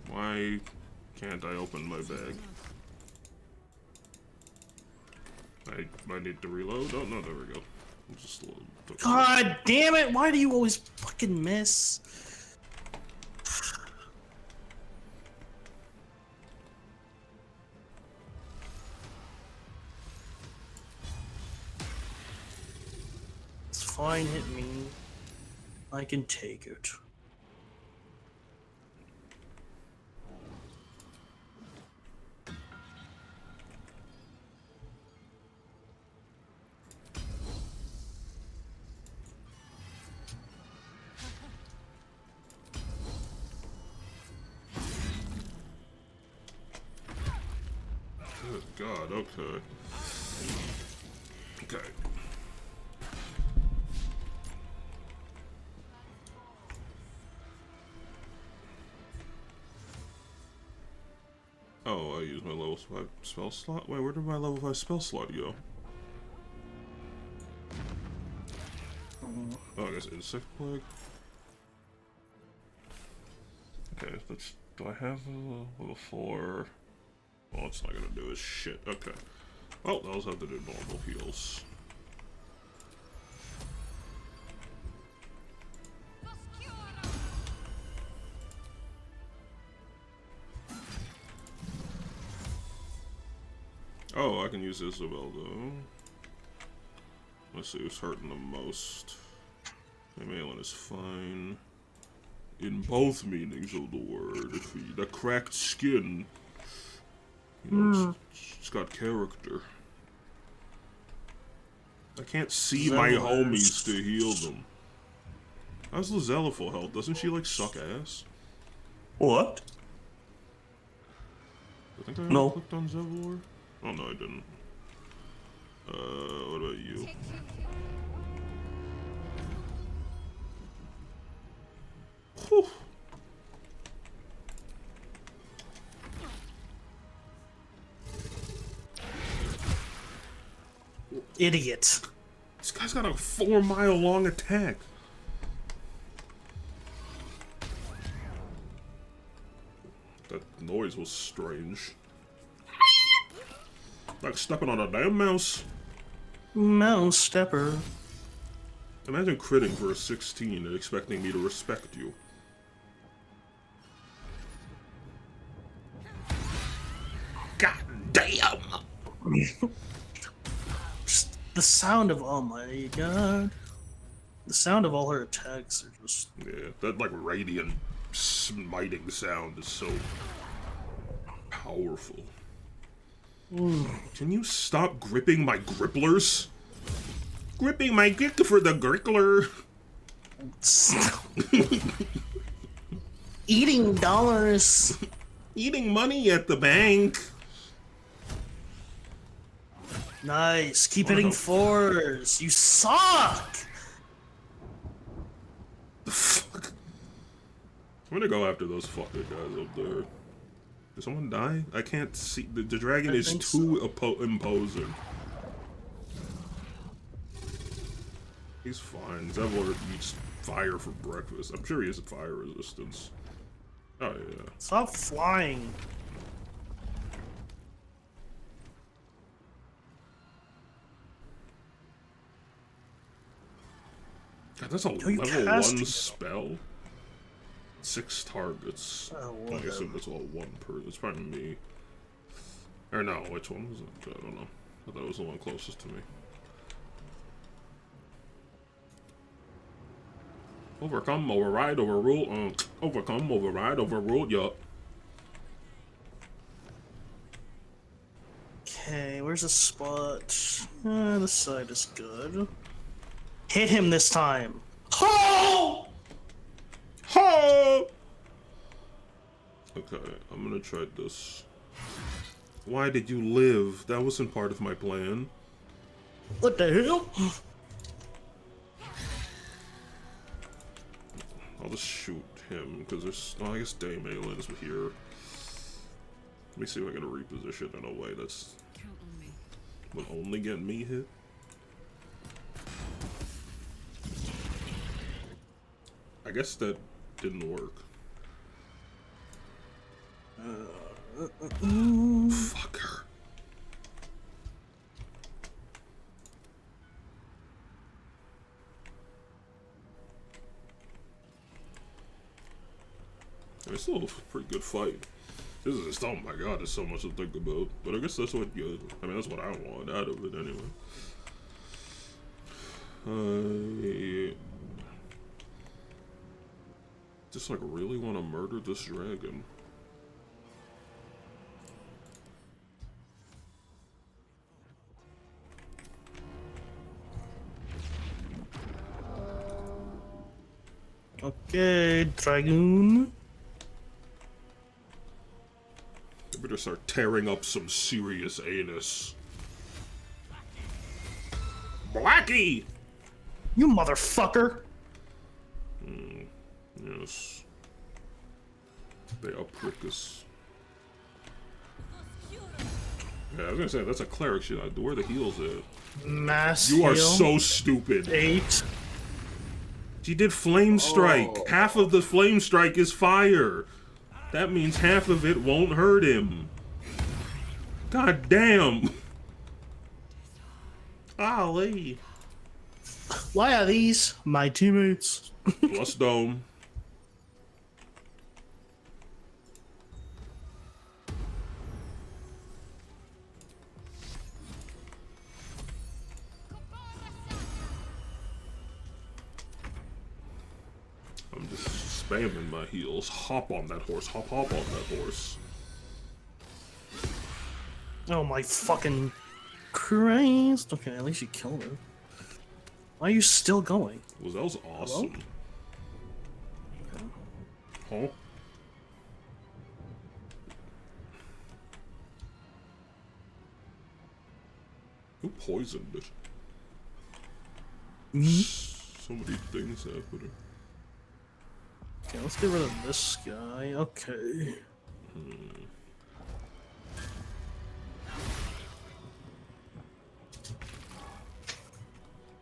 Why can't I open my bag? I might need to reload. Oh, no, there we go. Just God damn it! Why do you always fucking miss? It's fine, hit me. I can take it. Good God, okay. Okay. Oh, I used my level 5 spell slot? Wait, where did my level 5 spell slot go? Oh, I guess Insect Plague. Okay, let's... Do I have a level 4? Well, it's not gonna do is shit. Okay. Well, those have to do normal heals. Oh, I can use Isabel though. Let's see who's hurting the most. Malin is fine. In both meanings of the word. The cracked skin. You know, it's got character. I can't see my homies to heal them. How's Lizella full health? Doesn't she like suck ass? What? I think I clicked on Zevlor. Oh no, I didn't. What about you? Whew. Idiot. This guy's got a 4-mile long attack. That noise was strange. Like stepping on a damn mouse. Mouse stepper. Imagine critting for a 16 and expecting me to respect you. God damn! Just the sound of, oh my god. The sound of all her attacks are just... Yeah, that like radiant smiting sound is so powerful. Can you stop gripping my gripplers? Gripping my gick for the grickler. Eating dollars. Eating money at the bank. Nice. Keep hitting fours. You suck. The fuck? I'm gonna go after those fucking guys up there. Did someone die? I can't see. The dragon is too imposing. He's fine. Zevlor eats fire for breakfast. I'm sure he has fire resistance. Oh yeah. Stop flying. God, that's a level 1 spell. 6 targets. I assume that's all one per. It's probably me. Or no, which one was it? I don't know. I thought it was the one closest to me. Overcome, override, overrule. Overcome, override, overruled. Yup. Okay, where's the spot? This side is good. Hit him this time. Ho! Ho! Okay, I'm gonna try this. Why did you live? That wasn't part of my plan. What the hell? I'll just shoot him, because there's... Oh, I guess Dame Aylin's here. Let me see if I can reposition in a way that's... will only get me hit. I guess that didn't work. Fucker. It's still a pretty good fight. This is just, oh my god, there's so much to think about. But I guess that's what you, I mean, that's what I want out of it anyway. Just like really want to murder this dragon. Okay, dragoon. I better start tearing up some serious anus. Blackie! You motherfucker! Yes. They uprick us. Yeah, I was gonna say, that's a cleric shit. Where the heals at? Mass You are heal. so stupid. 8. She did flame strike. Oh. Half of the flame strike is fire. That means half of it won't hurt him. God damn. Golly. Why are these my teammates? Plus dome. I'm just spamming my heels. Hop on that horse. Hop on that horse. Oh my fucking Christ. Okay, at least you killed her. Why are you still going? Well, that was awesome. Huh? Who poisoned it? Me? So many things happening. Okay, let's get rid of this guy. Okay.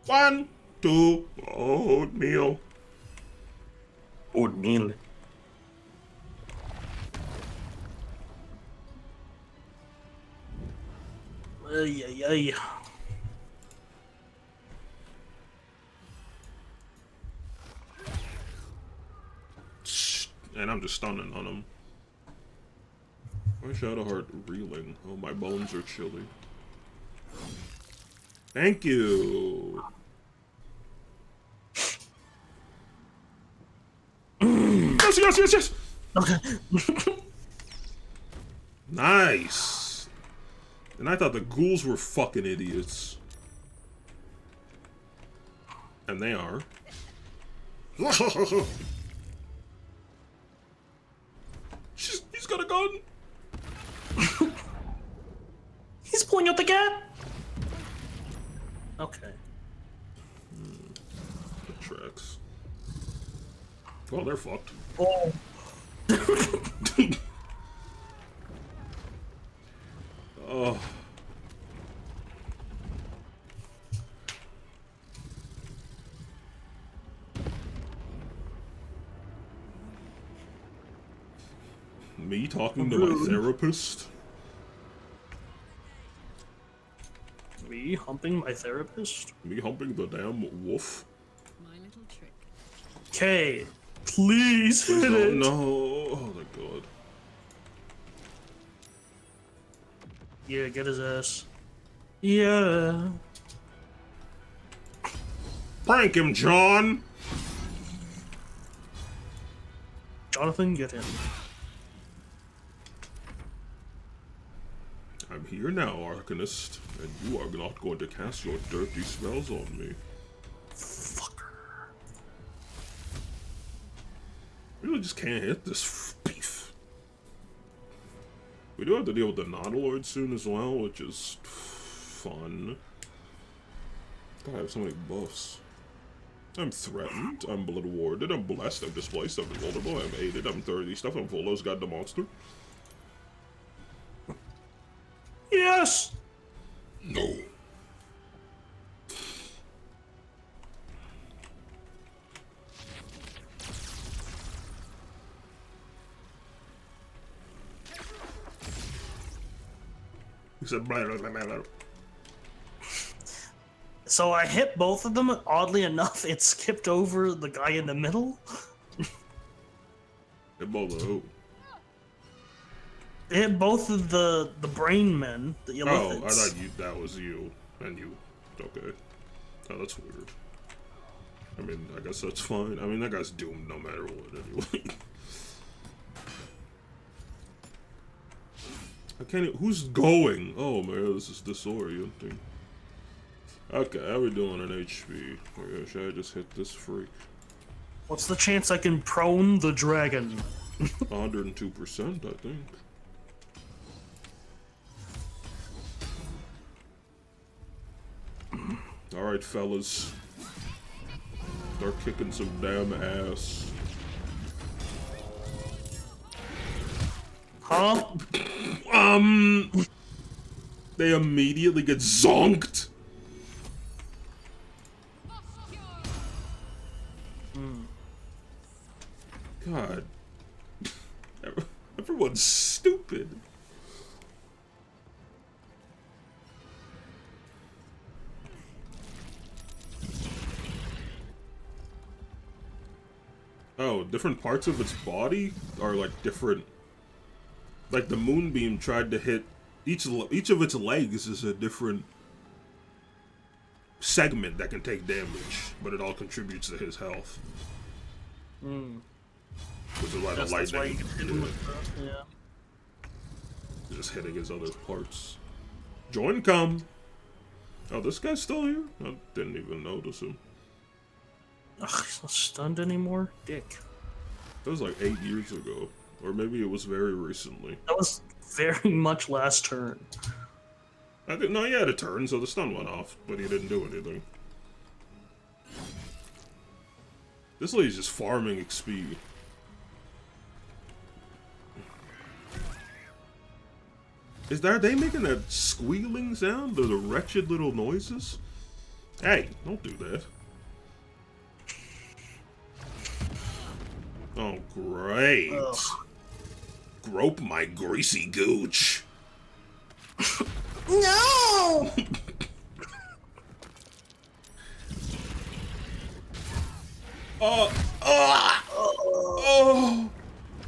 One, two, oatmeal. Oatmeal. ay. And I'm just stunning on him. My Shadowheart reeling. Oh, my bones are chilly. Thank you. Yes, yes, yes, yes. Okay. Nice. And I thought the ghouls were fucking idiots. And they are. He's got a gun. He's pulling out the gat. Okay. The tracks. Well, they're fucked. Oh. Oh. Me talking to my therapist? Me humping my therapist? Me humping the damn wolf? My little trick. Okay, please hit Oh it. no! Oh my god! Yeah, get his ass. Yeah. Prank him, John! Jonathan, get him. I'm here now, Arcanist, and you are not going to cast your dirty spells on me. Fucker. Really just can't hit this beef. We do have to deal with the Nautiloid soon as well, which is fun. God, I have so many buffs. I'm threatened, I'm blood warded, I'm blessed, I'm displaced, I'm vulnerable, I'm aided, I'm 30 stuff, I'm Volo's got the monster. Yes! No. He said blah, blah, blah, blah, blah. So I hit both of them. Oddly enough, it skipped over the guy in the middle. Hit both of who? It hit both of the brain men. The Oh, I elephants. thought that was you. And you. Okay. Oh, that's weird. I mean, I guess that's fine. I mean, that guy's doomed no matter what anyway. I can't even, who's going? Oh man, this is disorienting. Okay, how we doing on HP? Okay, should I just hit this freak? What's the chance I can prone the dragon? 102%, I think. Alright, fellas. Start kicking some damn ass. Huh? They immediately get zonked. God. Everyone's stupid. Oh, different parts of its body are like different. Like the moonbeam tried to hit each of its legs is a different segment that can take damage, but it all contributes to his health. Which is why the That's why you lightning. can hit him with that, yeah. Just hitting his other parts. Join come. Oh, this guy's still here? I didn't even notice him. Ugh, he's not stunned anymore? Dick. That was like 8 years ago. Or maybe it was very recently. That was very much last turn. I didn't know he had a turn, so the stun went off, but he didn't do anything. This lady's just farming XP. Are they making that squealing sound? The wretched little noises? Hey, don't do that. Oh, great. Ugh. Grope my greasy gooch. No!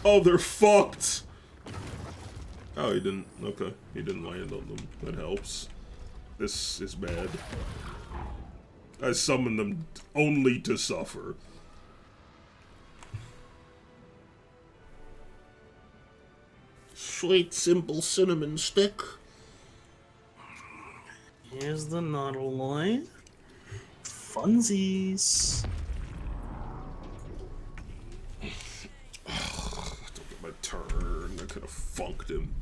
Oh, they're fucked. Oh, he didn't. Okay, he didn't land on them. That helps. This is bad. I summoned them only to suffer. Sweet, simple cinnamon stick. Here's the Nautiloid. Funsies. Don't get my turn. I could have funked him.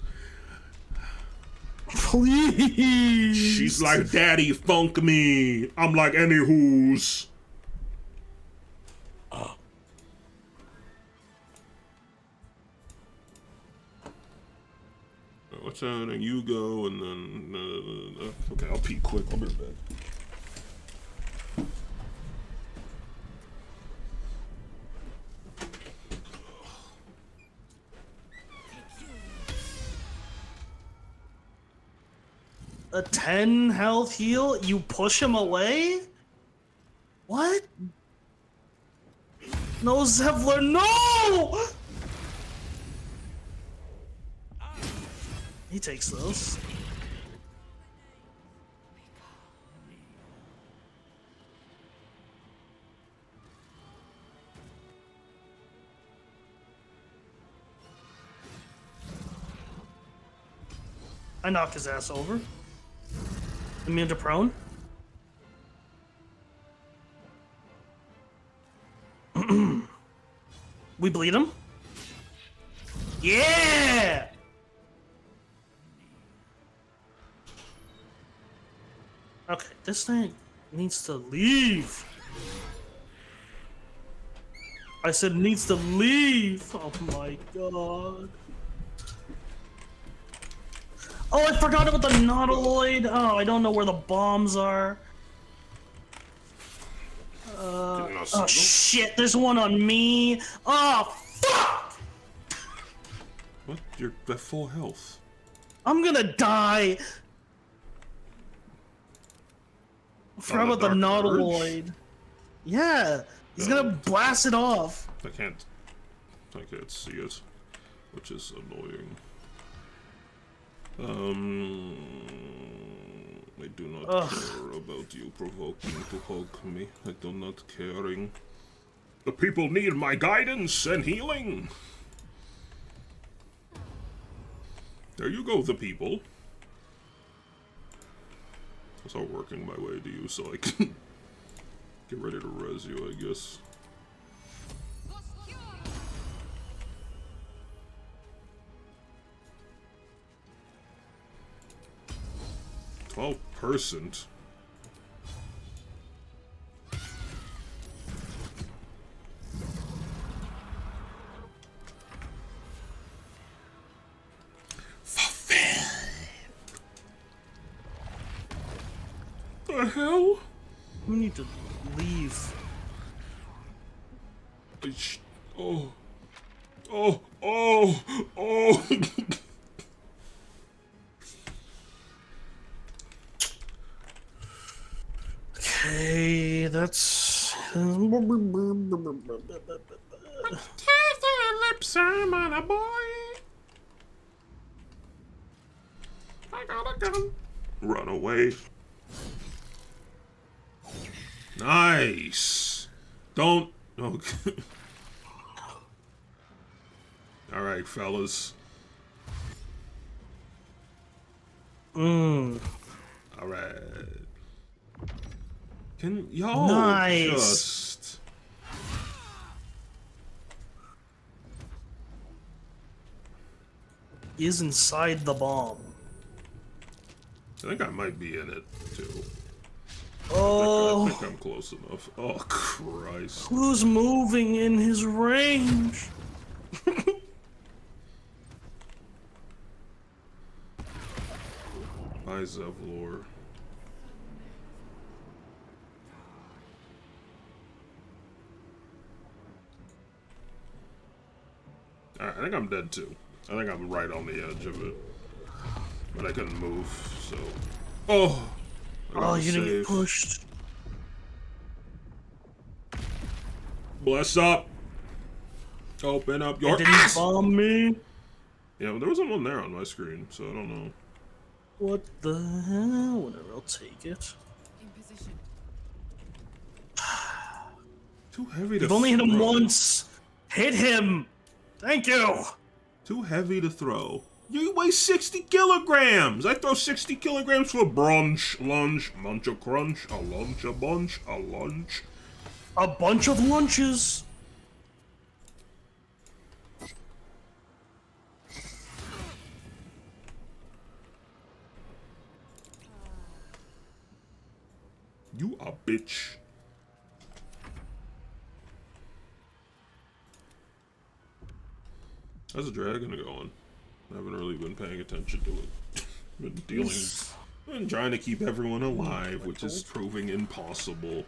Please. She's like, Daddy, funk me. I'm like, anywho's. What's happening? You go, and then... okay, I'll pee quick. I'll be right back. A 10 health heal? You push him away? What? No, Zevler, no! He takes those. I knock his ass over. Immune to prone. We bleed him. Yeah! Okay, this thing needs to leave. I said needs to leave. Oh my god. Oh, I forgot about the Nautiloid. Oh, I don't know where the bombs are. Oh shit, there's one on me. Oh, fuck! What? You're at full health. I'm gonna die. I forgot about the Nautiloid. Yeah, he's gonna blast it off. I can't see it, which is annoying. I do not care about you provoking to hug me. I do not caring. The people need my guidance and healing. There you go, the people. I'll start working my way to you so I can get ready to res you, I guess. 12%. The hell? We need to leave. Oh. Oh. Oh. Oh. Okay, that's. Lips, I'm on a boy. I got a gun. Run away. Nice. Don't. Okay. All right, fellas. Mmm. All right. Can y'all just... Is inside the bomb. I think I might be in it, too. Oh. I think I'm close enough. Oh, Christ. Who's moving in his range? Hi, Zevlor. Alright, I think I'm dead too. I think I'm right on the edge of it. But I couldn't move, so... Oh! Oh, you didn't save. get pushed. Bless up! Open up your It didn't ass! bomb me. Yeah, well, there wasn't one there on my screen, so I don't know. What the hell? Whatever, I'll take it. In position. Too heavy to You've only hit him throw. once. Hit him! Thank you! Too heavy to throw. You weigh 60 kilograms! I throw 60 kilograms for brunch, lunch, munch a crunch, a lunch, a bunch, a lunch. A bunch of lunches. You a bitch. How's the dragon going? I haven't really been paying attention to it. Been trying to keep everyone alive, which is proving impossible.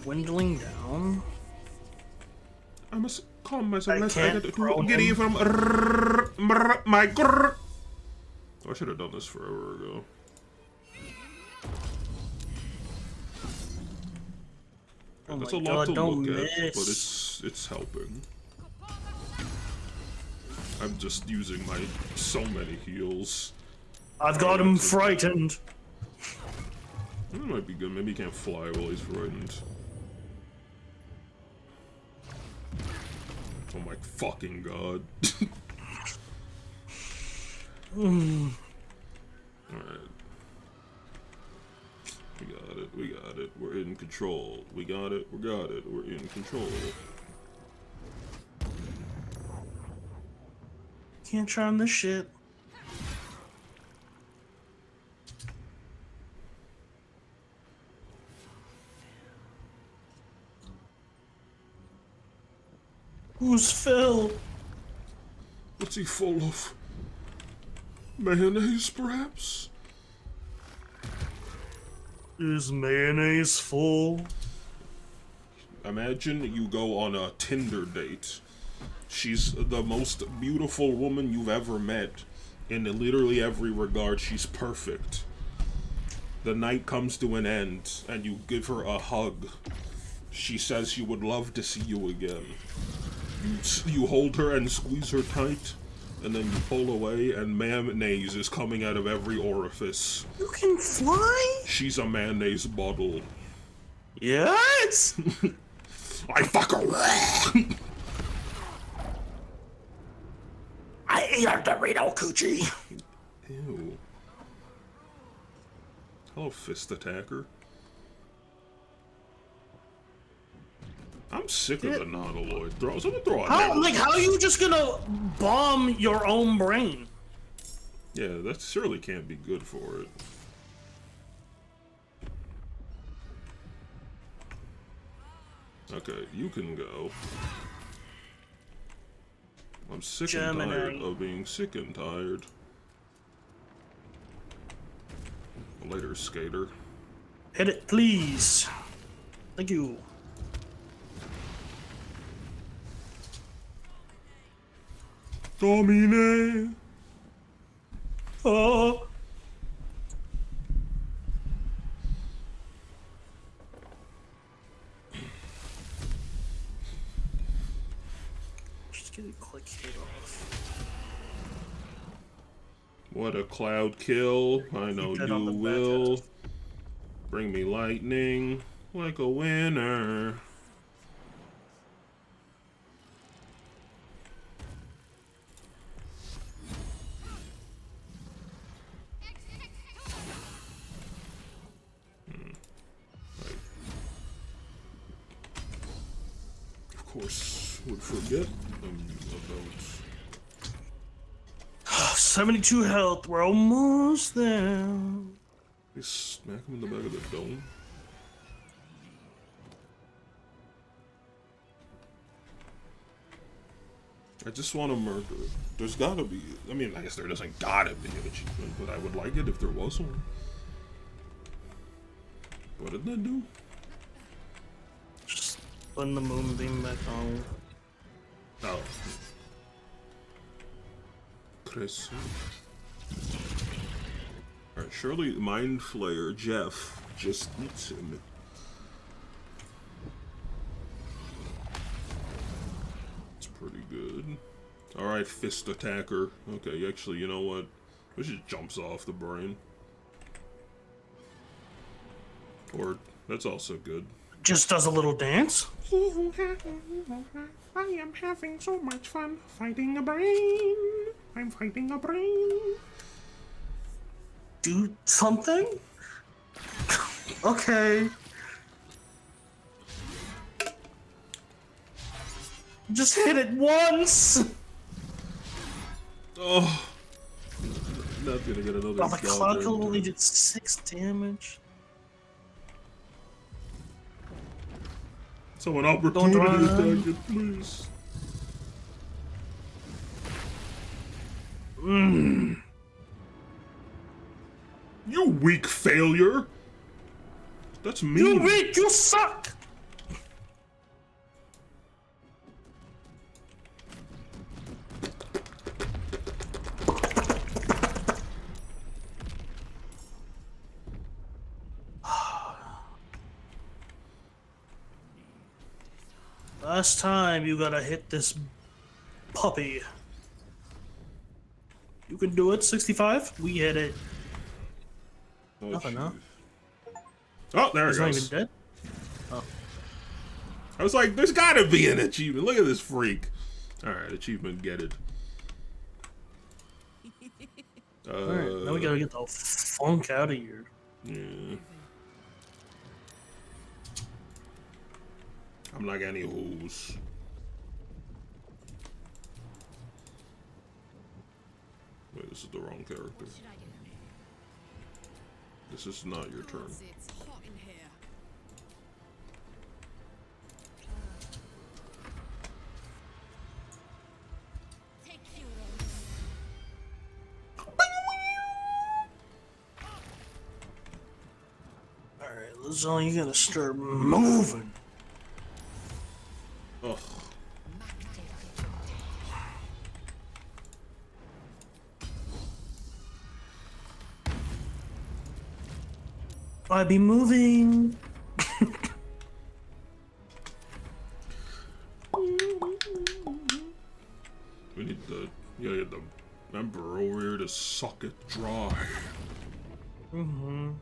Dwindling down. I must calm myself. I Let's can't get throw giddy him. from my grrr. Oh, I should have done this forever ago. Oh That's my a lot God, to don't look miss. at, but it's helping. I'm just using my so many heals. I've got him frightened. That might be good. Maybe he can't fly while he's frightened. Oh my fucking god. Alright. We got it, we got it, we're in control. We got it, we got it, we're in control. Can't charm this shit. Who's Phil? What's he full of? Mayonnaise, perhaps? Is mayonnaise full? Imagine you go on a Tinder date. She's the most beautiful woman you've ever met. In literally every regard, she's perfect. The night comes to an end, and you give her a hug. She says she would love to see you again. You hold her and squeeze her tight, and then you pull away, and mayonnaise is coming out of every orifice. You can fly? She's a mayonnaise bottle. Yes! I fuck her! I ate a Dorito coochie. Ew. Hello, fist attacker. I'm sick of the non-alloy throw. Someone throw a How are you just gonna bomb your own brain? Yeah, that surely can't be good for it. Okay, you can go. I'm sick and tired of being sick and tired. Later, skater. Hit it, please. Thank you. Domine. Oh. Just get a click hit off. What a cloud kill. I know you will. Bring me lightning like a winner. Of course, would forget about 72 health. We're almost there. they smack him in the back of the dome. I just want to murder it. There's gotta be. I mean, I guess there doesn't gotta be an achievement, but I would like it if there was one. What did that do? Just putting the moonbeam back on. Oh. Chris. Alright, surely Mind Flayer Jeff just eats him. It's pretty good. Alright, Fist Attacker. Okay, actually, you know what? It just jumps off the brain. Or, that's also good. Just does a little dance. I am having so much fun fighting a brain. I'm fighting a brain. Do something? Okay. Just hit it once! Oh. Not gonna get another. Oh, the clock only did 6 damage. So an opportunity attack it, please. You weak failure. That's mean. You weak, you suck! Last time you gotta hit this puppy. You can do it, 65? We hit it. Oh, Nothing, huh? Oh, there it He's not goes. even dead? Oh. I was like, there's gotta be an achievement. Look at this freak. Alright, achievement, get it. Alright, now we gotta get the funk out of here. Yeah. I'm like any hoes. Wait, this is the wrong character. This is not your turn. It's hot in here. Alright, Lizelle, you gotta start moving. Ugh. I be moving. We need the get the member over here to suck it dry. Mm-hmm.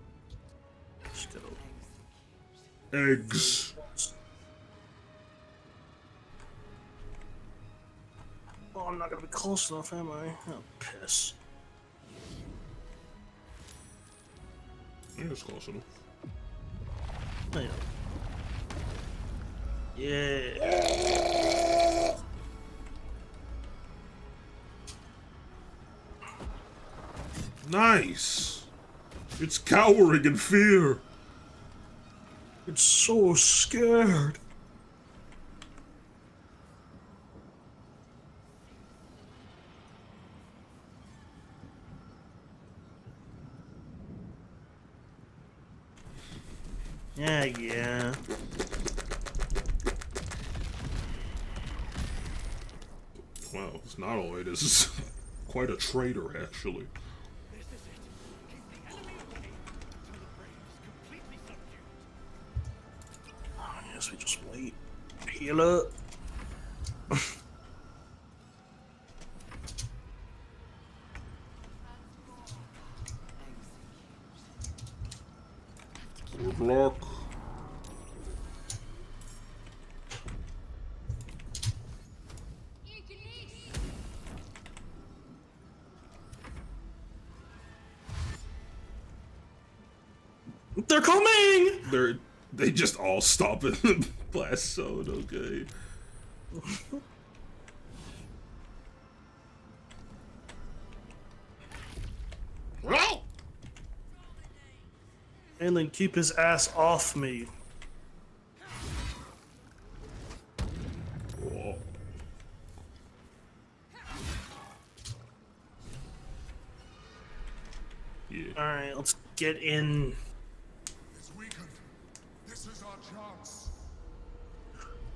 Eggs. Oh, I'm not gonna be close enough, am I? Oh, piss. I think it's close enough. Oh, yeah. Yeah. Nice. It's cowering in fear. It's so scared. Yeah. Wow, it's not all it is. Quite a traitor, actually. I guess we just wait. Heal up. Good luck. They're coming! They just all stop in the blast zone, okay. And then keep his ass off me. Whoa. Yeah. Alright, let's get in. It's weakened. This is our chance.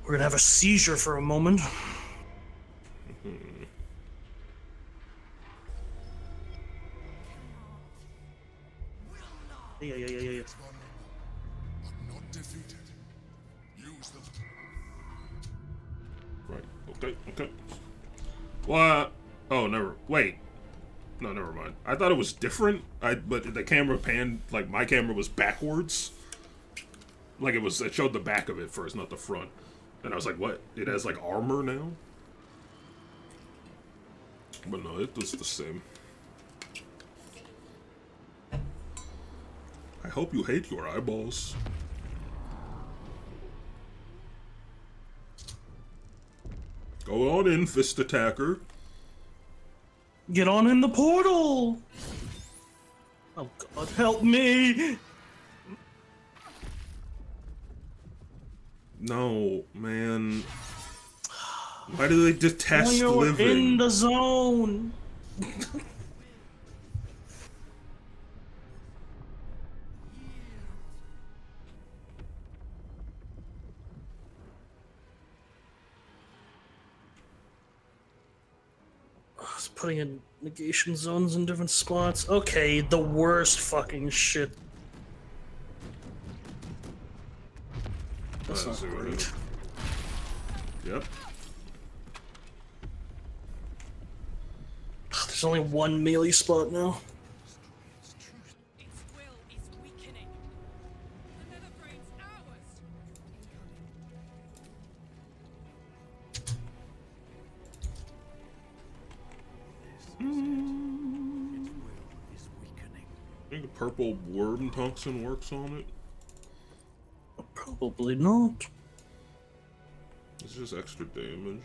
We're gonna have a seizure for a moment. Yeah. Not defeated. Use them. Right. Okay. What? Oh, never. Wait. No, never mind. I thought it was different. But the camera panned, like my camera was backwards. Like it showed the back of it first, not the front. And I was like, what? It has like armor now? But no, it was the same. I hope you hate your eyeballs. Go on in, fist attacker. Get on in the portal! Oh god, help me! No, man. Why do they detest You're living? in the zone! It's putting in negation zones in different spots. Okay, the worst fucking shit. That's not great. Yep. There's only one melee spot now. Its will is weakening. The nether brain's ours. I think the purple worm toxin works on it. Probably not. It's just extra damage.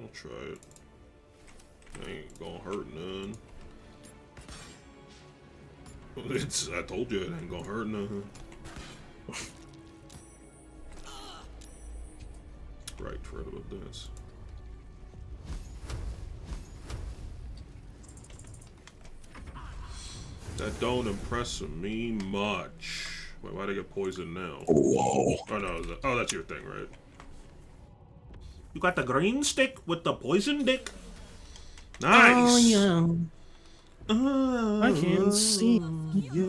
I'll try it. Ain't gonna hurt none. I told you it ain't gonna hurt none. Right, forgot about this. That don't impress me much. Wait, why'd I get poisoned now? Oh no, that's your thing, right? You got the green stick with the poison dick? Nice! Oh, yeah. Oh, I can see. Yeah.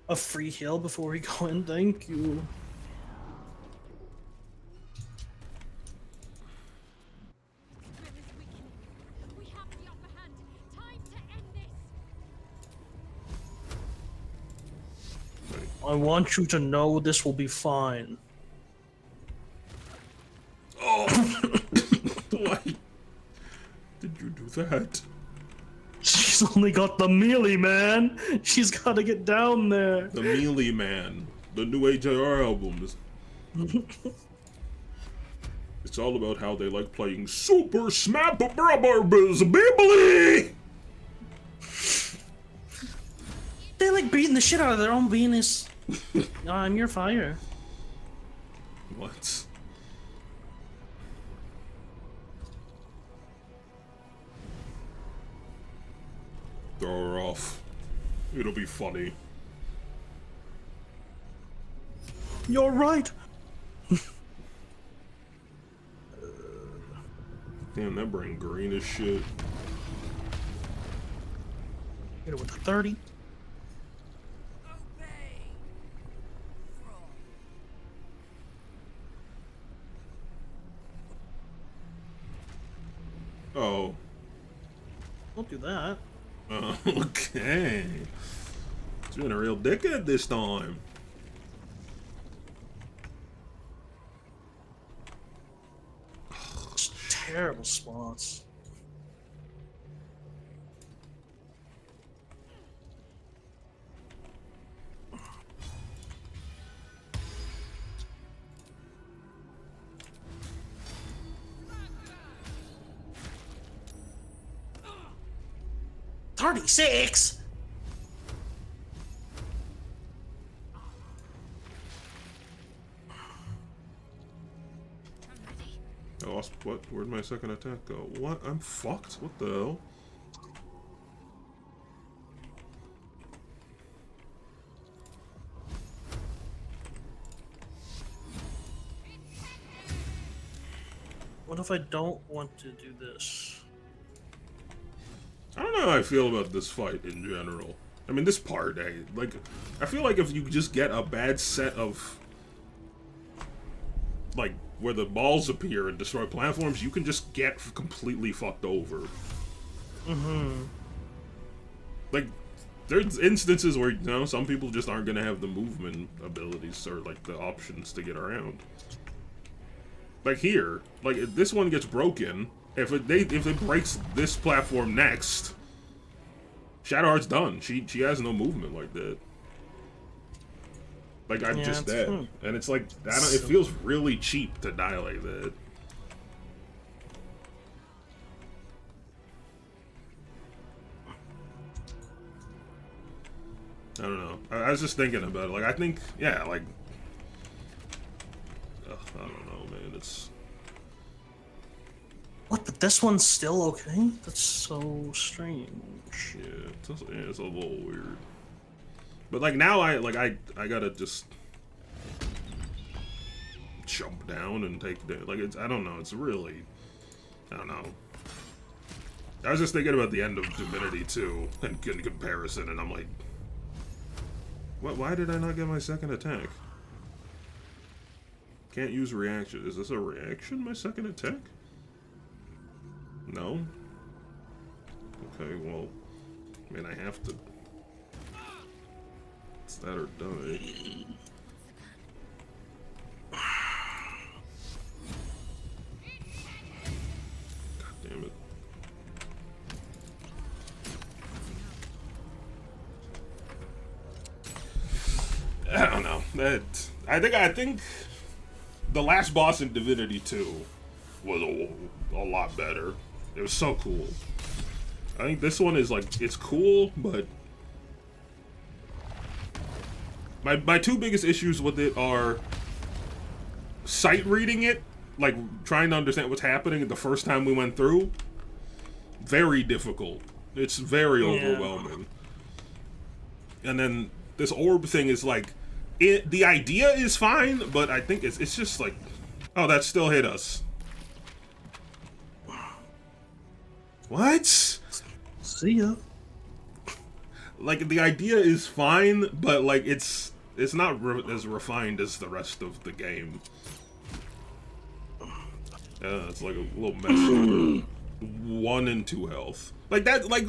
A free heal before we go in, thank you. We have the upper hand. Time to end this. I want you to know this will be fine. Oh! Why did you do that? She's only got the melee, man. She's got to get down there. The Melee Man, the new AJR album. It's all about how they like playing Super Smash Bros. Bibbly! They like beating the shit out of their own Venus. I'm your fire. What? Throw her off. It'll be funny. You're right. Damn, that brain green as shit. Hit it with a 30. Oh. Don't do that. Okay. It's been a real dickhead this time. It's terrible spots. $36? I lost what? Where'd my second attack go? What? I'm fucked? What the hell? What if I don't want to do this? I don't know how I feel about this fight in general. I mean, this part, I feel like if you just get a bad set of, like, where the balls appear and destroy platforms, you can just get completely fucked over. Mm-hmm. Like, there's instances where, you know, some people just aren't gonna have the movement abilities or, like, the options to get around. Like here, like, if this one gets broken, if it breaks this platform next, Shadowheart's done. She has no movement like that. Like, I'm just dead. True. And it's like, it feels really cheap to die like that. I don't know. I was just thinking about it. Like, I think, yeah, like, I don't know, man. It's... What? But this one's still okay? That's so strange. Yeah, it's a little weird. But, like, now I gotta just jump down and take the, like, it's, I don't know, it's really, I don't know. I was just thinking about the end of Divinity 2 in comparison, and I'm like, why did I not get my second attack? Can't use reaction. Is this a reaction, my second attack? No? Okay, well, I mean, I have to. It's that or die. God damn it. I don't know. I think the last boss in Divinity 2 was a lot better. It was so cool. I think this one is like, it's cool, but my two biggest issues with it are sight reading it, like trying to understand what's happening the first time we went through. Very difficult. It's very overwhelming. And then this orb thing is like, the idea is fine, but I think it's just like, oh, that still hit us. What? See ya. Like, the idea is fine, but like it's not as refined as the rest of the game. Yeah, it's like a little mess. 1 and 2 health. Like that, like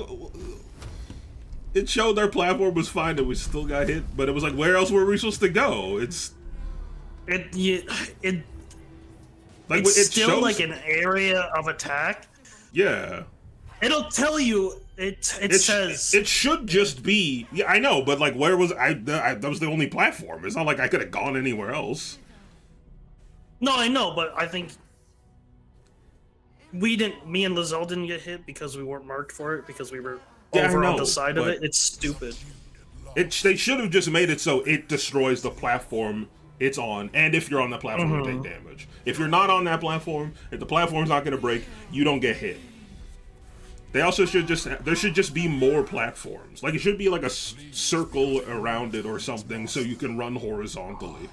it showed our platform was fine and we still got hit, but it was like, where else were we supposed to go? It's still shows, like, an area of attack. Yeah. It'll tell you. It says it should just be. Yeah, I know, but like, where was I? That was the only platform. It's not like I could have gone anywhere else. No, I know, but I think we didn't. Me and Lizelle didn't get hit because we weren't marked for it because we were over on the side of it. It's stupid. They should have just made it so it destroys the platform it's on, and if you're on that platform, you take damage. If you're not on that platform, if the platform's not going to break, you don't get hit. They also should there should just be more platforms. Like, it should be like a circle around it or something so you can run horizontally.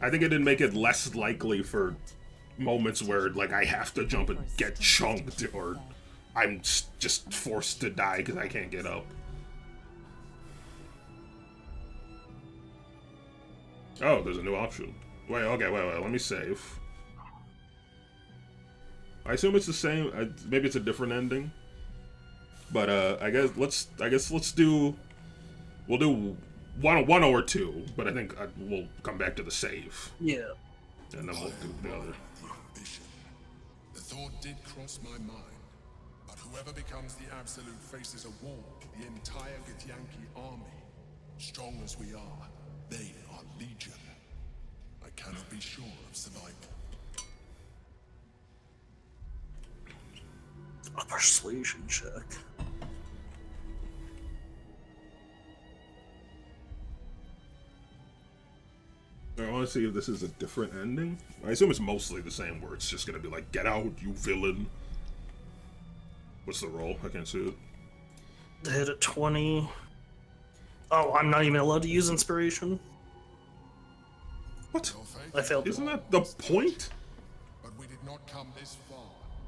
I think it did make it less likely for moments where, like, I have to jump and get chunked, or I'm just forced to die because I can't get up. Oh, there's a new option. Wait, let me save. I assume it's the same. Maybe it's a different ending. But I guess let's do. We'll do one or two. But I think we'll come back to the save. Yeah. And then we'll do the other. The thought did cross my mind, but whoever becomes the absolute faces a war. The entire Githyanki army, strong as we are, they are legion. I cannot be sure of survival. A persuasion check. I want to see if this is a different ending. I assume it's mostly the same, where it's just gonna be like, "Get out, you villain." What's the roll? I can't see it. They hit at 20. Oh, I'm not even allowed to use inspiration. What? I failed. Isn't that the point? But we did not come this far.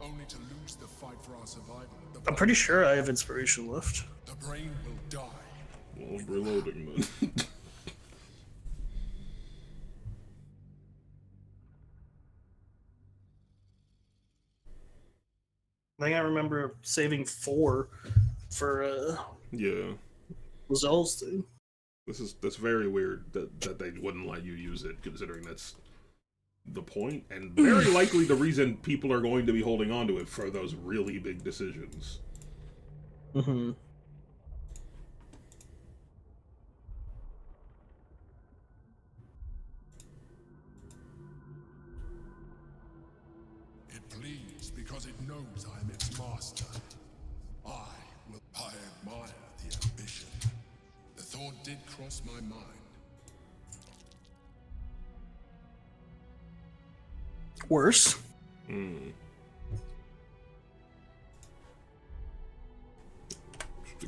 only to lose the fight for our survival. I'm pretty sure I have inspiration left. The brain will die. Well, reloading then. I think I remember saving 4 for Yeah. Lazelle's thing. That's very weird that they wouldn't let you use it, considering that's the point, and very likely the reason people are going to be holding on to it for those really big decisions. Mm-hmm. It bleeds because it knows I am its master. I admire the ambition. The thought did cross my mind. Worse.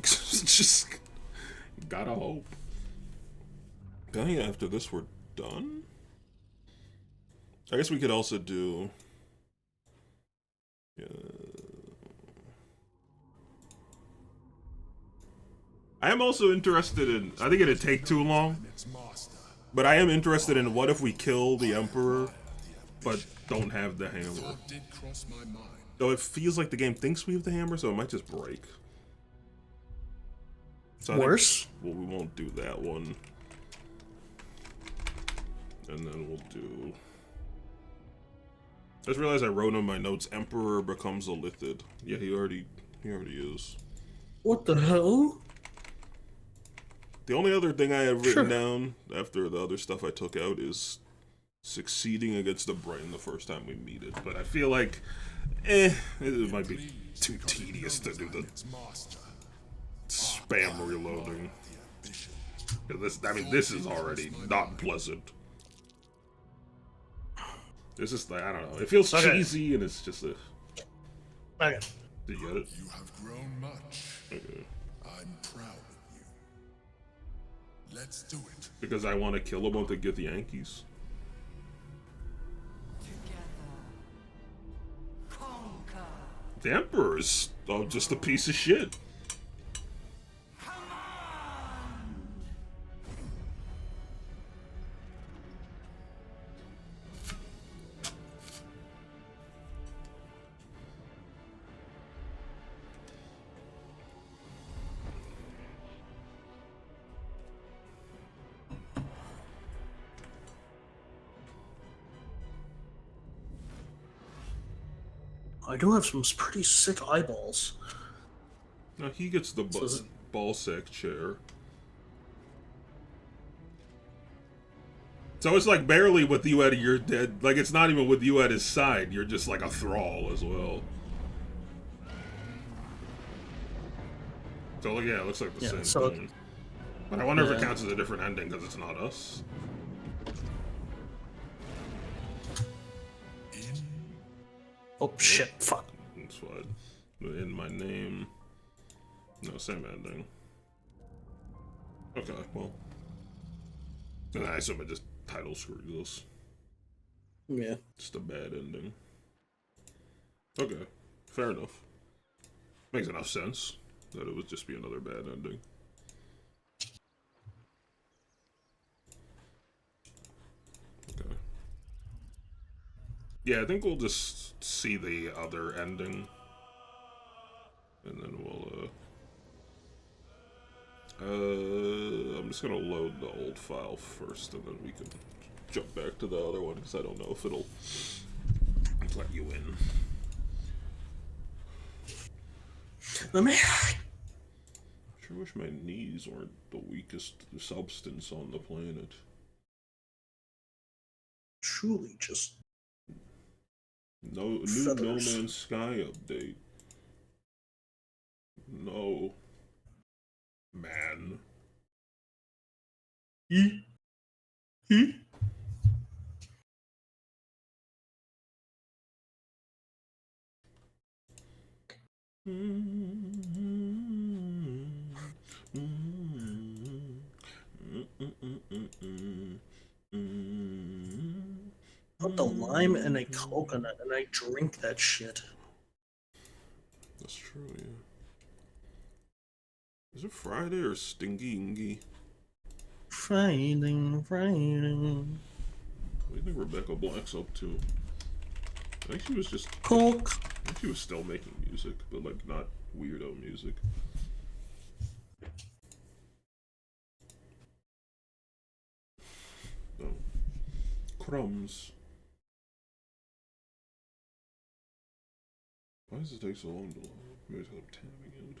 Just gotta hope. I think after this we're done. I guess we could also do. I am also interested in. I think it'd take too long, but I am interested in what if we kill the Emperor, but don't have the hammer. Though it feels like the game thinks we have the hammer, so it might just break. So Worse? Well, we won't do that one. And then we'll do... I just realized I wrote in my notes, Emperor becomes a Lithid. Yeah, he already is. What the hell? The only other thing I have written down after the other stuff I took out is succeeding against the brain the first time we meet it. But I feel like, it might be too tedious to do the spam reloading. This is already not pleasant. This is like, I don't know. It feels cheesy and it's just a... Okay. Did you get it? You have grown much. Okay. I'm proud of you. Let's do it. Because I want to kill a bunch of get the Yankees. The Emperor's just a piece of shit. I do have some pretty sick eyeballs. Now he gets the ball sack chair. So it's like barely with you at your dead. Like it's not even with you at his side. You're just like a thrall as well. So yeah, it looks like the same thing. But I wonder if it counts as a different ending because it's not us. Oh shit! Fuck. That's what. In my name. No, same ending. Okay, well. And I assume it just title screws us. Yeah. Just a bad ending. Okay, fair enough. Makes enough sense that it would just be another bad ending. Okay. Yeah, I think we'll just see the other ending. And then we'll, I'm just gonna load the old file first, and then we can jump back to the other one, because I don't know if it'll let you in. Let me... Sure wish my knees weren't the weakest substance on the planet. Truly just... New No Man's Sky update. No. Man. Put the lime in a coconut and I drink that shit. That's true, yeah. Is it Friday or Stingy Ingy? Friday. What do you think Rebecca Black's up to? I think she was just... Coke. I think she was still making music, but like not weirdo music. No. Crumbs. Why does it take so long to load? Maybe I'm tabbing out.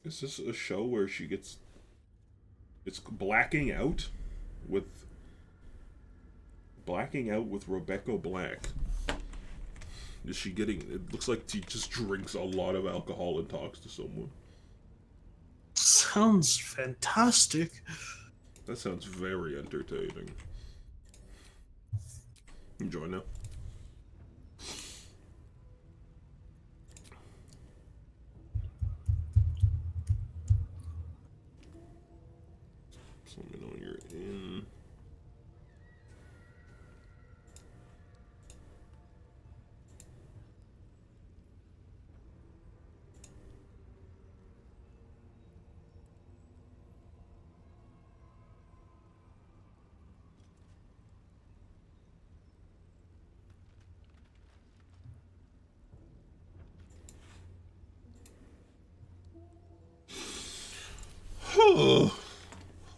Is this a show where she gets... It's blacking out with Rebecca Black. Is she getting... It looks like she just drinks a lot of alcohol and talks to someone. Sounds fantastic. That sounds very entertaining. Enjoy now. So let me know when you're in.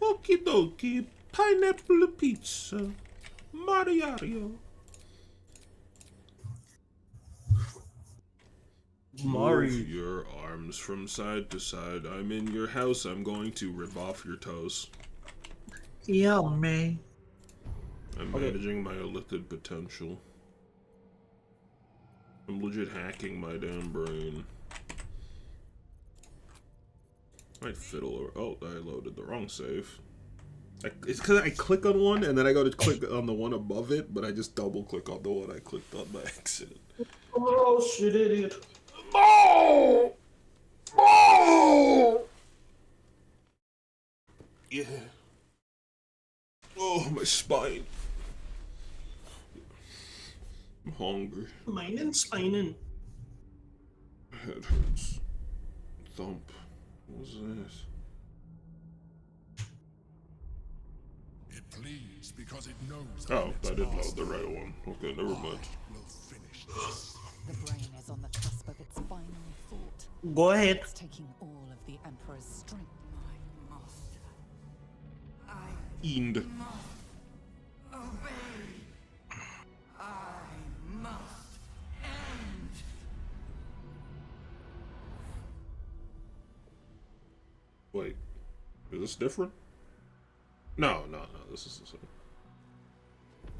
Okie dokie, pineapple pizza, Mario. Move your arms from side to side. I'm in your house. I'm going to rip off your toes. Yummy. I'm managing my elliptic potential. I'm legit hacking my damn brain. Might fiddle over. Oh, I loaded the wrong save. It's because I click on one and then I go to click on the one above it, but I just double click on the one I clicked on by accident. Oh shit, idiot. Oh! Oh! Yeah. Oh, my spine. I'm hungry. Mine and spinin'. Head hurts. Thump. What was this? It pleads because it knows. Oh, I didn't load the right one. Okay, never mind. The brain is on the cusp of its final thought. Go ahead. It's taking all of the Emperor's strength. My master. End. Obey. I must end. Wait, is this different? No, this is the same.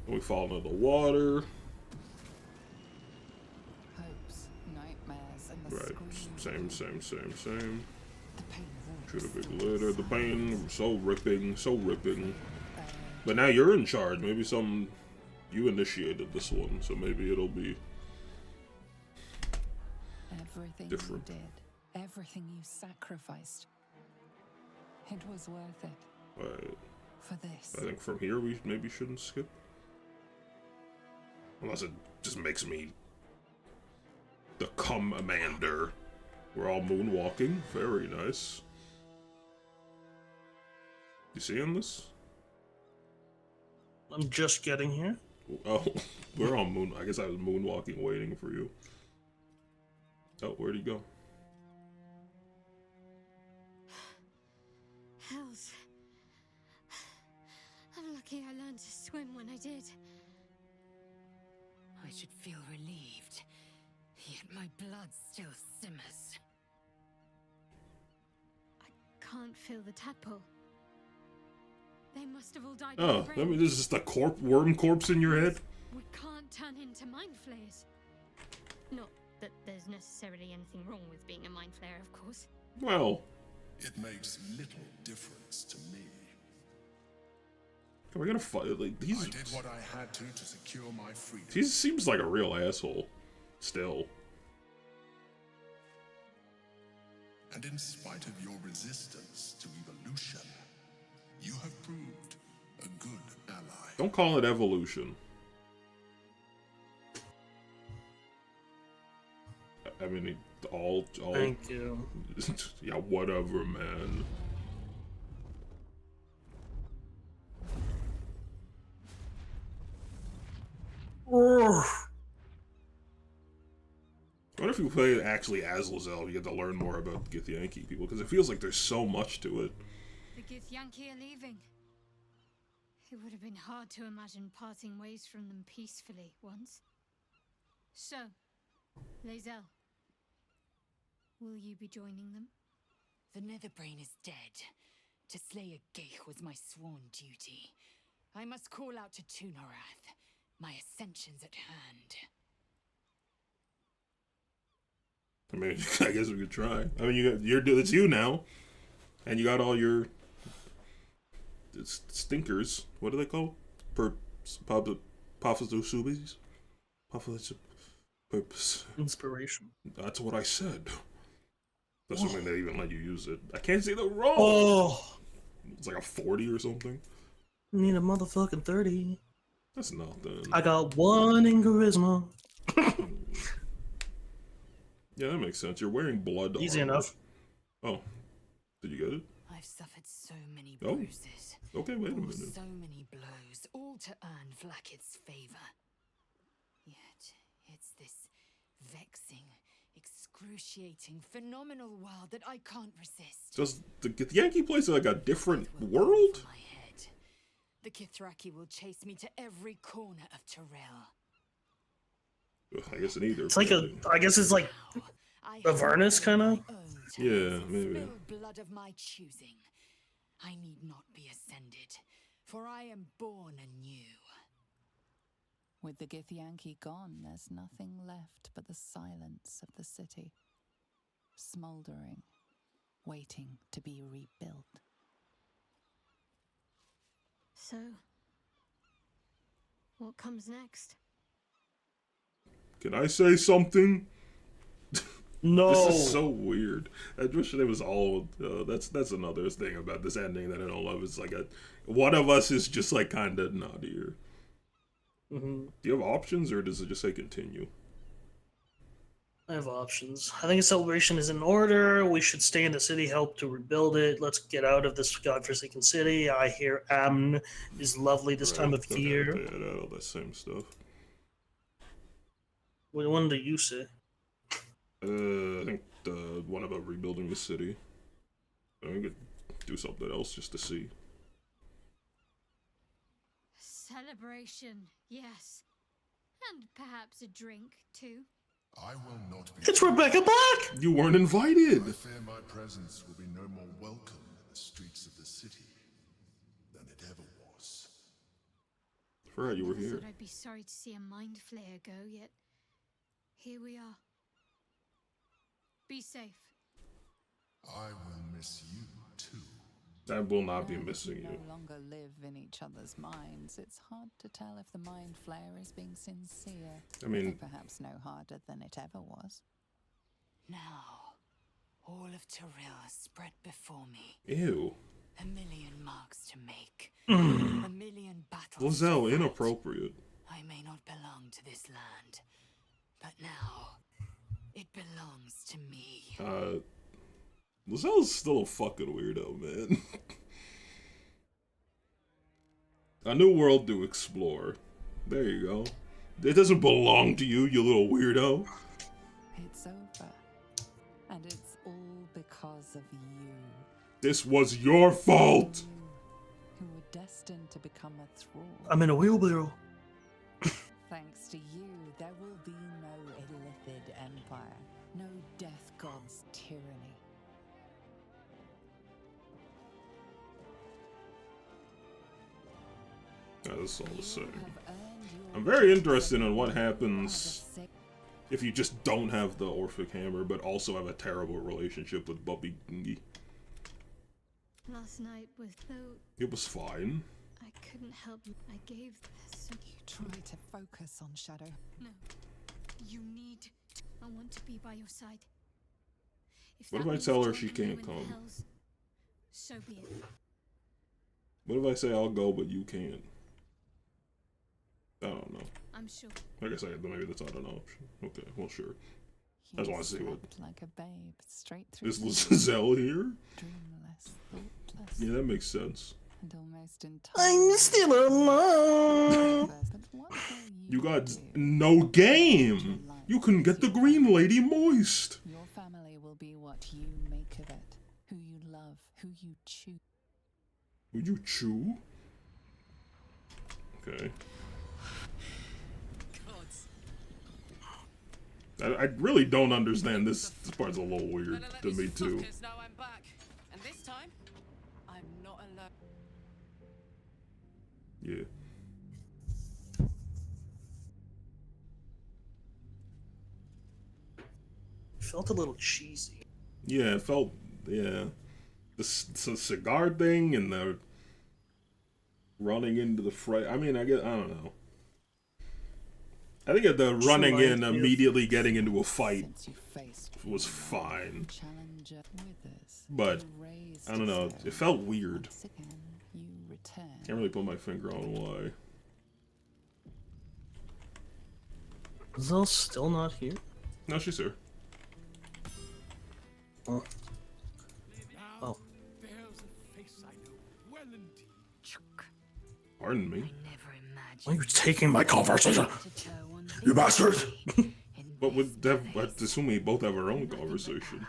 We fall into the water. Hopes, nightmares, and the Right, screams. same. The pain Shoot a big litter. The pain, so ripping. But now you're in charge. Maybe you initiated this one, so maybe it'll be everything different. you did, everything you sacrificed. It was worth it. Right. For this. I think from here we maybe shouldn't skip. Unless it just makes me the commander. We're all moonwalking. Very nice. You seeing this? I'm just getting here. Oh, we're all moon. I guess I was moonwalking waiting for you. Oh, where'd he go? Hells. I'm lucky I learned to swim when I did. I should feel relieved, yet my blood still simmers. I can't feel the tadpole. They must have all died. Oh, I mean, this is just a worm corpse in your head? We can't turn into mind flayers. Not that there's necessarily anything wrong with being a mind flayer, of course. Well, it makes little difference to me. We're gonna fight like these. I did what I had to secure my freedom. He seems like a real asshole. Still. And in spite of your resistance to evolution, you have proved a good ally. Don't call it evolution. I mean, all. Thank you. Yeah, whatever, man. I wonder if you play actually as Lizelle, you get to learn more about Githyanki people, because it feels like there's so much to it. The Githyanki are leaving. It would have been hard to imagine parting ways from them peacefully once. So, Lizelle, will you be joining them? The Netherbrain is dead. To slay a Geich was my sworn duty. I must call out to Tunorath. My ascension's at hand. I mean, I guess we could try. I mean, it's you now, and you got all your stinkers. What are they called? Purpose. Inspiration. That's what I said. That's something they even let you use it. I can't see the roll. Oh, it's like a 40 or something. Need a motherfucking 30. That's nothing. I got 1 in charisma. Yeah, that makes sense. You're wearing blood. Easy armor. enough. Oh, did you get it? I've suffered so many bruises. Okay, wait a minute. So many blows, all to earn Vlaakith's favor. Yet, it's this vexing, excruciating, phenomenal world that I can't resist. Does the Githyanki place like a different world? My head. The Kithraki will chase me to every corner of Terrell. I guess neither. It's like I guess it's like Avernus, kind of. Yeah, maybe. Blood of my choosing. I need not be ascended, for I am born anew. With the Githyanki gone, there's nothing left but the silence of the city, smoldering, waiting to be rebuilt. So, what comes next? Can I say something? No. This is so weird. I wish it was all. That's another thing about this ending that I don't love. It's like one of us is just like kind of not here. Mm-hmm. Do you have options, or does it just say continue? I have options. I think a celebration is in order. We should stay in the city, help to rebuild it. Let's get out of this godforsaken city. I hear Amn is lovely this time of year. Yeah, all that same stuff. What one do you say? I think the one about rebuilding the city. I think we could do something else just to see. Celebration, yes. And perhaps a drink, too. I will not be. It's Rebecca Black! You weren't invited! I fear my presence will be no more welcome in the streets of the city than it ever was. I forgot you were here. I thought I'd be sorry to see a mind flayer go, yet here we are. Be safe. I will miss you, too. I will not be missing you. No longer live in each other's minds. It's hard to tell if the mind flayer is being sincere. I mean, or perhaps no harder than it ever was. Now, all of Terrell spread before me. Ew. 1,000,000 marks to make. 1,000,000 battles. Lizelle, inappropriate. I may not belong to this land, but now it belongs to me. Lizelle's still a fucking weirdo, man. A new world to explore. There you go. It doesn't belong to you, you little weirdo. It's over. And it's all because of you. This was your fault! Who were destined to become a thrall. I'm in a wheelbarrow. Thanks to you, there will be no Illithid empire. No death god's tyranny. Yeah, this is all the same. I'm very interested in what happens if you just don't have the Orphic Hammer, but also have a terrible relationship with Bubby Gingy. Last night was though It was fine. I couldn't help. I gave this. You try to focus on Shadow. No, you need. I want to be by your side. What if I tell her she can't come? So be it. What if I say I'll go, but you can't? I don't know. I'm sure. I guess maybe that's not an option. Okay, well, sure. I just want to see what. Like a babe, straight through. Is Lizelle here? Dreamless, thoughtless, Yeah, that makes sense. and almost I'm still alive. You got no game. You couldn't get the green lady moist. Your family will be what you make of it. Who you love, who you choose. Who you chew? Okay. I really don't understand this. This part's a little weird to me too. Now I'm back, and this time, I'm not alone. Yeah. Felt a little cheesy. Yeah, it felt, yeah. The cigar thing and the running into the fray. I mean, I don't know. I think the running in immediately getting into a fight was fine. But, I don't know, it felt weird. Can't really put my finger on why. Zelle's still not here? No, she's here. Oh. Oh. Pardon me? Why are you taking my conversation? You bastard! But I assume we both have our own conversation.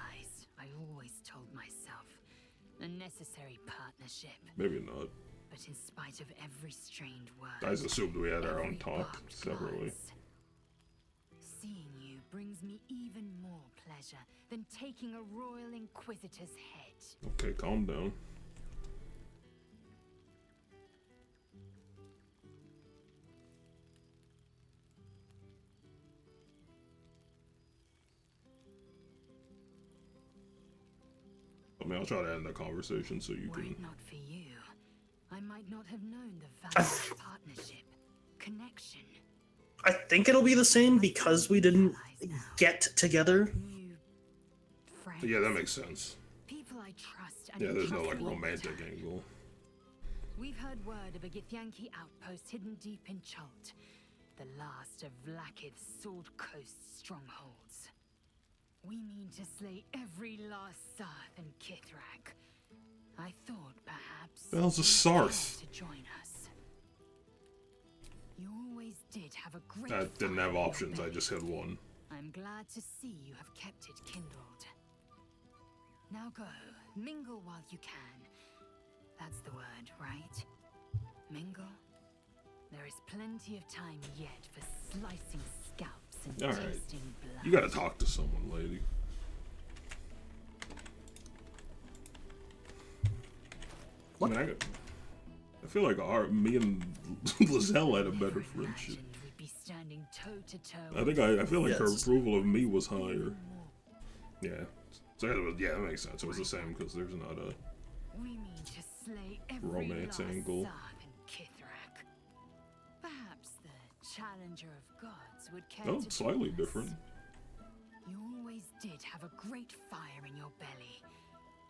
I always told myself, a necessary partnership. Maybe not. But in spite of every strained word, I just assumed we had our own talk separately. Seeing you brings me even more pleasure than taking a royal inquisitor's head. Okay, calm down. I mean, I'll try to end the conversation so you can. Not for you, I might not have known the value of partnership, connection. I think it'll be the same because we didn't get together. Yeah, that makes sense. People I trust and Yeah, there's no entrust like me romantic with. angle. We've heard word of a Githyanki outpost hidden deep in Chult, the last of Vlaakith's Sword Coast strongholds. We mean to slay every last Sarth and Kithrak. I thought perhaps The hell's a Sarth? to join us. You always did have a great. I didn't have options. I just had one. I'm glad to see you have kept it kindled. Now go, mingle while you can. That's the word, right? Mingle? There is plenty of time yet for slicing scalps and All right. tasting blood. You gotta talk to someone, lady. What? I mean, I feel like me and Lizelle had a better friendship. We'd be standing toe to toe. I feel like her approval of me was higher. Yeah. So yeah, that makes sense. It was the same because there's not a We mean to slay every romance last angle. Sarth and Kithrak. Perhaps the challenger of gods would care Oh, to slightly join us. different. You always did have a great fire in your belly.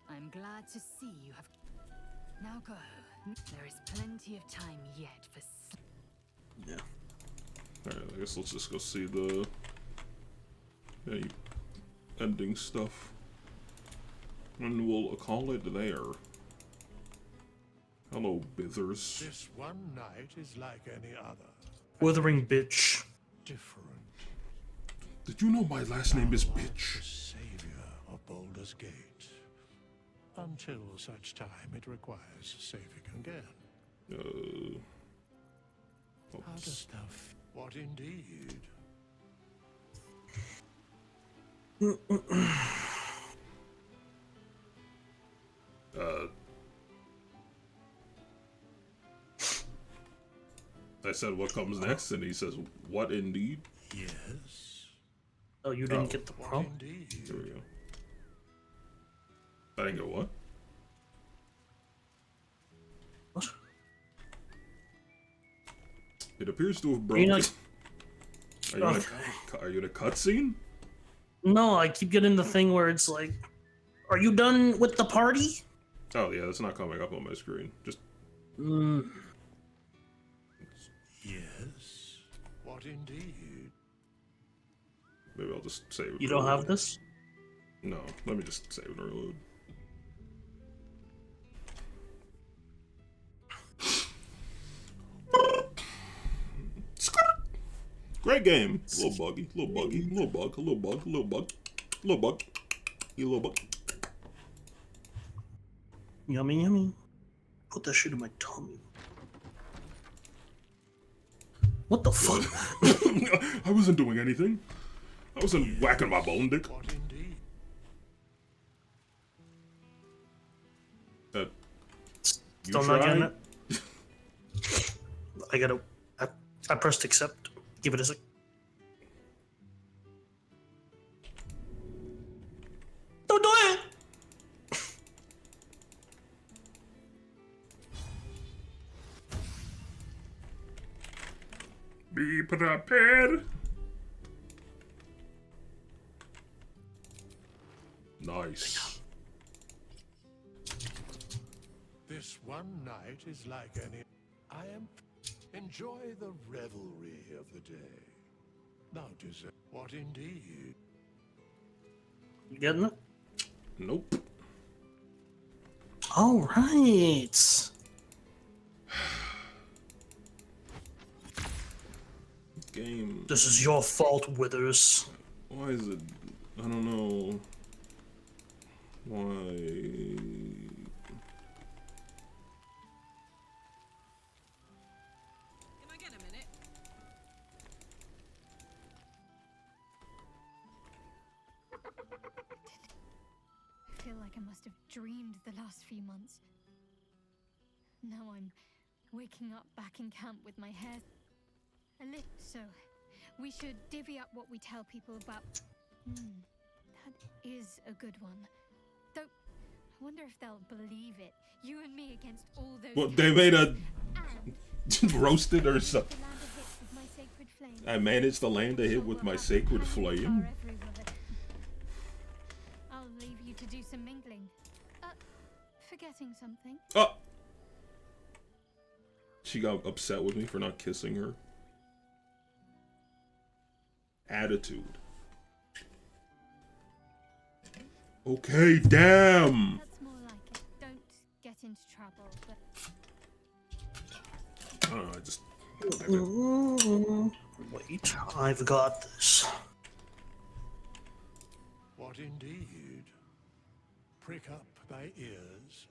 I'm glad to see you have. Now go. There is plenty of time yet for. Yeah. Alright, I guess let's just go see the ending stuff. And we'll call it there. Hello, Bithers. This one night is like any other. Withering bitch. Different. Did you know my last name is Bitch? The savior of Baldur's Gate. Until such time it requires saving again. How does thou what indeed? I said, what comes next? And he says, what indeed? Yes. Oh, you didn't get the prompt? There we go. I didn't get what? What? It appears to have broken. Are you Are you in a cutscene? No, I keep getting the thing where it's like, Are you done with the party? Oh yeah, that's not coming up on my screen. Just. Yes. What indeed? Maybe I'll just save it. You don't have this? No, let me just save it and reload. Great game. A little buggy, a little buggy, a little bug, a little bug, a little bug, a little bug, you little bug. Yummy, yummy. Put that shit in my tummy. What the fuck? I wasn't doing anything. I wasn't whacking my bone dick. Still not getting it? I gotta... I pressed accept. Give it a sec. Don't do it! Be prepared. Nice. This one night is like any. I am. Enjoy the revelry of the day. Now, deserve what indeed? You getting it? Nope. All right. Game. This is your fault, Withers. Why is it? I don't know. Why? I feel like I must have dreamed the last few months. Now I'm waking up back in camp with my hair a little. So, we should divvy up what we tell people about. That is a good one. Though, I wonder if they'll believe it. You and me against all those. Well, they made a roasted or something. I managed the land to hit with my sacred flame. I'll leave you to do some mingling. Forgetting something. Oh! She got upset with me for not kissing her. Attitude. Okay, damn! That's more like it. Don't get into trouble, but... I don't know, I just... Wait, I've got this. What indeed? Prick up thy ears.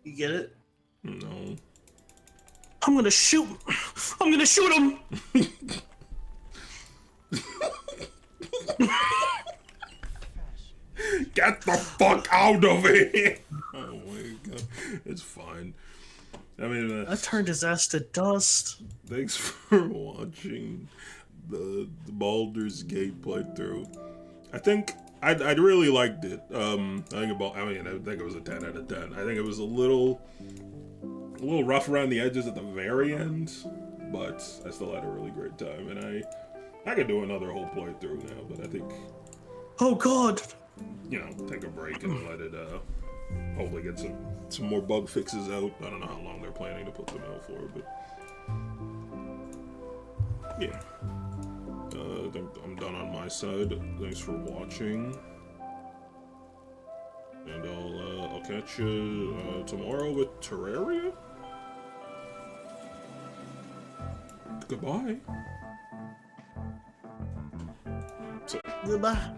You get it? No. I'm gonna shoot. I'm gonna shoot him. Get the fuck out of here! Oh my god, it's fine. I mean, I turned his ass to dust. Thanks for watching the Baldur's Gate playthrough. I think I really liked it. I think it was a 10 out of 10. I think it was a little rough around the edges at the very end, but I still had a really great time, and I could do another whole playthrough now. But I think, oh god, take a break and let it hopefully get some more bug fixes out. I don't know how long they're planning to put them out for, but yeah. I think I'm done on my side. Thanks for watching, and I'll catch you tomorrow with Terraria. Goodbye. Goodbye.